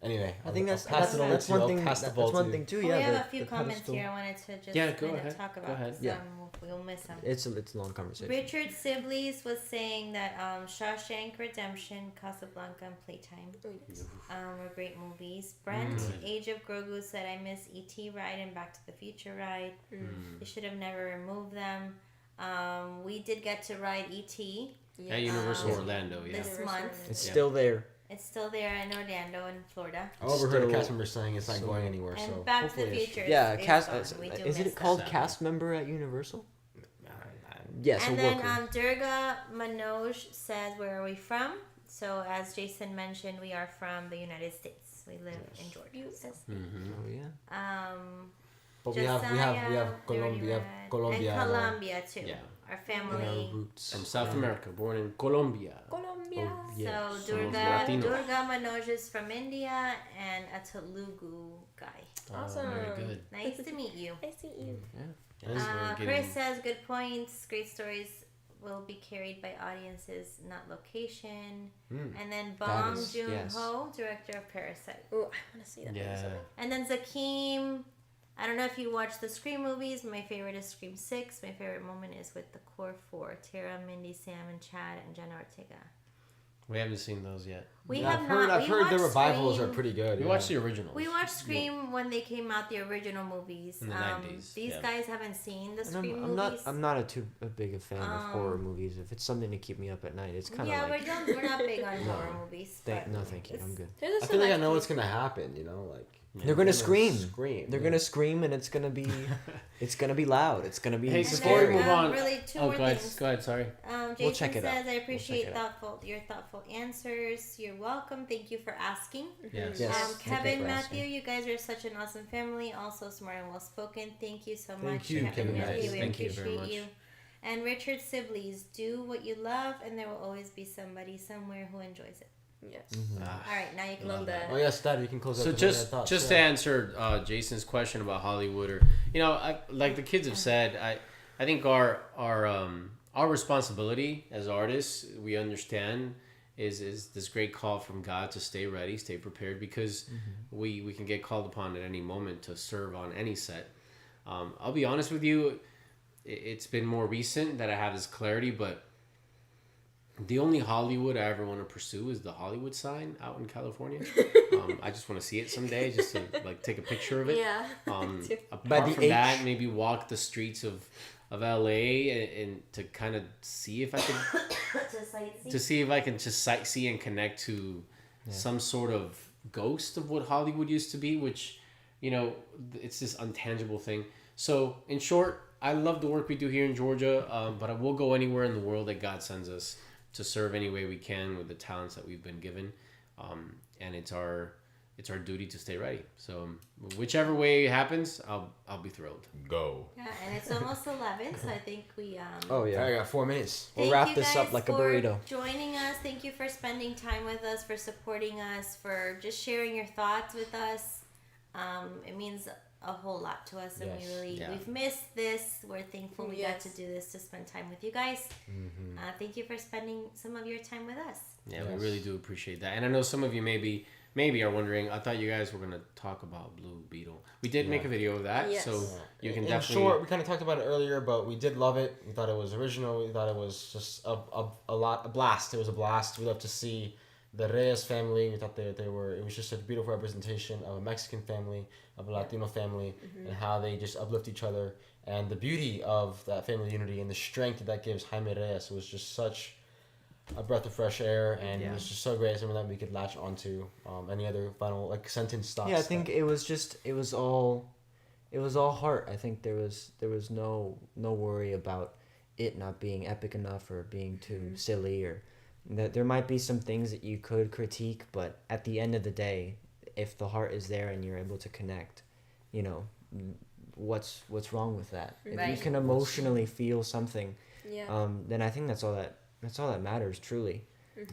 anyway, I think that's pass it over that's to you. one I'll thing. pass the That's ball to one you. thing too. Well, Yeah, we have the- a few the comments pedestal. here I wanted to just Yeah, go kind ahead. of talk about. Go ahead. Yeah. We'll miss them. It's a long conversation. Richard Sibley's was saying that Shawshank Redemption, Casablanca, and Playtime were great movies. Brent, Age of Grogu, said, I miss E.T. ride and Back to the Future ride. They should have never removed them. We did get to ride E.T. At Universal Orlando, yeah. this month. It's Yeah. still there. It's still there in Orlando in Florida. I overheard a Still- cast member saying it's not so- going anywhere. And So Back to hopefully the it's- Future Yeah, is cast. gone. We do Is miss it called that. cast member at Universal? Yes, And a then worker. Durga Manoj says, where are we from? So as Jason mentioned, we are from the United States. We live in Georgia. So, Oh yeah. But we have Josiah, Colombia, and Colombia too. Yeah. Our in our family. roots. From South America, born in Colombia. Colombia. Oh, yeah. So Somos Durga Latinos. Manoj is from India and a Telugu guy. Awesome. Very good. Nice to meet you. I see you. Yes, we're getting- Chris says good points. Great stories will be carried by audiences, not location. And then Bong is- Joon yes. Ho, director of Parasite. Oh, I want to see that. Yeah. And then Zakeem. I don't know if you watch the Scream movies. My favorite is Scream 6. My favorite moment is with the core four: Tara, Mindy, Sam, and Chad, and Jenna Ortega. We haven't seen those yet. We Yeah, have I've heard, not. I've we heard the watched revivals Scream- are pretty good. We yeah. watched the originals. We watched Scream when they came out, the original movies. In the 90s, These yeah. guys haven't seen the And Scream I'm movies. not a big a fan of horror movies. If it's something to keep me up at night, it's kind of Yeah, like. we're not big on horror movies. But No, thank you. I'm good. There's a I feel like I select know few. what's gonna happen. You know, like They're gonna scream. Scream. They're yeah. gonna scream, and it's gonna be, it's gonna be loud. It's gonna be. Hey, And before we then, move on. really two Oh, more go ahead. things. Go ahead. Sorry. Jason We'll check it out. says, I appreciate it out. your thoughtful answers. You're welcome. Thank you for asking. Yes. Yes. Thank you Kevin, for Matthew, asking. you guys are such an awesome family. Also smart and well spoken. Thank you so much. you, Kevin, Matthew. guys. We Thank you very appreciate much. you. And Richard Sibley's, do what you love, and there will always be somebody somewhere who enjoys it. Yes. Ah. All right, now you can Love that. Oh yes, Dad, you can close. So up just thoughts, just yeah. to answer Jason's question about Hollywood, or like the kids have said, I think our responsibility as artists, we understand, is this great call from God to stay ready, stay prepared, because we can get called upon at any moment to serve on any set. I'll be honest with you, it's been more recent that I have this clarity, but the only Hollywood I ever want to pursue is the Hollywood sign out in California. I just want to see it someday, just to like take a picture of it. Yeah. Apart By the from H. that, maybe walk the streets of LA and to kind of see if I can just sightsee and connect to some sort of ghost of what Hollywood used to be, which it's this untangible thing. So in short, I love the work we do here in Georgia, but I will go anywhere in the world that God sends us to serve any way we can with the talents that we've been given, and it's our duty to stay ready. So whichever way it happens, I'll be thrilled. Go. Yeah, and it's almost 11, so I think we Oh I yeah. got 4 minutes. We'll Thank wrap you this up guys like a for burrito. joining us. Thank you for spending time with us, for supporting us, for just sharing your thoughts with us. It means a whole lot to us, and Yes. we've missed this. We're thankful we got Yes. to do this, to spend time with you guys. Thank you for spending some of your time with us. Yeah, Yes. we really do appreciate that. And I know some of you maybe are wondering, I thought you guys were going to talk about Blue Beetle. We did make a video of that, Yes. so you can In definitely... short, we kind of talked about it earlier, but we did love it. We thought it was original. We thought it was just a blast. It was a blast. We love to see the Reyes family. We thought it was just a beautiful representation of a Mexican family, of a Latino family, and how they just uplift each other, and the beauty of that family unity and the strength that gives Jaime Reyes was just such a breath of fresh air, and it was just so great. Something that we could latch onto. Any other final sentence thoughts? Yeah, I think it was all heart. I think there was no worry about it not being epic enough or being too silly, or that there might be some things that you could critique, but at the end of the day, if the heart is there and you're able to connect, what's wrong with that? If you Right. can emotionally feel something, Yeah. then I think that's all that matters truly.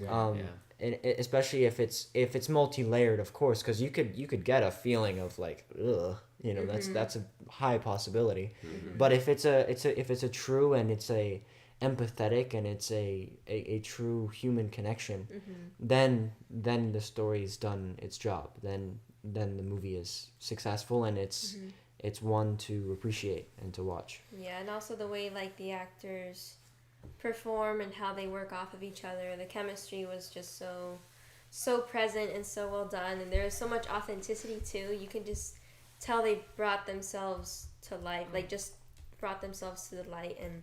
Yeah. especially if it's multi-layered, of course, because you could get a feeling of like, ugh, you know, that's a high possibility. But if it's a true and it's a empathetic and it's a true human connection, then the story's done its job. Then the movie is successful and it's one to appreciate and to watch. Yeah, and also the way like the actors perform and how they work off of each other. The chemistry was just so present and so well done, and there is so much authenticity too. You can just tell they brought themselves to life, like just brought themselves to the light, and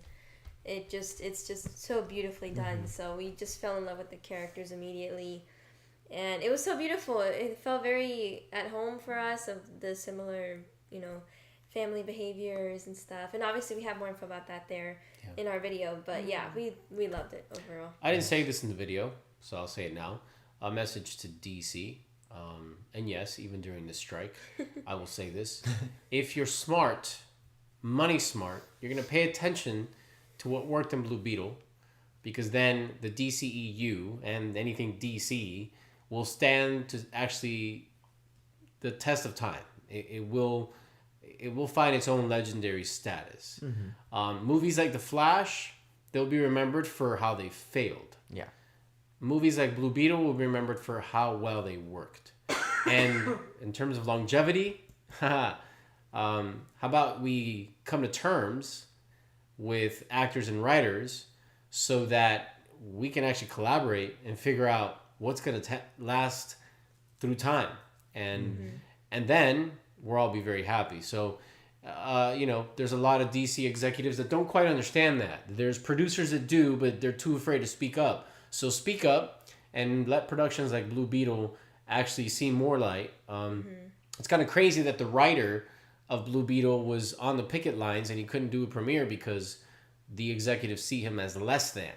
it's just so beautifully done. So we just fell in love with the characters immediately, and it was so beautiful. It felt very at home for us, of the similar, you know, family behaviors and stuff. And obviously we have more info about that there in our video, but yeah, we loved it overall. I didn't say this in the video, so I'll say it now. A message to DC, and yes, even during the strike, I will say this: if you're smart, money smart, you're gonna pay attention to what worked in Blue Beetle, because then the DCEU and anything DC will stand to actually the test of time. It will find its own legendary status. Movies like The Flash, they'll be remembered for how they failed. Yeah. Movies like Blue Beetle will be remembered for how well they worked. And in terms of longevity, how about we come to terms with actors and writers so that we can actually collaborate and figure out what's going to last through time. And then we'll all be very happy. So, you know, there's a lot of DC executives that don't quite understand that. There's producers that do, but they're too afraid to speak up. So speak up and let productions like Blue Beetle actually see more light. It's kind of crazy that the writer of Blue Beetle was on the picket lines and he couldn't do a premiere because the executives see him as less than,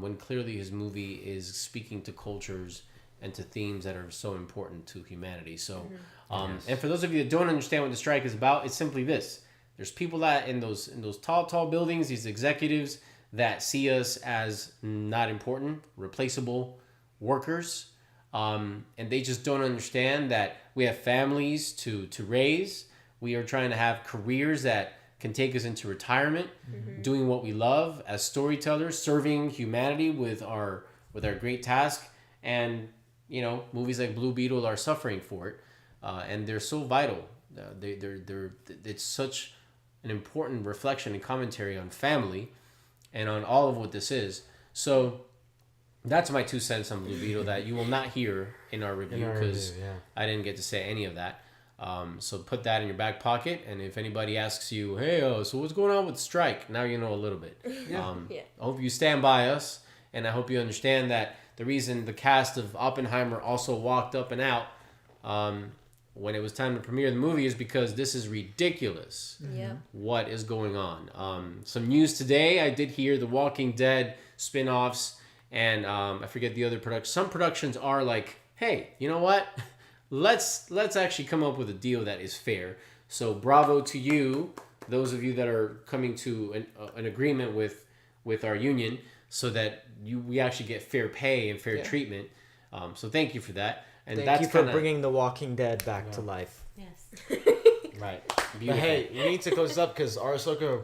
when clearly his movie is speaking to cultures and to themes that are so important to humanity. So, and for those of you that don't understand what the strike is about, it's simply this: there's people that in those tall buildings, these executives that see us as not important, replaceable workers, and they just don't understand that we have families to raise. We are trying to have careers that can take us into retirement, doing what we love as storytellers, serving humanity with our great task. And you know, movies like Blue Beetle are suffering for it, and they're so vital. It's such an important reflection and commentary on family and on all of what this is. So that's my 2 cents on Blue Beetle that you will not hear in our review, because I didn't get to say any of that. So put that in your back pocket, and if anybody asks you, hey, so what's going on with the strike? Now you know a little bit. I hope you stand by us, and I hope you understand that the reason the cast of Oppenheimer also walked up and out when it was time to premiere the movie is because this is ridiculous. What is going on? Some news today, I did hear the Walking Dead spin-offs, and I forget the other productions. Some productions are like, hey, you know what? Let's actually come up with a deal that is fair. So bravo to you, those of you that are coming to an agreement with our union, so that we actually get fair pay and fair treatment. So thank you for that. And thank you for bringing The Walking Dead back to life. Yes. Right. But hey, we need to close this up because our AHSOKA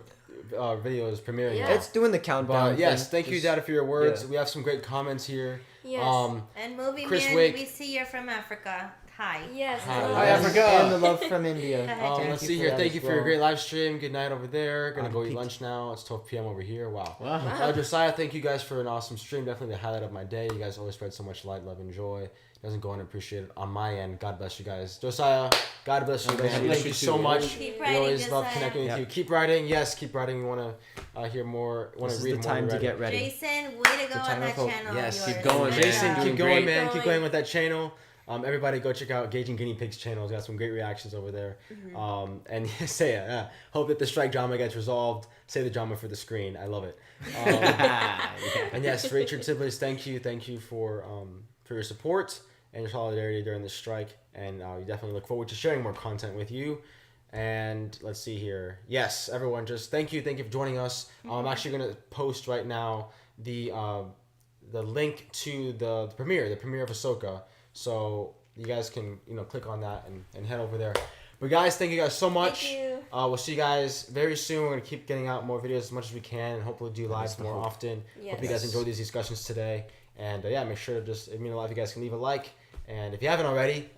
video is premiering. Yeah. Now. It's doing the countdown. But yes, thank you, Dad, for your words. Yeah. We have some great comments here. Yes. And Movie Chris Man, Wick. we see you're from Africa. Hi. Yes. Hi. hello. Hi, And- Africa. And the love from India. Let's see here. Thank you for your great live stream. Good night over there. Gonna go eat lunch now. It's 12 p.m. over here. Wow. Josiah, thank you guys for an awesome stream. Definitely the highlight of my day. You guys always spread so much light, love, and joy. Doesn't go unappreciated on my end. God bless you guys. Josiah, God bless you, man. bless Thank you you so too. much. Keep We writing, always love Josiah. connecting with you. Keep writing. Yes, keep writing. We want to hear more. Want This to is read the more. time to Read. get ready. Jason, way to go on time that of hope. channel. Yes, of keep yours. going, Jason, man. keep Doing going, great. man. Keep going with that channel. Everybody go check out Gauging Guinea Pigs channel. It's got some great reactions over there. And say hope that the strike drama gets resolved. Save the drama for the screen. I love it. And yes, Richard Sibley's, thank you for your support and your solidarity during this strike. And we definitely look forward to sharing more content with you. And let's see here. Yes, everyone, just thank you for joining us. I'm actually gonna post right now the the link to the premiere of Ahsoka. So you guys can click on that and head over there. But guys, thank you guys so much. Thank you. We'll see you guys very soon. We're gonna keep getting out more videos as much as we can, and hopefully do lives more often. Yes. Hope you guys enjoyed these discussions today. And make sure to it means a lot if you guys can leave a like. And if you haven't already,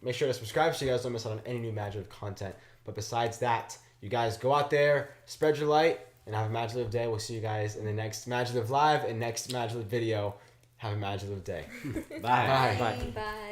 make sure to subscribe so you guys don't miss out on any new MaJeliv content. But besides that, you guys go out there, spread your light, and have a MaJeliv day. We'll see you guys in the next MaJeliv Live and next MaJeliv video. Have a MaJeliv day. Bye. Bye. Bye.